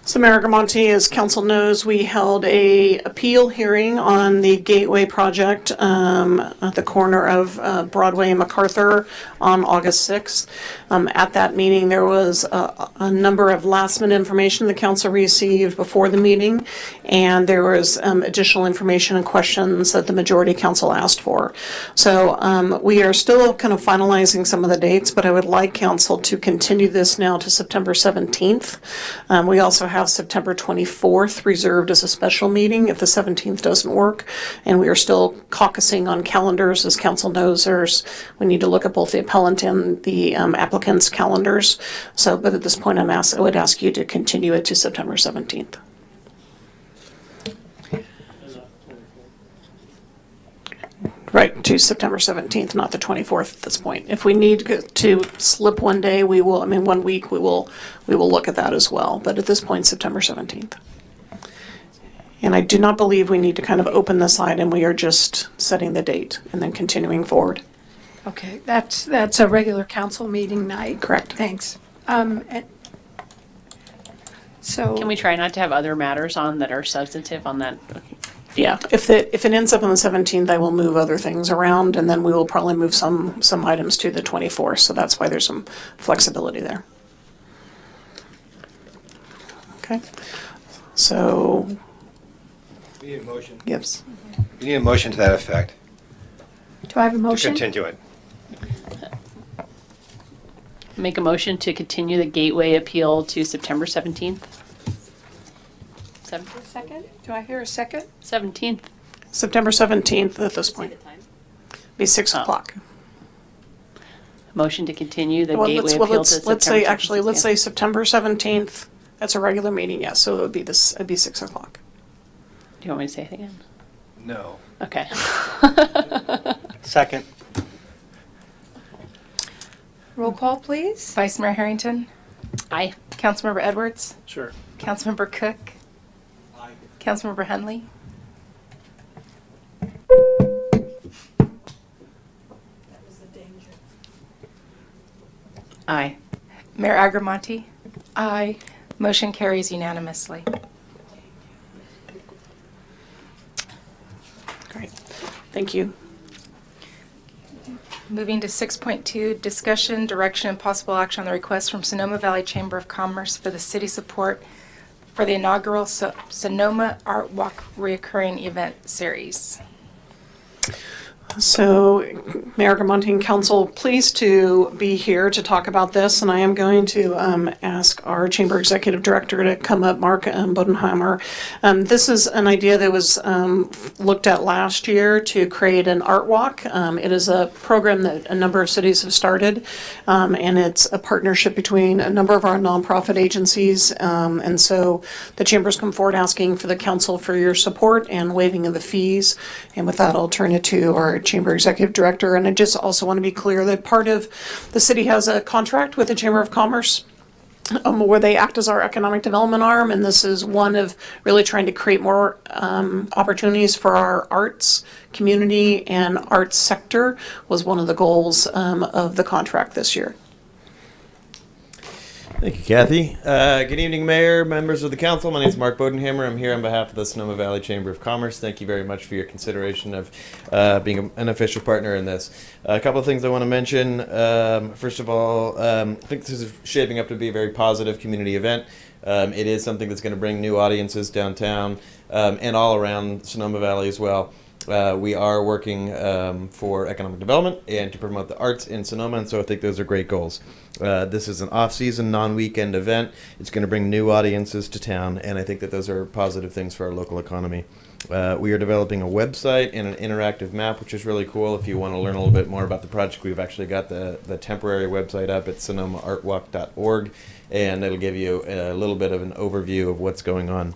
B: So Mayor Agramonte, as council knows, we held a appeal hearing on the Gateway project at the corner of Broadway and MacArthur on August 6th. At that meeting, there was a number of last-minute information the council received before the meeting, and there was additional information and questions that the majority council asked for. So we are still kind of finalizing some of the dates, but I would like council to continue this now to September 17th. We also have September 24th reserved as a special meeting if the 17th doesn't work, and we are still caucusing on calendars. As council knows, we need to look at both the appellant and the applicant's calendars. So, but at this point, I would ask you to continue it to September 17th. Right, to September 17th, not the 24th at this point. If we need to slip one day, we will, 1 week, we will look at that as well. But at this point, September 17th. And I do not believe we need to kind of open this item. We are just setting the date and then continuing forward.
A: Okay, that's a regular council meeting night.
B: Correct.
A: Thanks. So.
E: Can we try not to have other matters on that are substantive on that?
B: Yeah, if it ends up on the 17th, I will move other things around, and then we will probably move some items to the 24th. So that's why there's some flexibility there. Okay. So.
C: We need a motion.
B: Yes.
C: We need a motion to that effect.
A: Do I have a
C: To
A: motion?
C: continue it.
E: Make a motion to continue the Gateway appeal to September 17th.
A: Second? Do I hear a second?
E: 17th.
B: September 17th at this point. Be 6 o'clock.
E: Motion to continue the
B: Well,
E: Gateway appeal to September.
B: let's say, actually,
E: 17th.
B: let's say September 17th. That's a regular meeting, yes, so it'd be 6 o'clock.
E: Do you want me to say it again?
C: No.
E: Okay.
V: Second.
A: Roll call, please.
F: Vice Mayor Harrington?
E: Aye.
F: Councilmember Edwards?
M: Sure.
F: Councilmember Cook?
V: Aye.
F: Councilmember Henley? Aye. Mayor Agramonte?
A: Aye.
F: Motion carries unanimously.
B: Great. Thank you.
F: Moving to 6.2, discussion, direction, and possible action on the request from Sonoma Valley Chamber of Commerce for the city support for the inaugural Sonoma Art Walk reoccurring event series.
B: So, Mayor Agramonte and Council, pleased to be here to talk about this, and I am going to ask our Chamber Executive Director to come up, Mark Bodenheimer. This is an idea that was looked at last year to create an art walk. It is a program that a number of cities have started, and it's a partnership between a number of our nonprofit agencies, and so the Chamber's come forward asking for the Council for your support and waiving of the fees, and with that, I'll turn it to our Chamber Executive Director. And I just also want to be clear that part of the city has a contract with the Chamber of Commerce where they act as our economic development arm, and this is one of really trying to create more opportunities for our arts community, and arts sector was one of the goals of the contract this year.
D: Thank you, Kathy. Good evening, Mayor, members of the council. My name is Mark Bodenhammer. I'm here on behalf of the Sonoma Valley Chamber of Commerce. Thank you very much for your consideration of being an official partner in this. A couple of things I want to mention. First of all, I think this is shaping up to be a very positive community event. It is something that's going to bring new audiences downtown and all around Sonoma Valley as well. We are working for economic development and to promote the arts in Sonoma, and so I think those are great goals. This is an off-season, non-weekend event. It's going to bring new audiences to town, and I think that those are positive things for our local economy. We are developing a website and an interactive map, which is really cool. If you want to learn a little bit more about the project, we've actually got the temporary website up at sonomaartwalk.org, and it'll give you a little bit of an overview of what's going on.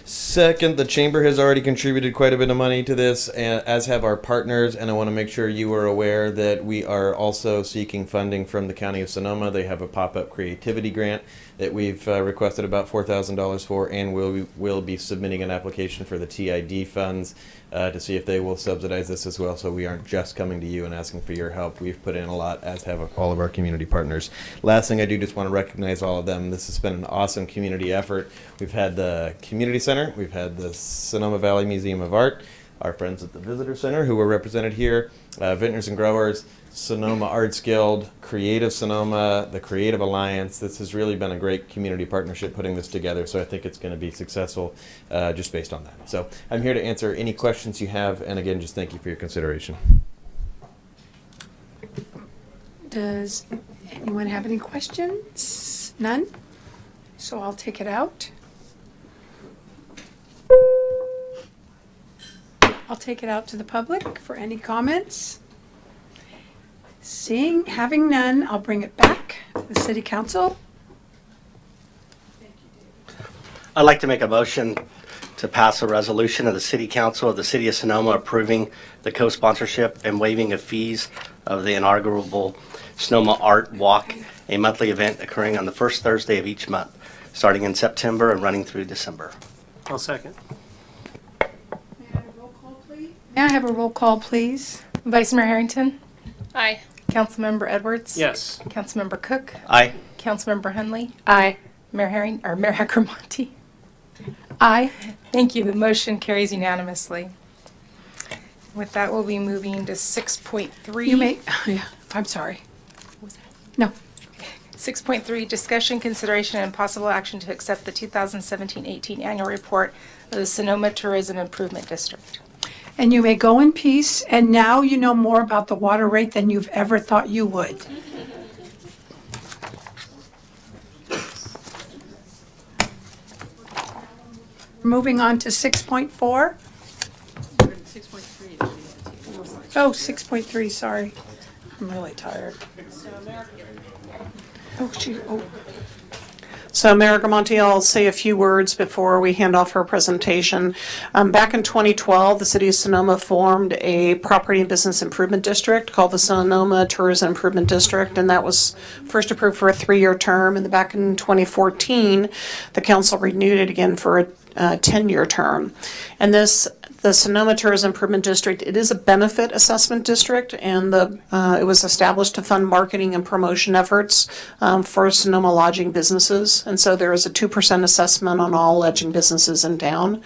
D: Second, the Chamber has already contributed quite a bit of money to this, as have our partners, and I want to make sure you are aware that we are also seeking funding from the County of Sonoma. They have a pop-up creativity grant that we've requested about $4,000 for, and we'll be submitting an application for the TID funds to see if they will subsidize this as well, so we aren't just coming to you and asking for your help. We've put in a lot, as have all of our community partners. Last thing, I do just want to recognize all of them. This has been an awesome community effort. We've had the Community Center, we've had the Sonoma Valley Museum of Art, our friends at the Visitor Center who were represented here, Vintners and Growers, Sonoma Arts Guild, Creative Sonoma, the Creative Alliance. This has really been a great community partnership putting this together, so I think it's going to be successful just based on that. So I'm here to answer any questions you have, and again, just thank you for your consideration.
A: Does anyone have any questions? None? So I'll take it out. I'll take it out to the public for any comments. Having none, I'll bring it back to the City Council.
V: I'd like to make a motion to pass a resolution of the City Council of the City of Sonoma approving the co-sponsorship and waiving of fees of the inaugural Sonoma Art Walk, a monthly event occurring on the first Thursday of each month, starting in September and running through December.
M: I'll second.
A: May I have a roll call, please?
F: Vice Mayor Harrington?
E: Aye.
F: Councilmember Edwards?
M: Yes.
F: Councilmember Cook?
V: Aye.
F: Councilmember Hunley?
E: Aye.
F: Mayor Mayor Agramonte?
A: Aye.
F: Thank you. The motion carries unanimously. With that, we'll be moving to 6.3.
A: You may, yeah, I'm sorry. No.
F: 6.3, discussion, consideration, and possible action to accept the 2017-18 annual report of the Sonoma Tourism Improvement District.
A: And you may go in peace, and now you know more about the water rate than you've ever thought you would. Moving on to 6.4.
E: 6.3.
A: Oh, 6.3, sorry. I'm really tired. Oh, shoot, oh.
B: So Mayor Agramonte, I'll say a few words before we hand off her presentation. Back in 2012, the City of Sonoma formed a property and business improvement district called the Sonoma Tourism Improvement District, and that was first approved for a 3-year term. And back in 2014, the council renewed it again for a 10-year term. And the Sonoma Tourism Improvement District, it is a benefit assessment district, and it was established to fund marketing and promotion efforts for Sonoma lodging businesses. And so there is a 2% assessment on all lodging businesses in town.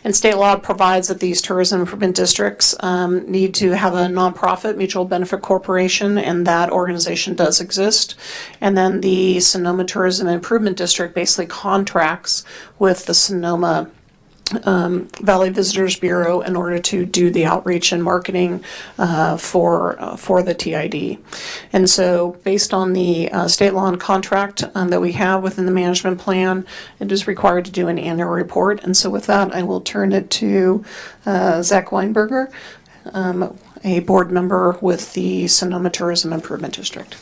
B: And state law provides that these tourism improvement districts need to have a nonprofit mutual benefit corporation, and that organization does exist. And then the Sonoma Tourism Improvement District basically contracts with the Sonoma Valley Visitors Bureau in order to do the outreach and marketing for the TID. And so based on the state law and contract that we have within the management plan, it is required to do an annual report. And so with that, I will turn it to Zach Weinberger, a board member with the Sonoma Tourism Improvement District.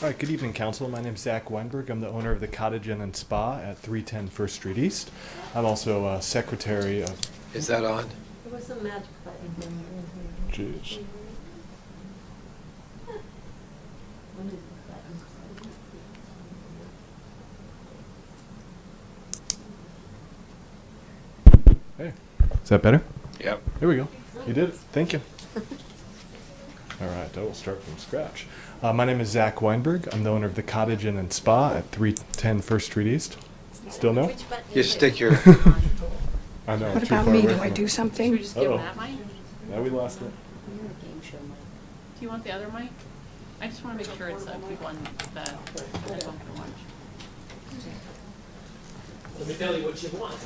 I: All right, good evening, Council. My name is Zach Weinberg. I'm the owner of the Cottage Inn and Spa at 310 First Street East. I'm also secretary of...
C: Is that on?
K: There was a magic button.
I: Jeez. Hey, is that better?
C: Yep.
I: Here we go. You did it. Thank you. All right, I will start from scratch. My name is Zach Weinberg. I'm the owner of the Cottage Inn and Spa at 310 First Street East. Still no?
C: You stick your...
I: I know.
A: What
I: too
A: about
I: far
A: me?
I: away
A: Do I
I: from
A: do
I: it.
A: something?
E: Should we just give
I: Uh-oh.
E: him that mic?
I: Now we lost it.
E: Do you want the other mic? I just want to make sure it's people on the headphone can watch.
U: Let me tell you what you want.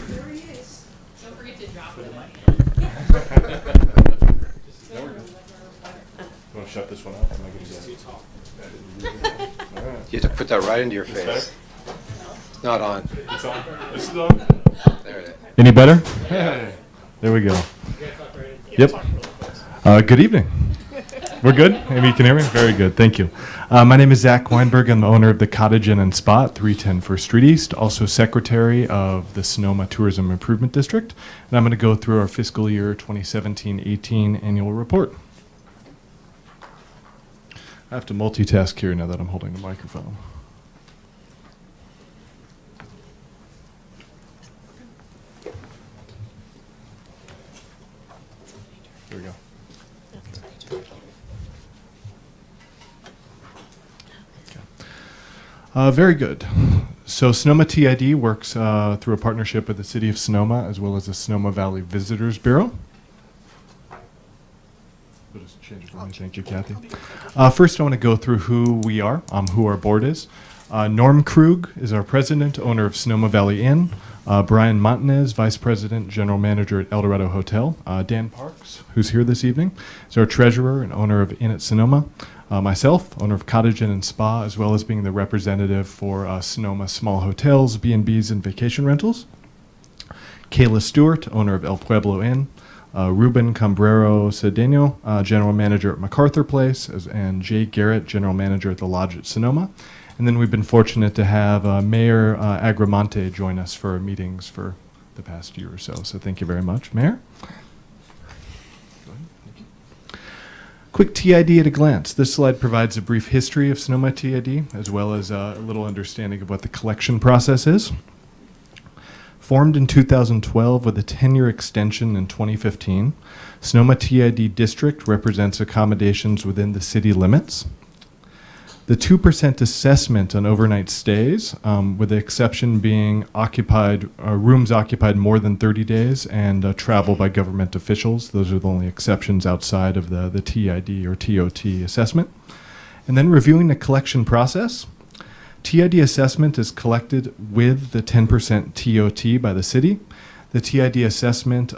E: There he is. Don't forget to drop it.
I: You want to shut this one off? Am I going to get it? All right.
C: You have to put that right into your
I: It's
C: face.
I: better?
C: It's not on.
I: It's on. This is on.
C: There it is.
I: Any better? Hey. There we go. Yep. Good evening. We're good? Amy, you can hear me? Very good. Thank you. My name is Zach Weinberg. I'm the owner of the Cottage Inn and Spa at 310 First Street East, also secretary of the Sonoma Tourism Improvement District. And I'm going to go through our fiscal year 2017-18 annual report. I have to multitask here now that I'm holding the microphone. There we go. Very good. So Sonoma TID works through a partnership with the City of Sonoma as well as the Sonoma Valley Visitors Bureau. We'll just change it for me. Thank you, Kathy. First, I want to go through who we are, who our board is. Norm Krug is our president, owner of Sonoma Valley Inn. Brian Montanez, vice president, general manager at El Dorado Hotel. Dan Parks, who's here this evening, is our treasurer and owner of Inn at Sonoma. Myself, owner of Cottage Inn and Spa, as well as being the representative for Sonoma Small Hotels, B&Bs, and Vacation Rentals. Kayla Stewart, owner of El Pueblo Inn. Ruben Cambrero Cedeno, general manager at MacArthur Place, and Jay Garrett, general manager at the Lodge at Sonoma. And then we've been fortunate to have Mayor Agramonte join us for our meetings for the past year or so. So thank you very much, Mayor. Quick TID at a glance. This slide provides a brief history of Sonoma TID, as well as a little understanding of what the collection process is. Formed in 2012 with a 10-year extension in 2015, Sonoma TID District represents accommodations within the city limits. The 2% assessment on overnight stays, with the exception being rooms occupied more than 30 days and travel by government officials. Those are the only exceptions outside of the TID or TOT assessment. And then reviewing the collection process. TID assessment is collected with the 10% TOT by the city. The TID assessment,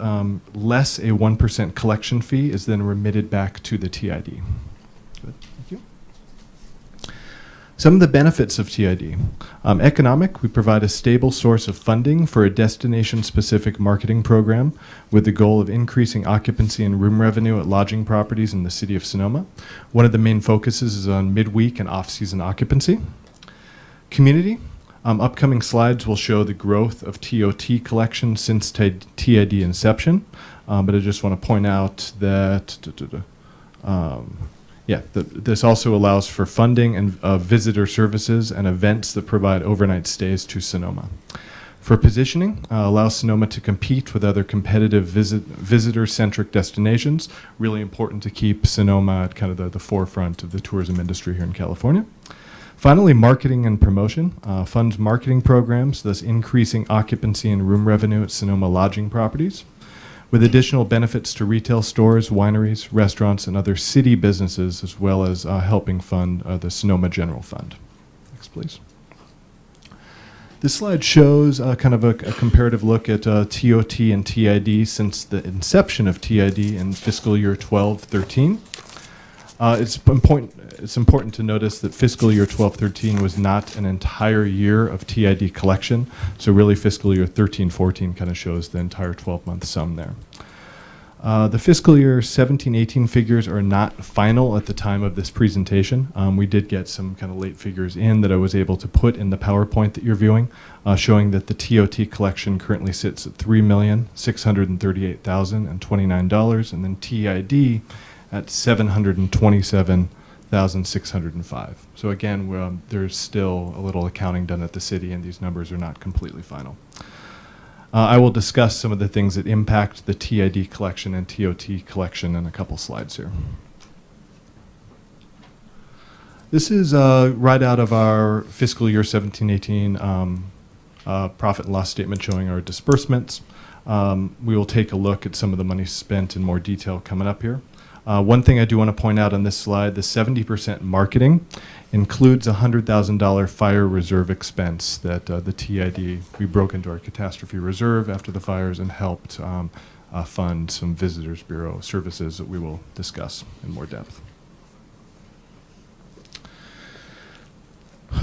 I: less a 1% collection fee, is then remitted back to the TID. Good. Thank you. Some of the benefits of TID. Economic, we provide a stable source of funding for a destination-specific marketing program with the goal of increasing occupancy and room revenue at lodging properties in the city of Sonoma. One of the main focuses is on midweek and off-season occupancy. Community, upcoming slides will show the growth of TOT collection since TID inception, but I just want to point out that this also allows for funding and visitor services and events that provide overnight stays to Sonoma. For positioning, allows Sonoma to compete with other competitive visitor-centric destinations. Really important to keep Sonoma at kind of the forefront of the tourism industry here in California. Finally, marketing and promotion. Funds marketing programs, thus increasing occupancy and room revenue at Sonoma lodging properties, with additional benefits to retail stores, wineries, restaurants, and other city businesses, as well as helping fund the Sonoma General Fund. Next, please. This slide shows kind of a comparative look at TOT and TID since the inception of TID in fiscal year 12-13. It's important to notice that fiscal year 12-13 was not an entire year of TID collection, so really fiscal year 13-14 kind of shows the entire 12-month sum there. The fiscal year 17-18 figures are not final at the time of this presentation. We did get some kind of late figures in that I was able to put in the PowerPoint that you're viewing, showing that the TOT collection currently sits at $3,638,029, and then TID at $727,605. So again, there's still a little accounting done at the city, and these numbers are not completely final. I will discuss some of the things that impact the TID collection and TOT collection in a couple slides here. This is right out of our fiscal year 17-18 profit and loss statement showing our disbursements. We will take a look at some of the money spent in more detail coming up here. One thing I do want to point out on this slide, the 70% marketing includes a $100,000 fire reserve expense that the TID, we broke into our catastrophe reserve after the fires and helped fund some Visitors Bureau services that we will discuss in more depth.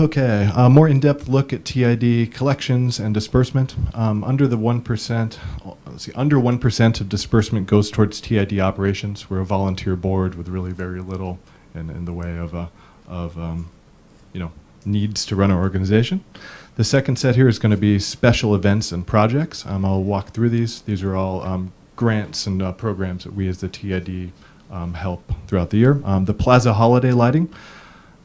I: Okay, a more in-depth look at TID collections and disbursement. Under 1% of disbursement goes towards TID operations. We're a volunteer board with really very little in the way of needs to run our organization. The second set here is going to be special events and projects. I'll walk through these. These are all grants and programs that we as the TID help throughout the year. The Plaza Holiday Lighting.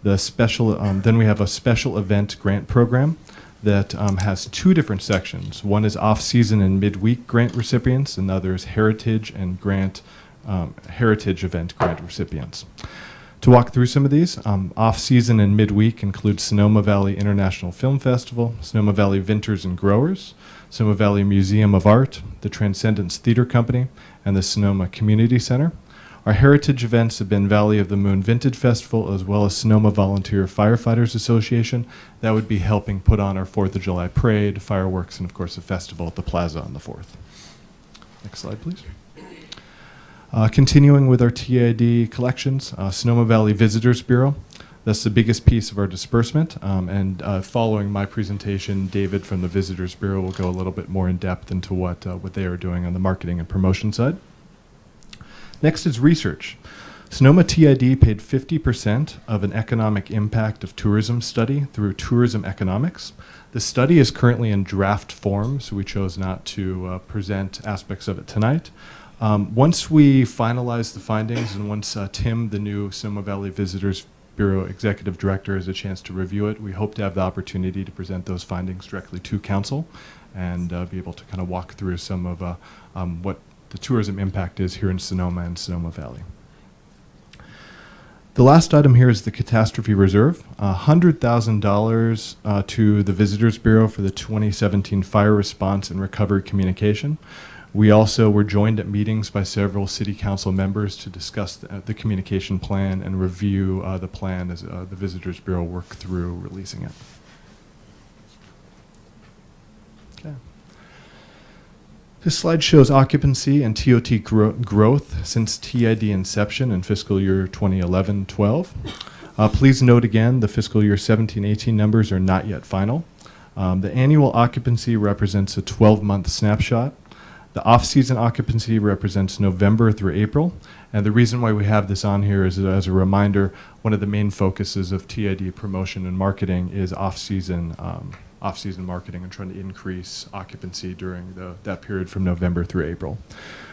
I: Then we have a special event grant program that has two different sections. One is off-season and midweek grant recipients, and the other is heritage and heritage event grant recipients. To walk through some of these, off-season and midweek include Sonoma Valley International Film Festival, Sonoma Valley Vintners and Growers, Sonoma Valley Museum of Art, the Transcendence Theater Company, and the Sonoma Community Center. Our heritage events have been Valley of the Moon Vintage Festival, as well as Sonoma Volunteer Firefighters Association. That would be helping put on our 4th of July parade, fireworks, and of course a festival at the plaza on the 4th. Next slide, please. Continuing with our TID collections, Sonoma Valley Visitors Bureau. That's the biggest piece of our disbursement. Following my presentation, David from the Visitors Bureau will go a little bit more in depth into what they are doing on the marketing and promotion side. Next is research. Sonoma TID paid 50% of an economic impact of tourism study through Tourism Economics. The study is currently in draft form, so we chose not to present aspects of it tonight. Once we finalize the findings and once Tim, the new Sonoma Valley Visitors Bureau Executive Director, has a chance to review it, we hope to have the opportunity to present those findings directly to Council and be able to kind of walk through some of what the tourism impact is here in Sonoma and Sonoma Valley. The last item here is the catastrophe reserve, $100,000 to the Visitors Bureau for the 2017 fire response and recovery communication. We also were joined at meetings by several city council members to discuss the communication plan and review the plan as the Visitors Bureau worked through releasing it. Okay. This slide shows occupancy and TOT growth since TID inception in fiscal year 2011-12. Please note again, the fiscal year 17-18 numbers are not yet final. The annual occupancy represents a 12-month snapshot. The off-season occupancy represents November through April. And the reason why we have this on here is as a reminder, one of the main focuses of TID promotion and marketing is off-season marketing and trying to increase occupancy during that period from November through April.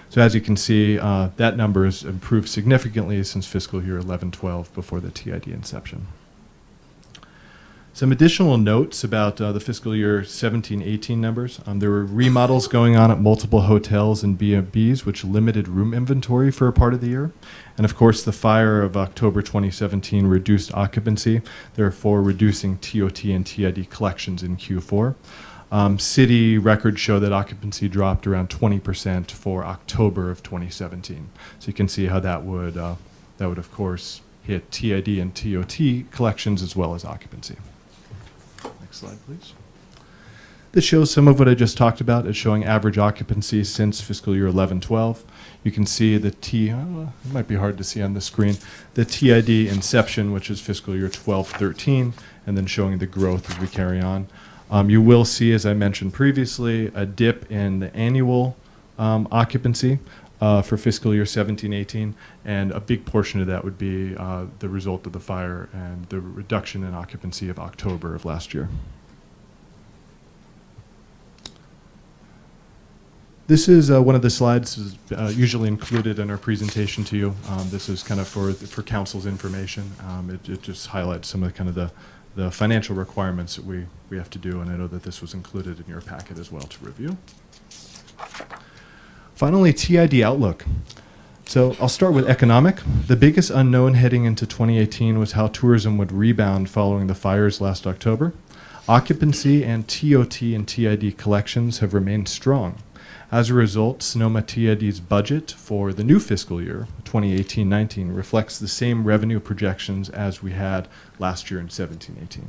I: So as you can see, that number has improved significantly since fiscal year 11-12 before the TID inception. Some additional notes about the fiscal year 17-18 numbers. There were remodels going on at multiple hotels and B&Bs, which limited room inventory for a part of the year. And of course, the fire of October 2017 reduced occupancy, therefore reducing TOT and TID collections in Q4. City records show that occupancy dropped around 20% for October of 2017. So you can see how that would of course hit TID and TOT collections as well as occupancy. Next slide, please. This shows some of what I just talked about. It's showing average occupancy since fiscal year 11-12. You can see the it might be hard to see on the screen, the TID inception, which is fiscal year 12-13, and then showing the growth as we carry on. You will see, as I mentioned previously, a dip in the annual occupancy for fiscal year 17-18, and a big portion of that would be the result of the fire and the reduction in occupancy of October of last year. This is one of the slides usually included in our presentation to you. This is kind of for council's information. It just highlights some of the financial requirements that we have to do, and I know that this was included in your packet as well to review. Finally, TID outlook. So I'll start with economic. The biggest unknown heading into 2018 was how tourism would rebound following the fires last October. Occupancy and TOT and TID collections have remained strong. As a result, Sonoma TID's budget for the new fiscal year, 2018-19, reflects the same revenue projections as we had last year in 17-18.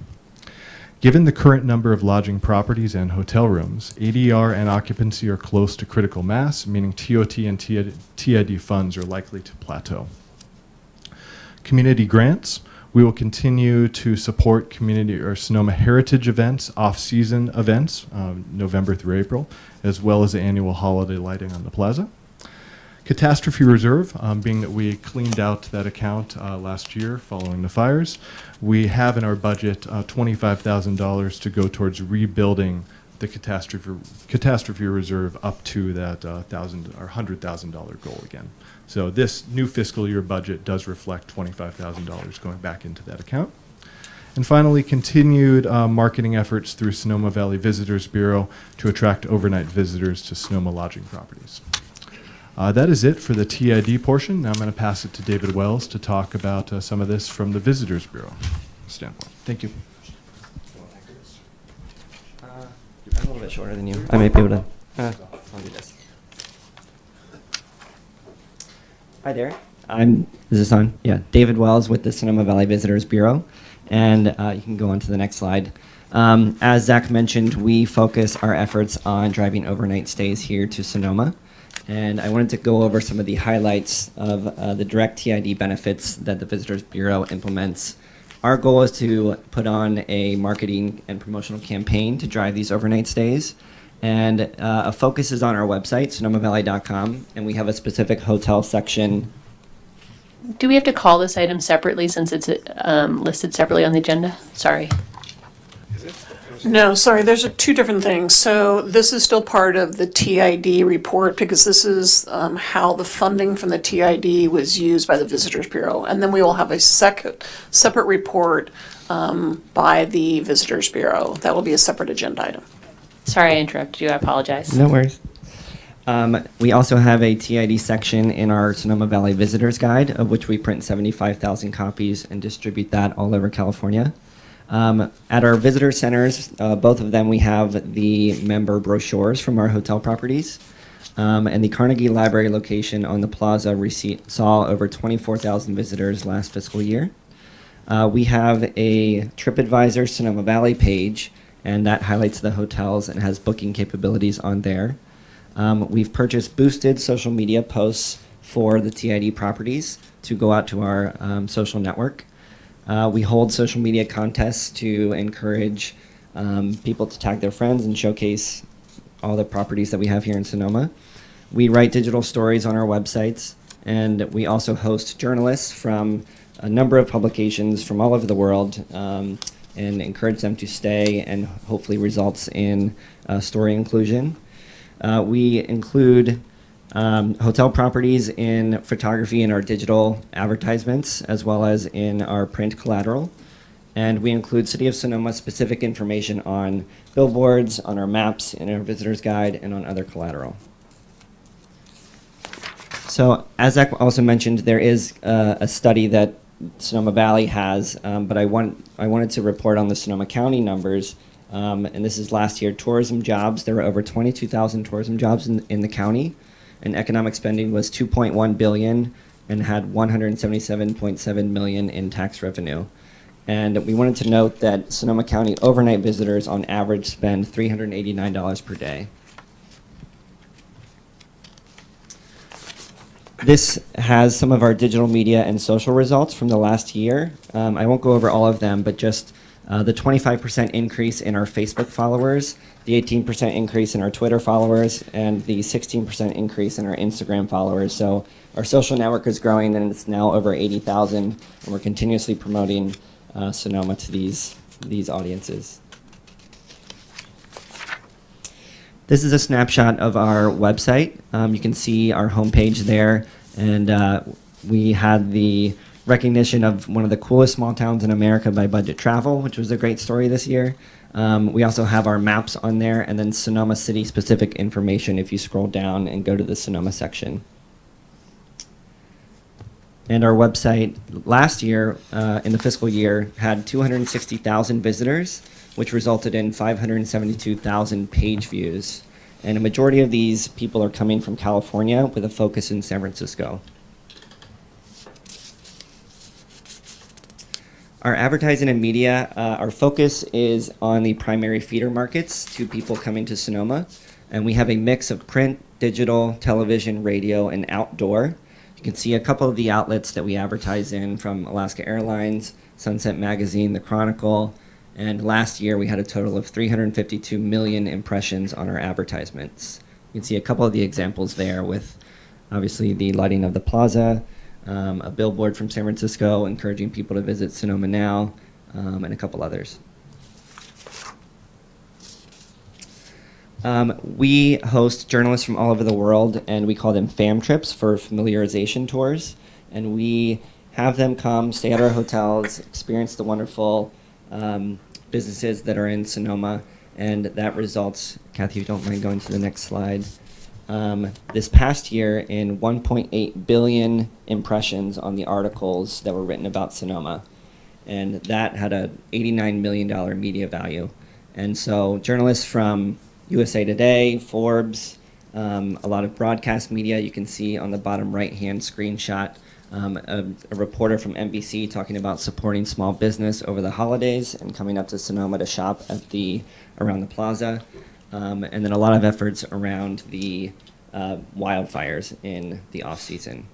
I: Given the current number of lodging properties and hotel rooms, ADR and occupancy are close to critical mass, meaning TOT and TID funds are likely to plateau. Community grants. We will continue to support community or Sonoma heritage events, off-season events, November through April, as well as the annual holiday lighting on the plaza. Catastrophe reserve, being that we cleaned out that account last year following the fires, we have in our budget $25,000 to go towards rebuilding the catastrophe reserve up to that $1,000 or $100,000 goal again. So this new fiscal year budget does reflect $25,000 going back into that account. And finally, continued marketing efforts through Sonoma Valley Visitors Bureau to attract overnight visitors to Sonoma lodging properties. That is it for the TID portion. Now I'm going to pass it to David Wells to talk about some of this from the Visitors Bureau standpoint. Thank you.
G: I'm a little bit shorter than you. I might be able to. I'll do this. Hi there. Is this on? Yeah. David Wells with the Sonoma Valley Visitors Bureau. And you can go on to the next slide. As Zach mentioned, we focus our efforts on driving overnight stays here to Sonoma. And I wanted to go over some of the highlights of the direct TID benefits that the Visitors Bureau implements. Our goal is to put on a marketing and promotional campaign to drive these overnight stays. And a focus is on our website, sonomavalley.com, and we have a specific hotel section.
E: Do we have to call this item separately since it's listed separately on the agenda? Sorry.
B: No, sorry, there's two different things. So this is still part of the TID report because this is how the funding from the TID was used by the Visitors Bureau. And then we will have a separate report by the Visitors Bureau. That will be a separate agenda item.
E: Sorry I interrupted you. I apologize.
G: No worries. We also have a TID section in our Sonoma Valley Visitors Guide, of which we print 75,000 copies and distribute that all over California. At our visitor centers, both of them, we have the member brochures from our hotel properties. And the Carnegie Library location on the plaza saw over 24,000 visitors last fiscal year. We have a TripAdvisor Sonoma Valley page, and that highlights the hotels and has booking capabilities on there. We've purchased boosted social media posts for the TID properties to go out to our social network. We hold social media contests to encourage people to tag their friends and showcase all the properties that we have here in Sonoma. We write digital stories on our websites, and we also host journalists from a number of publications from all over the world and encourage them to stay, and hopefully results in story inclusion. We include hotel properties in photography in our digital advertisements, as well as in our print collateral. And we include City of Sonoma specific information on billboards, on our maps, in our visitor's guide, and on other collateral. So as Zach also mentioned, there is a study that Sonoma Valley has, but I wanted to report on the Sonoma County numbers. And this is last year, tourism jobs. There were over 22,000 tourism jobs in the county. And economic spending was $2.1 billion and had $177.7 million in tax revenue. And we wanted to note that Sonoma County overnight visitors on average spend $389 per day. This has some of our digital media and social results from the last year. I won't go over all of them, but just the 25% increase in our Facebook followers, the 18% increase in our Twitter followers, and the 16% increase in our Instagram followers. So our social network is growing, and it's now over 80,000, and we're continuously promoting Sonoma to these audiences. This is a snapshot of our website. You can see our homepage there, and we had the recognition of one of the coolest small towns in America by Budget Travel, which was a great story this year. We also have our maps on there, and then Sonoma City specific information if you scroll down and go to the Sonoma section. And our website last year, in the fiscal year, had 260,000 visitors, which resulted in 572,000 page views. And a majority of these people are coming from California with a focus in San Francisco. Our advertising and media, our focus is on the primary feeder markets to people coming to Sonoma. And we have a mix of print, digital, television, radio, and outdoor. You You can see a couple of the outlets that we advertise in, from Alaska Airlines, Sunset Magazine, The Chronicle, and last year we had a total of 352 million impressions on our advertisements. You can see a couple of the examples there with obviously the lighting of the plaza, a billboard from San Francisco encouraging people to visit Sonoma Now, and a couple others. We host journalists from all over the world, and we call them fam trips, for familiarization tours. And we have them come, stay at our hotels, experience the wonderful businesses that are in Sonoma, and that results, Kathy, if you don't mind going to the next slide, this past year in 1.8 billion impressions on the articles that were written about Sonoma. And that had a $89 million media value. And so journalists from USA Today, Forbes, a lot of broadcast media. You can see on the bottom right-hand screenshot a reporter from NBC talking about supporting small business over the holidays and coming up to Sonoma to shop at around the plaza. And then a lot of efforts around the wildfires in the off-season.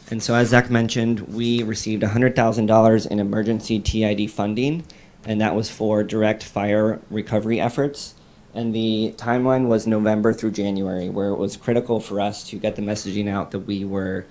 G: And so as Zach mentioned, we received $100,000 in emergency TID funding, and that was for direct fire recovery efforts. And the timeline was November through January, where it was critical for us to get the messaging out that we were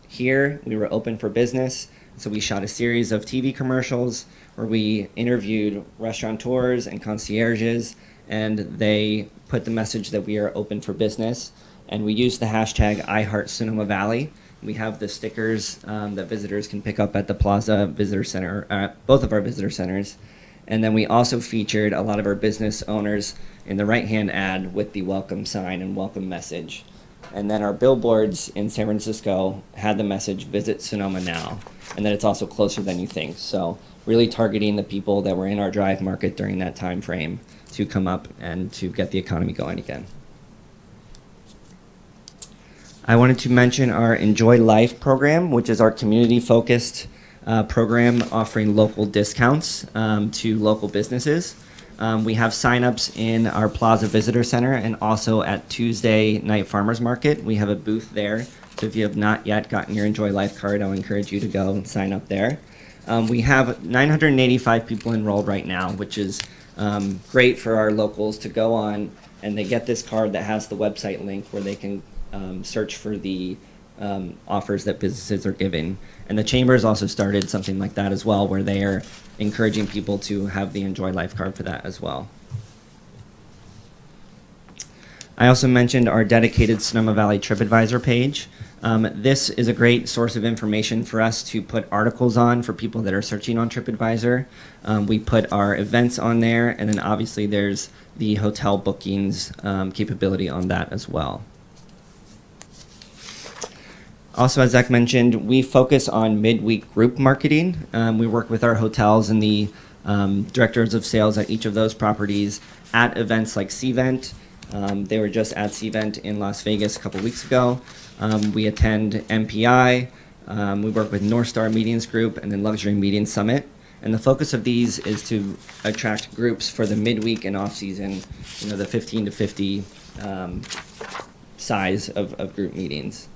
G: here, we were open for business. So we shot a series of TV commercials where we interviewed restaurateurs and concierges, and they put the message that we are open for business. And we used the hashtag #IHeartSonomaValley. We have the stickers that visitors can pick up at the Plaza Visitor Center, both of our visitor centers. And then we also featured a lot of our business owners in the right-hand ad with the welcome sign and welcome message. And then our billboards in San Francisco had the message, visit Sonoma now. And then it's also closer than you think. So really targeting the people that were in our drive market during that time frame to come up and to get the economy going again. I wanted to mention our Enjoy Life program, which is our community-focused program offering local discounts to local businesses. We have signups in our Plaza Visitor Center and also at Tuesday Night Farmers Market. We have a booth there. So if you have not yet gotten your Enjoy Life card, I'll encourage you to go and sign up there. We have 985 people enrolled right now, which is great for our locals to go on, and they get this card that has the website link where they can search for the offers that businesses are giving. And the chamber has also started something like that as well, where they are encouraging people to have the Enjoy Life card for that as well. I also mentioned our dedicated Sonoma Valley TripAdvisor page. This is a great source of information for us to put articles on for people that are searching on TripAdvisor. We put our events on there, and then obviously there's the hotel bookings capability on that as well. Also, as Zach mentioned, we focus on midweek group marketing. We work with our hotels and the directors of sales at each of those properties at events like Cvent. They were just at Cvent in Las Vegas a couple weeks ago. We attend MPI. We work with North Star Meetings Group and then Luxury Meeting Summit. And the focus of these is to attract groups for the midweek and off-season, the 15 to 50 size of group meetings.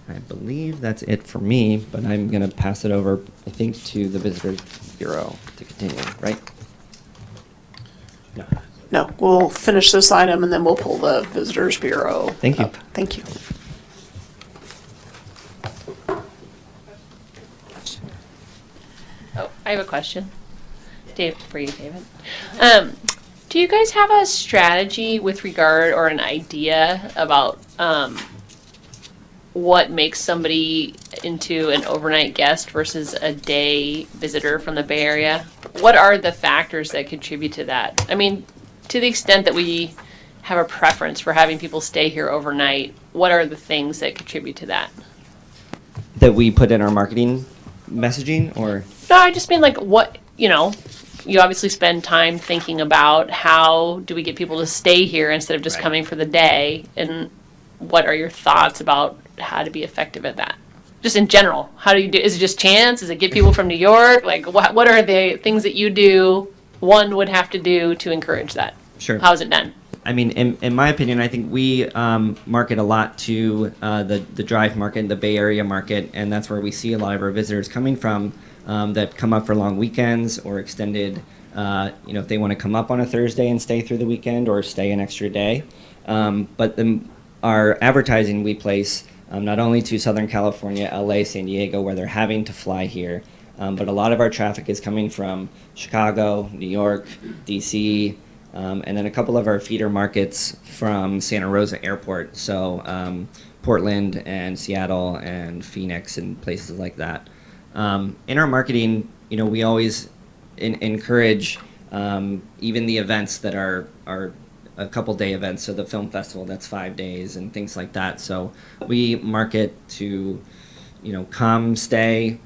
G: I believe that's it for me, but I'm going to pass it over, I think, to the Visitors Bureau to continue, right? No.
B: No, we'll finish this item and then we'll pull the Visitors Bureau
G: Thank you.
B: up. Thank you.
E: Oh, I have a question. Dave, for you, David. Do you guys have a strategy with regard or an idea about what makes somebody into an overnight guest versus a day visitor from the Bay Area? What are the factors that contribute to that? I mean, to the extent that we have a preference for having people stay here overnight, what are the things that contribute to that?
G: That we put in our marketing messaging, or?
E: No, I just mean like what, you obviously spend time thinking about how do we get people to stay here instead of just coming for the day, and what are your thoughts about how to be effective at that? Just in general, how do you do? Is it just chance? Is it get people from New York? Like, what are the things that you do? One would have to do to encourage that.
G: Sure.
E: How is it done?
G: I mean, in my opinion, I think we market a lot to the Drive market, the Bay Area market, and that's where we see a lot of our visitors coming from that come up for long weekends or extended, if they want to come up on a Thursday and stay through the weekend or stay an extra day. But our advertising we place not only to Southern California, LA, San Diego, where they're having to fly here, but a lot of our traffic is coming from Chicago, New York, DC, and then a couple of our feeder markets from Santa Rosa Airport, so Portland and Seattle and Phoenix and places like that. In our marketing, we always encourage even the events that are a couple day events, so the film festival that's 5 days and things like that. So we market to, come, stay.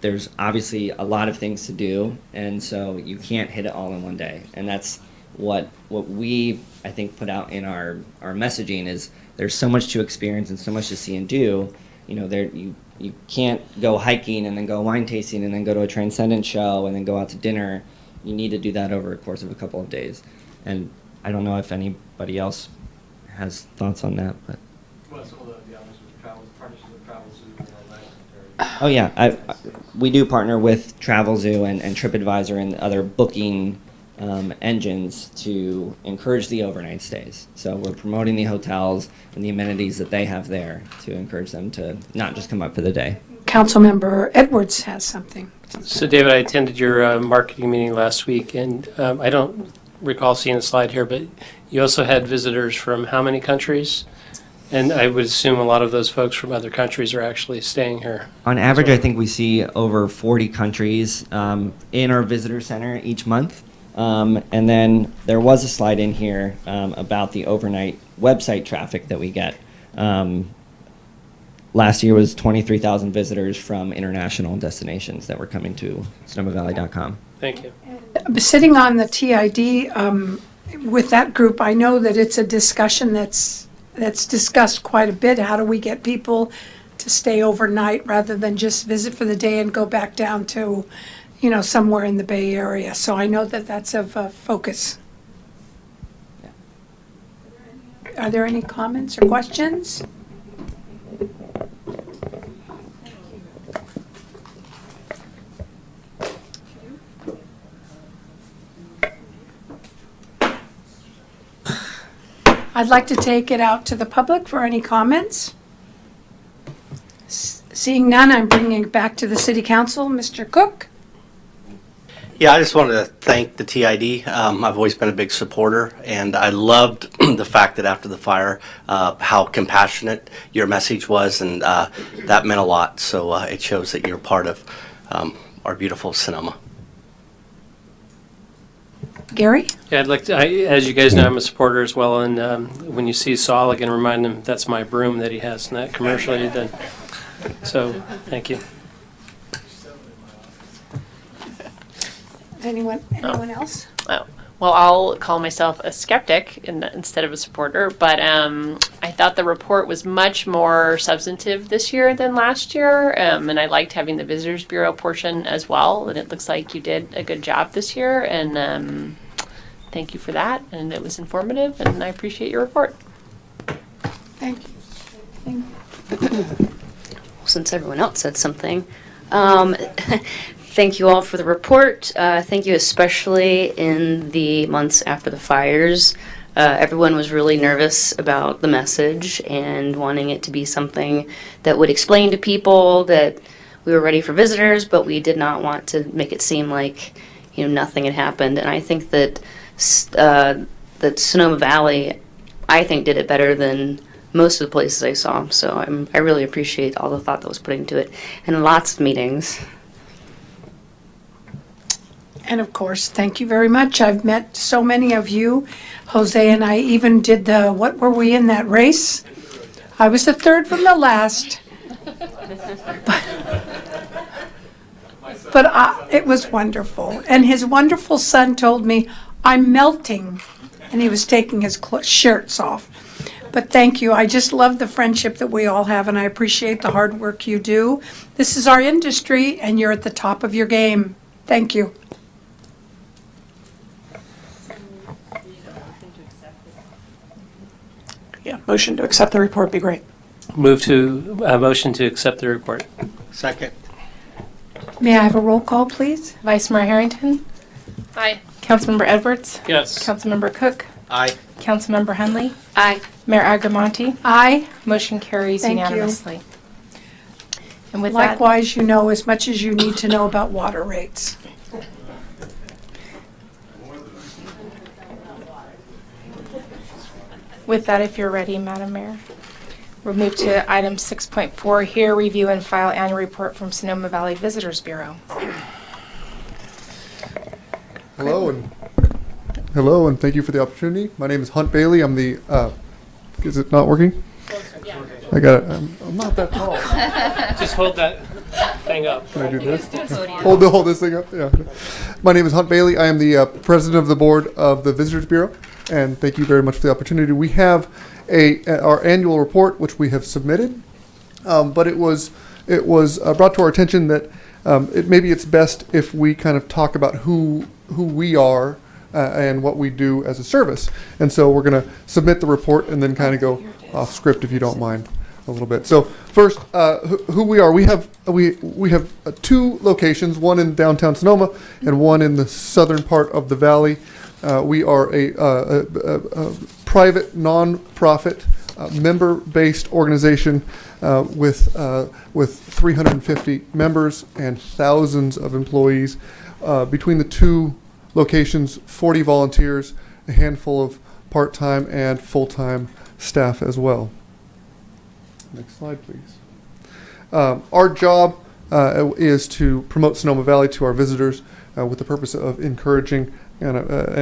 G: There's obviously a lot of things to do, and so you can't hit it all in one day. And that's what we, I think, put out in our messaging is there's so much to experience and so much to see and do. You can't go hiking and then go wine tasting and then go to a Transcendent show and then go out to dinner. You need to do that over a course of a couple of days. And I don't know if anybody else has thoughts on that, but.
T: Well, some of the others with partnerships with Travel Zoo and all that.
G: Oh yeah, we do partner with Travelzoo and TripAdvisor and other booking engines to encourage the overnight stays. So we're promoting the hotels and the amenities that they have there to encourage them to not just come up for the day.
A: Councilmember Edwards has something.
T: So, David, I attended your marketing meeting last week, and I don't recall seeing a slide here, but you also had visitors from how many countries? And I would assume a lot of those folks from other countries are actually staying here.
G: On average, I think we see over 40 countries in our visitor center each month. And then there was a slide in here about the overnight website traffic that we get. Last year was 23,000 visitors from international destinations that were coming to SonomaValley.com.
T: Thank you.
A: Sitting on the TID with that group, I know that it's a discussion that's discussed quite a bit. How do we get people to stay overnight rather than just visit for the day and go back down to, somewhere in the Bay Area? So I know that that's of focus. Are there any comments or questions? I'd like to take it out to the public for any comments. Seeing none, I'm bringing it back to the City Council. Mr. Cook?
V: Yeah, I just wanted to thank the TID. I've always been a big supporter, and I loved the fact that after the fire, how compassionate your message was, and that meant a lot. So it shows that you're part of our beautiful Sonoma.
A: Gary?
T: Yeah, I'd like to, as you guys know, I'm a supporter as well, and when you see Saul, again, remind him that's my broom that he has in that commercial he did. So, thank you.
A: Anyone else?
E: Oh. Well, I'll call myself a skeptic instead of a supporter, but I thought the report was much more substantive this year than last year, and I liked having the Visitors Bureau portion as well, and it looks like you did a good job this year, and thank you for that, and it was informative, and I appreciate your report.
A: Thank you.
N: Since everyone else said something, thank you all for the report. Thank you especially in the months after the fires. Everyone was really nervous about the message and wanting it to be something that would explain to people that we were ready for visitors, but we did not want to make it seem like nothing had happened. And I think that that Sonoma Valley, I think, did it better than most of the places I saw. So I really appreciate all the thought that was put into it, and lots of meetings.
A: And of course, thank you very much. I've met so many of you. Jose and I even did what were we in that race? I was the third from the last. But it was wonderful. And his wonderful son told me, I'm melting. And he was taking his shirts off. But thank you. I just love the friendship that we all have, and I appreciate the hard work you do. This is our industry, and you're at the top of your game. Thank you.
B: Yeah, motion to accept the report would be great.
T: Move to, motion to accept the report.
V: Second.
A: May I have a roll call, please?
F: Vice Mayor Harrington.
E: Aye.
F: Councilmember Edwards.
T: Yes.
F: Councilmember Cook.
V: Aye.
F: Councilmember Henley.
E: Aye.
F: Mayor Agramonte.
A: Aye.
F: Motion carries
A: Thank you.
F: unanimously. And with that,
A: Likewise, you know as much as you need to know about water rates.
F: with that, if you're ready, Madam Mayor, we'll move to item 6.4 here, review and file annual report from Sonoma Valley Visitors Bureau.
J: Hello, and thank you for the opportunity. My name is Hunt Bailey. I'm the, is it not working? I got it. I'm not that tall.
T: Just hold that thing up.
J: Can I do this? Hold this thing up? Yeah. My name is Hunt Bailey. I am the president of the board of the Visitors Bureau, and thank you very much for the opportunity. We have our annual report, which we have submitted, but it was brought to our attention that maybe it's best if we kind of talk about who we are and what we do as a service. And so we're going to submit the report and then kind of go off script, if you don't mind, a little bit. So first, who we are. We have two locations, one in downtown Sonoma and one in the southern part of the valley. We are a private, non-profit, member-based organization with 350 members and thousands of employees. Between the two locations, 40 volunteers, a handful of part-time and full-time staff as well. Next slide, please. Our job is to promote Sonoma Valley to our visitors with the purpose of encouraging and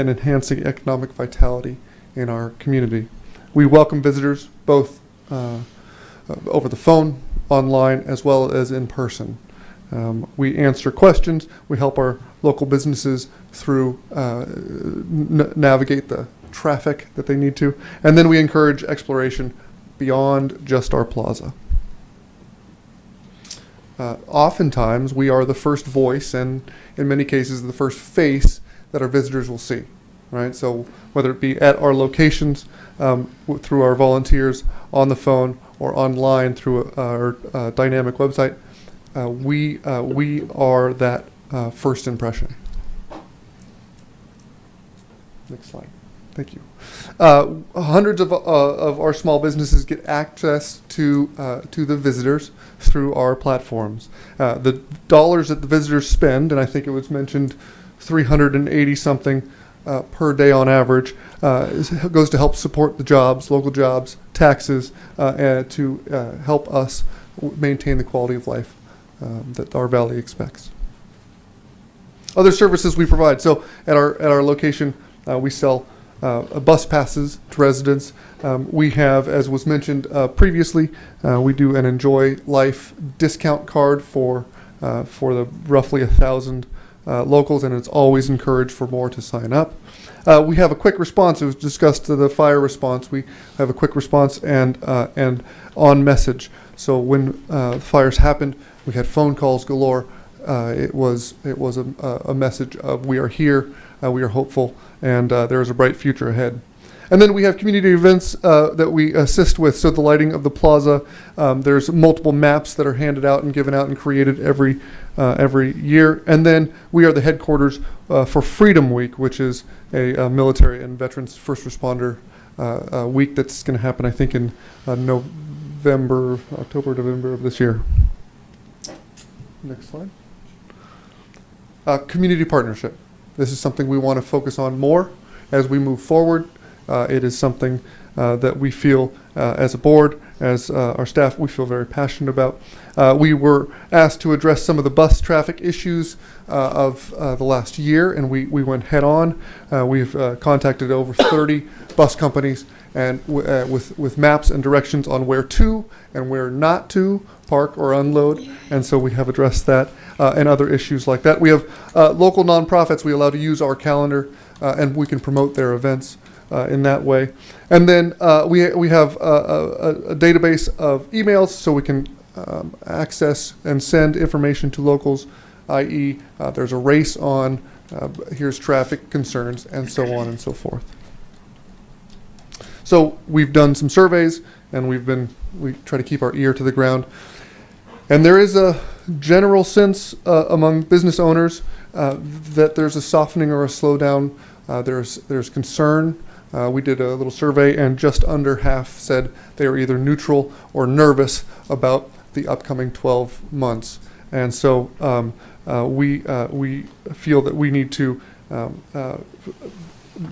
J: enhancing economic vitality in our community. We welcome visitors both over the phone, online, as well as in person. We answer questions. We help our local businesses through navigate the traffic that they need to, and then we encourage exploration beyond just our plaza. Oftentimes, we are the first voice, and in many cases, the first face that our visitors will see. Right. So whether it be at our locations, through our volunteers, on the phone, or online through our dynamic website, we are that first impression. Next slide. Thank you. Hundreds of our small businesses get access to the visitors through our platforms. The dollars that the visitors spend, and I think it was mentioned, 380 something per day on average, goes to help support the jobs, local jobs, taxes, and to help us maintain the quality of life that our valley expects. Other services we provide. So at our location, we sell bus passes to residents. We have, as was mentioned previously, we do an Enjoy Life discount card for the roughly 1,000 locals, and it's always encouraged for more to sign up. We have a quick response. It was discussed to the fire response. We have a quick response and on message. So when fires happened, we had phone calls galore. It was a message of we are here, we are hopeful, and there is a bright future ahead. And then we have community events that we assist with. So the lighting of the plaza, there's multiple maps that are handed out and given out and created every year. And then we are the headquarters for Freedom Week, which is a military and veterans first responder week that's going to happen, I think, in October, November of this year. Next slide. Community partnership. This is something we want to focus on more as we move forward. It is something that we feel as a board, as our staff, we feel very passionate about. We were asked to address some of the bus traffic issues of the last year, and we went head on. We've contacted over 30 bus companies and with maps and directions on where to and where not to park or unload, and so we have addressed that and other issues like that. We have local nonprofits we allow to use our calendar, and we can promote their events in that way. And then we have a database of emails so we can access and send information to locals, i.e. There's a race on, here's traffic concerns, and so on and so forth. So we've done some surveys, and we try to keep our ear to the ground. And there is a general sense among business owners that there's a softening or a slowdown. There's concern. We did a little survey, and just under half said they were either neutral or nervous about the upcoming 12 months. And so we feel that we need to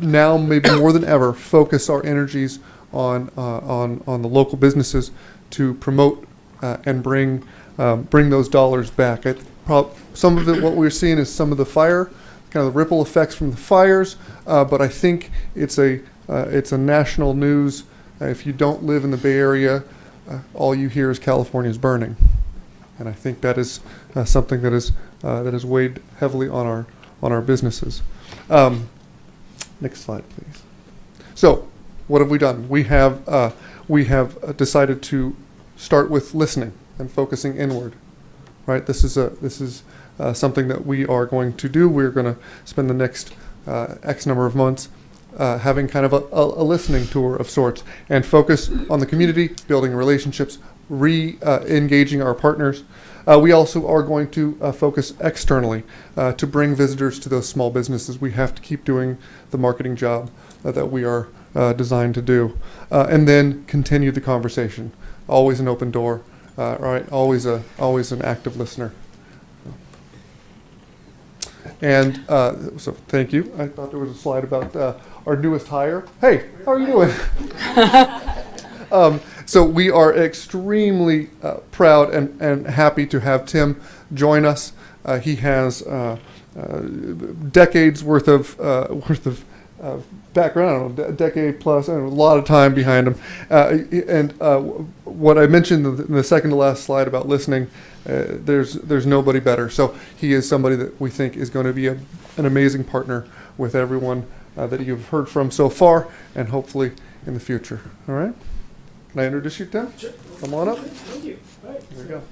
J: now, maybe more than ever, focus our energies on the local businesses to promote and bring those dollars back. Some of it, what we're seeing is some of the fire, kind of the ripple effects from the fires, but I think it's a national news. If you don't live in the Bay Area, all you hear is California's burning, and I think that is something that is weighed heavily on our businesses. Next slide, please. So, what have we done? We have decided to start with listening and focusing inward. Right. This is something that we are going to do. We're going to spend the next X number of months having kind of a listening tour of sorts and focus on the community, building relationships, engaging our partners. We also are going to focus externally to bring visitors to those small businesses. We have to keep doing the marketing job that we are designed to do, and then continue the conversation. Always an open door, right? Always an active listener. And so thank you. I thought there was a slide about our newest hire. Hey, how are you doing? So we are extremely proud and happy to have Tim join us. He has decades worth of background, I don't know, decade plus, and a lot of time behind him. And what I mentioned in the second to last slide about listening, there's nobody better. So he is somebody that we think is going to be an amazing partner with everyone that you've heard from so far, and hopefully in the future. All right? Can I introduce you, Tim?
P: Sure.
J: Come on up.
P: Thank you. All right.
J: There you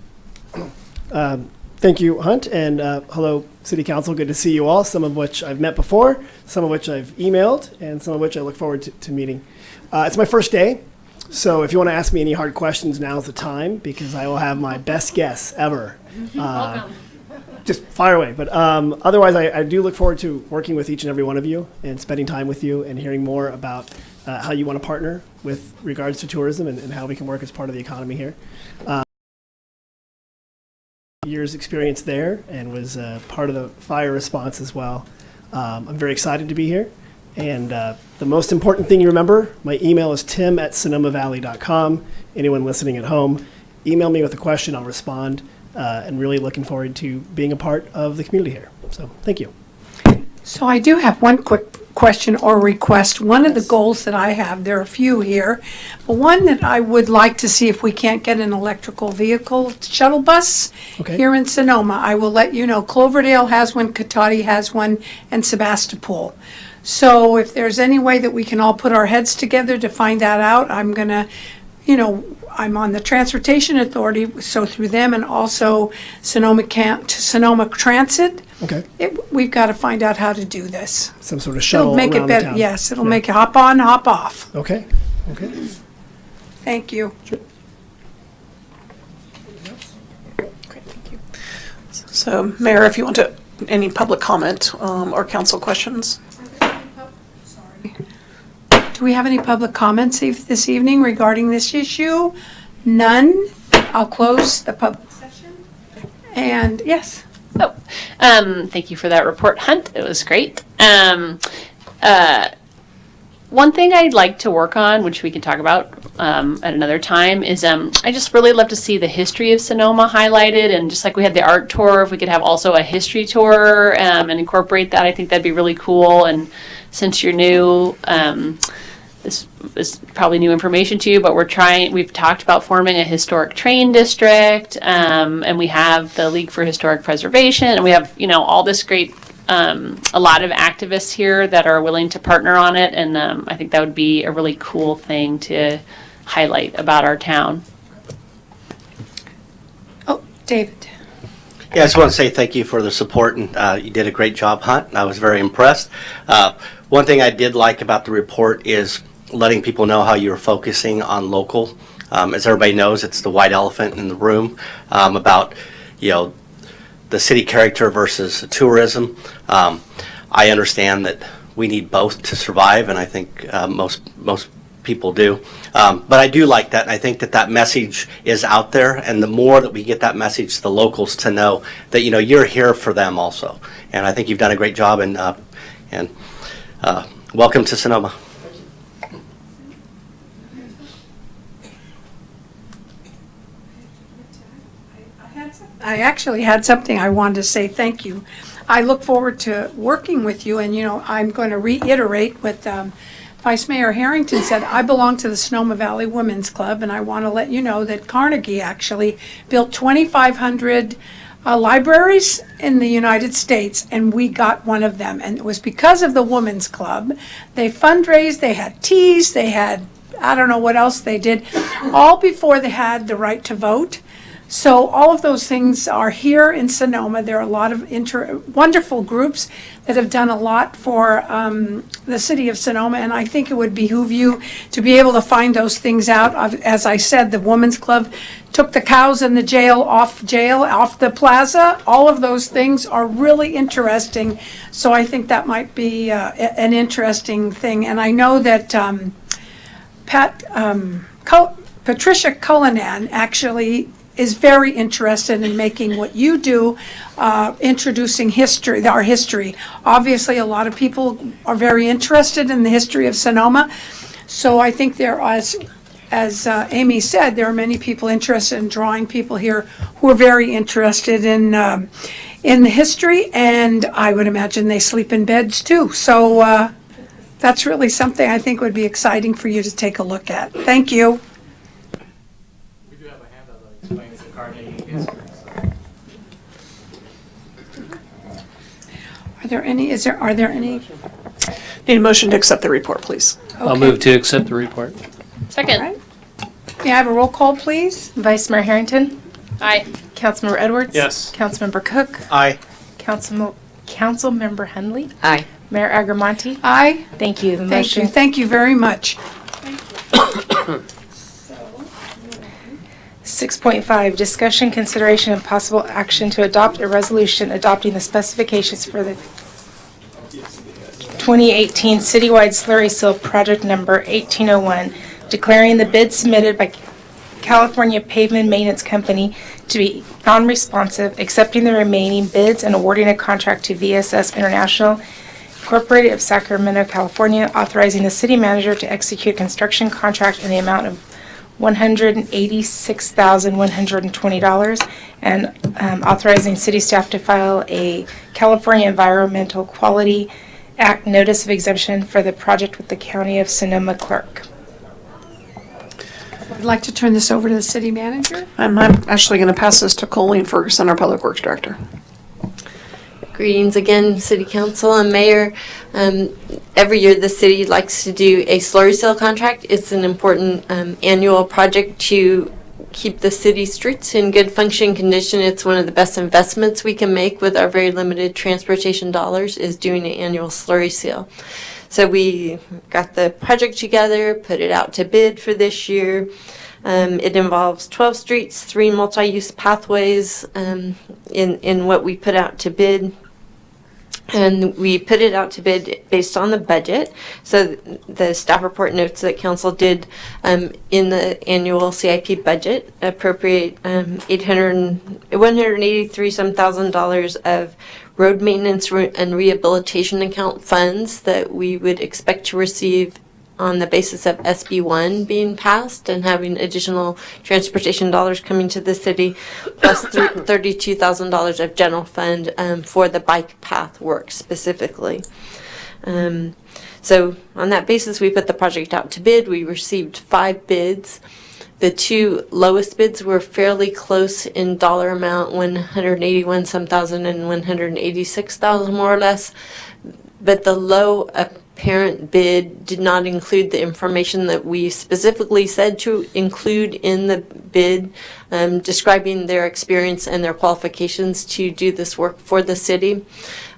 J: go.
P: Thank you, Hunt, and hello, City Council. Good to see you all, some of which I've met before, some of which I've emailed, and some of which I look forward to meeting. It's my first day, so if you want to ask me any hard questions, now's the time, because I will have my best guess ever. Just fire away. But otherwise, I do look forward to working with each and every one of you and spending time with you and hearing more about how you want to partner with regards to tourism and how we can work as part of the economy here. Years experience there and was part of the fire response as well. I'm very excited to be here. And the most important thing you remember, my email is tim@sonomavalley.com. Anyone listening at home, email me with a question, I'll respond. And really looking forward to being a part of the community here. So thank you.
A: So I do have one quick question or request. One of the goals that I have, there are a few here, but one that I would like to see if we can't get an electrical vehicle shuttle bus here in Sonoma. I will let you know. Cloverdale has one, Cotati has one, and Sebastopol. So if there's any way that we can all put our heads together to find that out, I'm going to, I'm on the Transportation Authority, so through them and also Sonoma Transit.
P: Okay.
A: We've got to find out how to do this.
P: Some sort of shuttle
A: It'll make
P: around
A: it better.
P: the town.
A: Yes, it'll make it hop on, hop off.
P: Okay. Okay.
A: Thank you.
P: Sure.
B: Great, thank you. So, Mayor, if you want to, any public comment or council questions?
A: Do we have any public comments this evening regarding this issue? None. I'll close the public session. And yes.
E: Thank you for that report, Hunt. It was great. One thing I'd like to work on, which we can talk about at another time, is I just really love to see the history of Sonoma highlighted, and just like we had the art tour, if we could have also a history tour and incorporate that, I think that'd be really cool. And since you're new, this is probably new information to you, but we've talked about forming a historic train district, and we have the League for Historic Preservation, and we have, all this great, a lot of activists here that are willing to partner on it, and I think that would be a really cool thing to highlight about our town.
A: Oh, David.
V: Yeah, I just want to say thank you for the support, and you did a great job, Hunt. I was very impressed. One thing I did like about the report is letting people know how you're focusing on local. As everybody knows, it's the white elephant in the room about, the city character versus tourism. I understand that we need both to survive, and I think most people do. But I do like that, and I think that message is out there, and the more that we get that message to the locals to know that, you're here for them also. And I think you've done a great job, and welcome to Sonoma.
A: I actually had something I wanted to say thank you. I look forward to working with you, and I'm going to reiterate what Vice Mayor Harrington said. I belong to the Sonoma Valley Women's Club, and I want to let you know that Carnegie actually built 2,500 libraries in the United States, and we got one of them. And it was because of the Women's Club. They fundraised, they had teas, they had, I don't know what else they did, all before they had the right to vote. So all of those things are here in Sonoma. There are a lot of wonderful groups that have done a lot for the city of Sonoma, and I think it would behoove you to be able to find those things out. As I said, the Women's Club took the cows in the jail, off the plaza. All of those things are really interesting. So I think that might be an interesting thing. And I know that Patricia Cullinan actually is very interested in making what you do, introducing our history. Obviously, a lot of people are very interested in the history of Sonoma. So I think as Amy said, there are many people interested in drawing people here who are very interested in the history, and I would imagine they sleep in beds too. So that's really something I think would be exciting for you to take a look at. Thank you. Are there any?
B: Need a motion to accept the report, please.
T: I'll move to accept the report.
E: Second.
A: Right. May I have a roll call, please?
F: Vice Mayor Harrington?
E: Aye.
F: Councilmember Edwards?
T: Yes.
F: Councilmember Cook?
V: Aye.
F: Councilmember Henley?
N: Aye.
F: Mayor Agramonte?
A: Aye.
F: Thank you. The
A: Thank
F: motion
A: you. Thank you very much.
F: 6.5, discussion, consideration, and possible action to adopt a resolution adopting the specifications for the 2018 citywide slurry seal project number 1801, declaring the bid submitted by California Pavement Maintenance Company to be non-responsive, accepting the remaining bids, and awarding a contract to VSS International Incorporated of Sacramento, California, authorizing the city manager to execute a construction contract in the amount of $186,120 and authorizing city staff to file a California Environmental Quality Act notice of exemption for the project with the County of Sonoma clerk.
A: I'd like to turn this over to the city manager.
B: I'm actually going to pass this to Colleen Ferguson, our Public Works Director.
K: Greetings again, City Council and Mayor. Every year the city likes to do a slurry seal contract. It's an important annual project to keep the city streets in good functioning condition. It's one of the best investments we can make with our very limited transportation dollars is doing an annual slurry seal. So we got the project together, put it out to bid for this year. It involves 12 streets, 3 multi-use pathways in what we put out to bid. And we put it out to bid based on the budget. So the staff report notes that council did in the annual CIP budget appropriate $183,000 of road maintenance and rehabilitation account funds that we would expect to receive on the basis of SB1 being passed and having additional transportation dollars coming to the city, plus $32,000 of general fund for the bike path work specifically. So on that basis, we put the project out to bid. We received 5 bids. The 2 lowest bids were fairly close in dollar amount, $181,000 and $186,000 more or less. But the low apparent bid did not include the information that we specifically said to include in the bid, describing their experience and their qualifications to do this work for the city.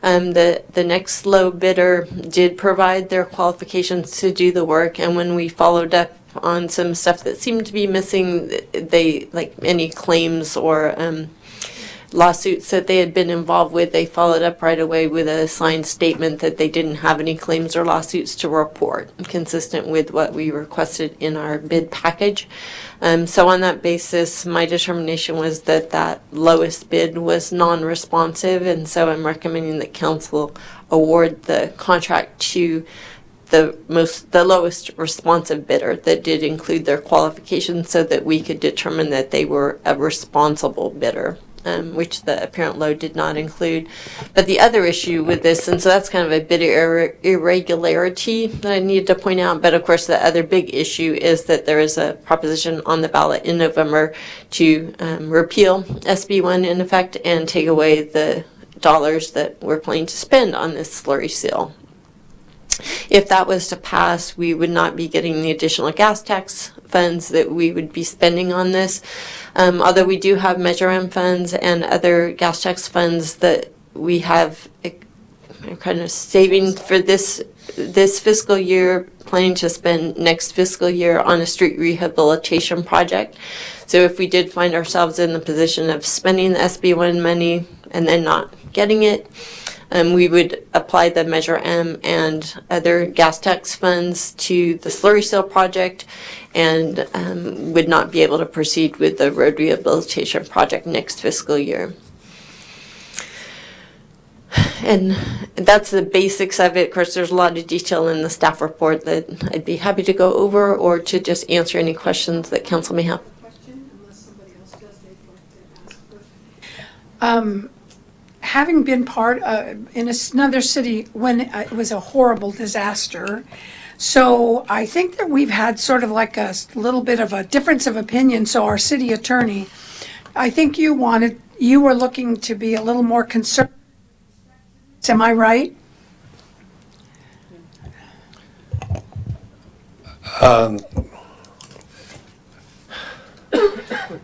K: The next low bidder did provide their qualifications to do the work, and when we followed up on some stuff that seemed to be missing, they, like any claims or lawsuits that they had been involved with, they followed up right away with a signed statement that they didn't have any claims or lawsuits to report, consistent with what we requested in our bid package. So on that basis, my determination was that that lowest bid was non-responsive, and so I'm recommending that council award the contract to the lowest responsive bidder that did include their qualifications, so that we could determine that they were a responsible bidder. Which the apparent low did not include. But the other issue with this, and so that's kind of a bit of irregularity that I needed to point out, but of course the other big issue is that there is a proposition on the ballot in November to repeal SB1 in effect and take away the dollars that we're planning to spend on this slurry seal. If that was to pass, we would not be getting the additional gas tax funds that we would be spending on this. Although we do have Measure M funds and other gas tax funds that we have kind of saving for this fiscal year, planning to spend next fiscal year on a street rehabilitation project. So if we did find ourselves in the position of spending the SB1 money and then not getting it, we would apply the Measure M and other gas tax funds to the slurry seal project, and would not be able to proceed with the road rehabilitation project next fiscal year. And that's the basics of it. Of course, there's a lot of detail in the staff report that I'd be happy to go over, or to just answer any questions that council may have.
A: Having been part in another city when it was a horrible disaster, so I think that we've had sort of like a little bit of a difference of opinion. So our city attorney, I think you were looking to be a little more conservative. Am I right?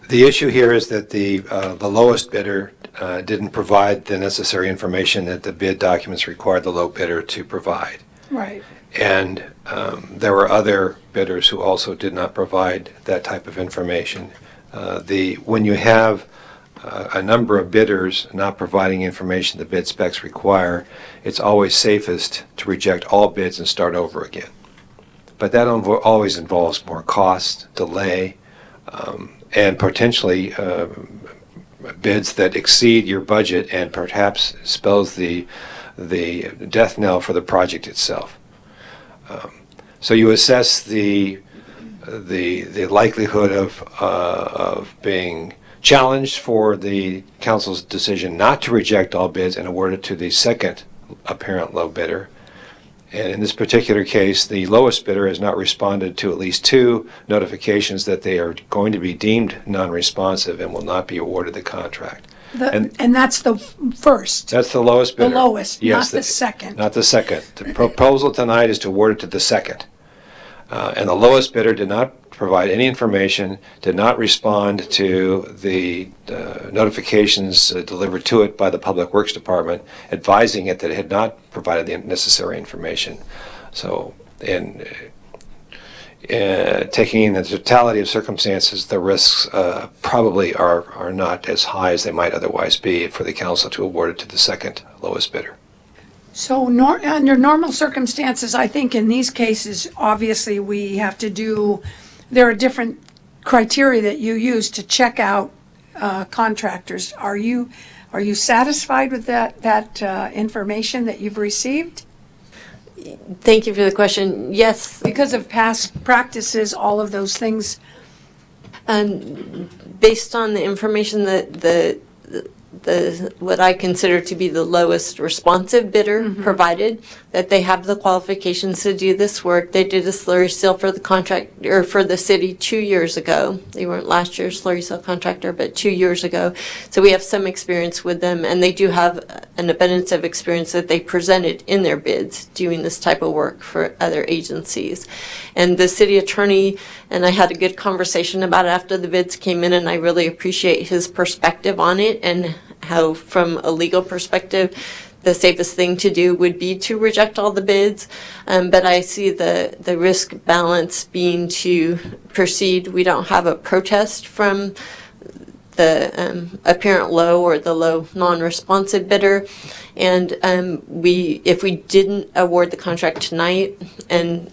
C: The issue here is that the lowest bidder didn't provide the necessary information that the bid documents required the low bidder to provide.
A: Right.
C: And there were other bidders who also did not provide that type of information. When you have a number of bidders not providing information the bid specs require, it's always safest to reject all bids and start over again. But that always involves more cost, delay, and potentially bids that exceed your budget and perhaps spells the death knell for the project itself. So you assess the likelihood of being challenged for the council's decision not to reject all bids and award it to the second apparent low bidder. And in this particular case, the lowest bidder has not responded to at least 2 notifications that they are going to be deemed non-responsive and will not be awarded the contract.
A: And that's the first.
C: That's the lowest bidder.
A: The lowest,
C: Yes,
A: not the second.
C: Not the second. The proposal tonight is to award it to the second. And the lowest bidder did not provide any information, did not respond to the notifications delivered to it by the Public Works Department, advising it that it had not provided the necessary information. So, taking in the totality of circumstances, the risks probably are not as high as they might otherwise be for the council to award it to the second lowest bidder.
A: So under normal circumstances, I think in these cases, obviously we have to do, there are different criteria that you use to check out contractors. Are you satisfied with that information that you've received?
K: Thank you for the question. Yes.
A: Because of past practices, all of those things.
K: Based on the information that what I consider to be the lowest responsive bidder provided, that they have the qualifications to do this work. They did a slurry seal for the contract, or for the city 2 years ago. They weren't last year's slurry seal contractor, but 2 years ago. So we have some experience with them, and they do have an abundance of experience that they presented in their bids doing this type of work for other agencies. And the city attorney and I had a good conversation about it after the bids came in, and I really appreciate his perspective on it and how, from a legal perspective, the safest thing to do would be to reject all the bids. But I see the risk balance being to proceed. We don't have a protest from the apparent low or the low non-responsive bidder. And if we didn't award the contract tonight and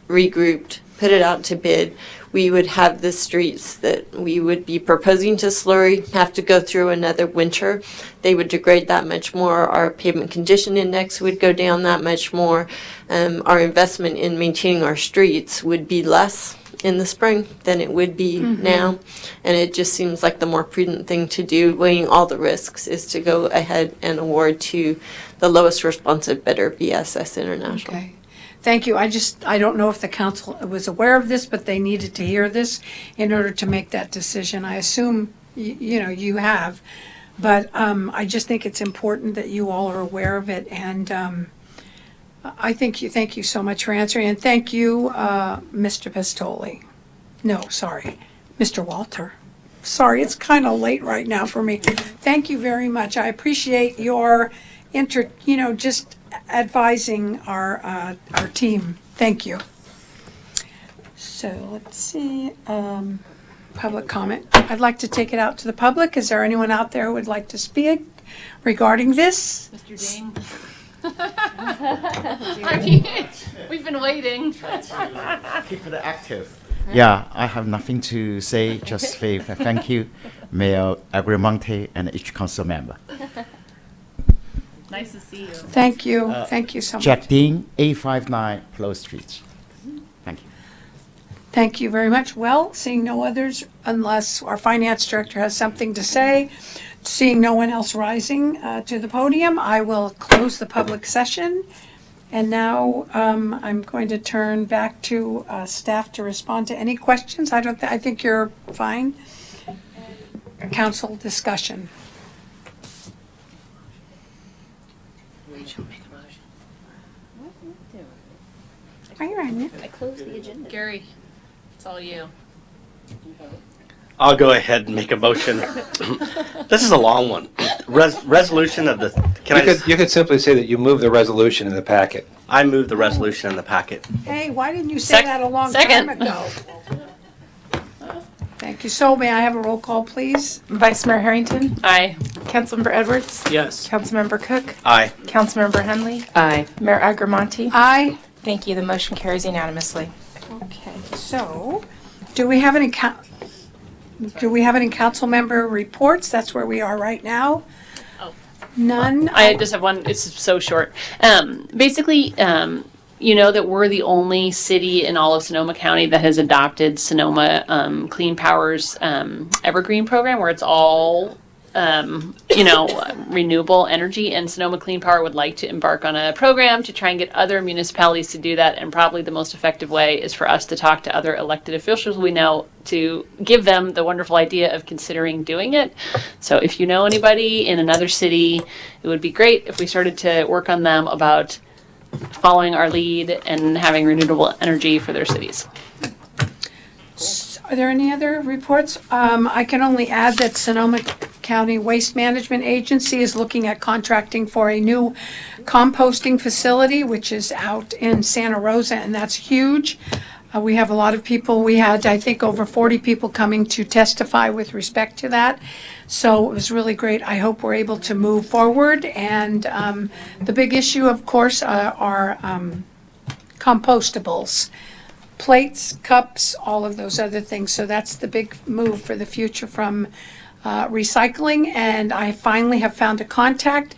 K: regrouped, put it out to bid, we would have the streets that we would be proposing to slurry have to go through another winter. They would degrade that much more. Our pavement condition index would go down that much more. Our investment in maintaining our streets would be less in the spring than it would be now. And it just seems like the more prudent thing to do, weighing all the risks, is to go ahead and award to the lowest responsive bidder, BSS International.
A: Okay. Thank you. I don't know if the council was aware of this, but they needed to hear this in order to make that decision. I assume, you have, but I just think it's important that you all are aware of it. And thank you so much for answering. And thank you, Mr. Pistoli. No, sorry, Mr. Walter. Sorry, it's kind of late right now for me. Thank you very much. I appreciate your just advising our team. Thank you. So let's see, public comment. I'd like to take it out to the public. Is there anyone out there who would like to speak regarding this?
E: Mr. Ding. We've been waiting.
Q: Keep it active. Yeah, I have nothing to say, just say thank you, Mayor Agramonte and each council member.
E: Nice to see you.
A: Thank you. Thank you so much.
Q: Jack Dean, 859 Close Street. Thank you.
A: Thank you very much. Well, seeing no others, unless our finance director has something to say, seeing no one else rising to the podium, I will close the public session. And now I'm going to turn back to staff to respond to any questions. I think you're fine. Council discussion. Are you on it?
E: I closed the agenda. Gary, it's all you.
V: I'll go ahead and make a motion. This is a long one. Resolution of the.
C: You could simply say that you move the resolution in the packet.
V: I move the resolution in the packet.
A: Hey, why didn't you say that a long time ago? Thank you. So may I have a roll call, please?
F: Vice Mayor Harrington?
E: Aye.
F: Councilmember Edwards?
M: Yes.
F: Councilmember Cook?
V: Aye.
F: Councilmember Henley?
N: Aye.
F: Mayor Agramonte?
A: Aye.
F: Thank you. The motion carries unanimously.
A: Okay, so do we have any council member reports? That's where we are right now. None.
E: I just have one. It's so short. Basically, you know that we're the only city in all of Sonoma County that has adopted Sonoma Clean Power's Evergreen program, where it's all renewable energy. And Sonoma Clean Power would like to embark on a program to try and get other municipalities to do that. And probably the most effective way is for us to talk to other elected officials we know to give them the wonderful idea of considering doing it. So if you know anybody in another city, it would be great if we started to work on them about following our lead and having renewable energy for their cities.
A: Are there any other reports? I can only add that Sonoma County Waste Management Agency is looking at contracting for a new composting facility, which is out in Santa Rosa, and that's huge. We have a lot of people. We had, I think, over 40 people coming to testify with respect to that. So it was really great. I hope we're able to move forward. And the big issue, of course, are compostables. Plates, cups, all of those other things. So that's the big move for the future from recycling. And I finally have found a contact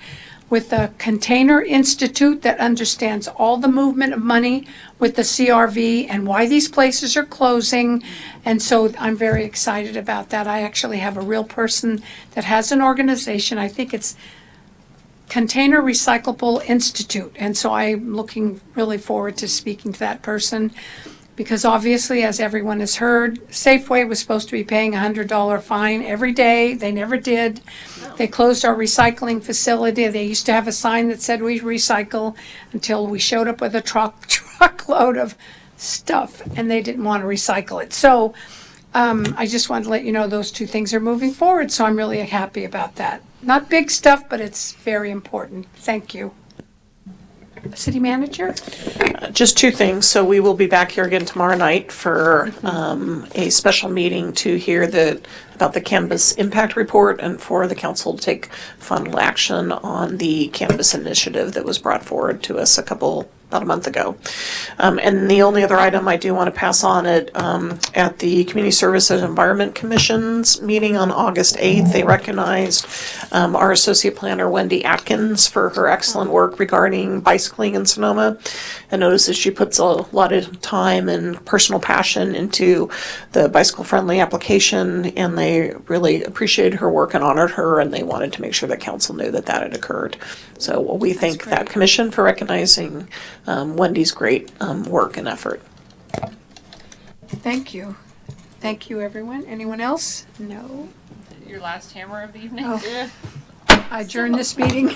A: with the Container Institute that understands all the movement of money with the CRV and why these places are closing. And so I'm very excited about that. I actually have a real person that has an organization. I think it's Container Recyclable Institute. And so I'm looking really forward to speaking to that person. Because obviously, as everyone has heard, Safeway was supposed to be paying a $100 fine every day. They never did. They closed our recycling facility. They used to have a sign that said we recycle until we showed up with a truckload of stuff, and they didn't want to recycle it. So I just wanted to let you know those two things are moving forward, so I'm really happy about that. Not big stuff, but it's very important. Thank you. City Manager?
B: Just two things. So we will be back here again tomorrow night for a special meeting to hear about the cannabis impact report and for the council to take final action on the cannabis initiative that was brought forward to us about a month ago. And the only other item I do want to pass on at the Community Service and Environment Commission's meeting on August 8th, they recognized our Associate Planner Wendy Atkins for her excellent work regarding bicycling in Sonoma. I noticed that she puts a lot of time and personal passion into the bicycle-friendly application, and they really appreciated her work and honored her, and they wanted to make sure that council knew that had occurred. So we thank that commission for recognizing Wendy's great work and effort.
A: Thank you. Thank you, everyone. Anyone else? No.
E: Your last hammer of the evening?
A: Oh. I adjourn this meeting.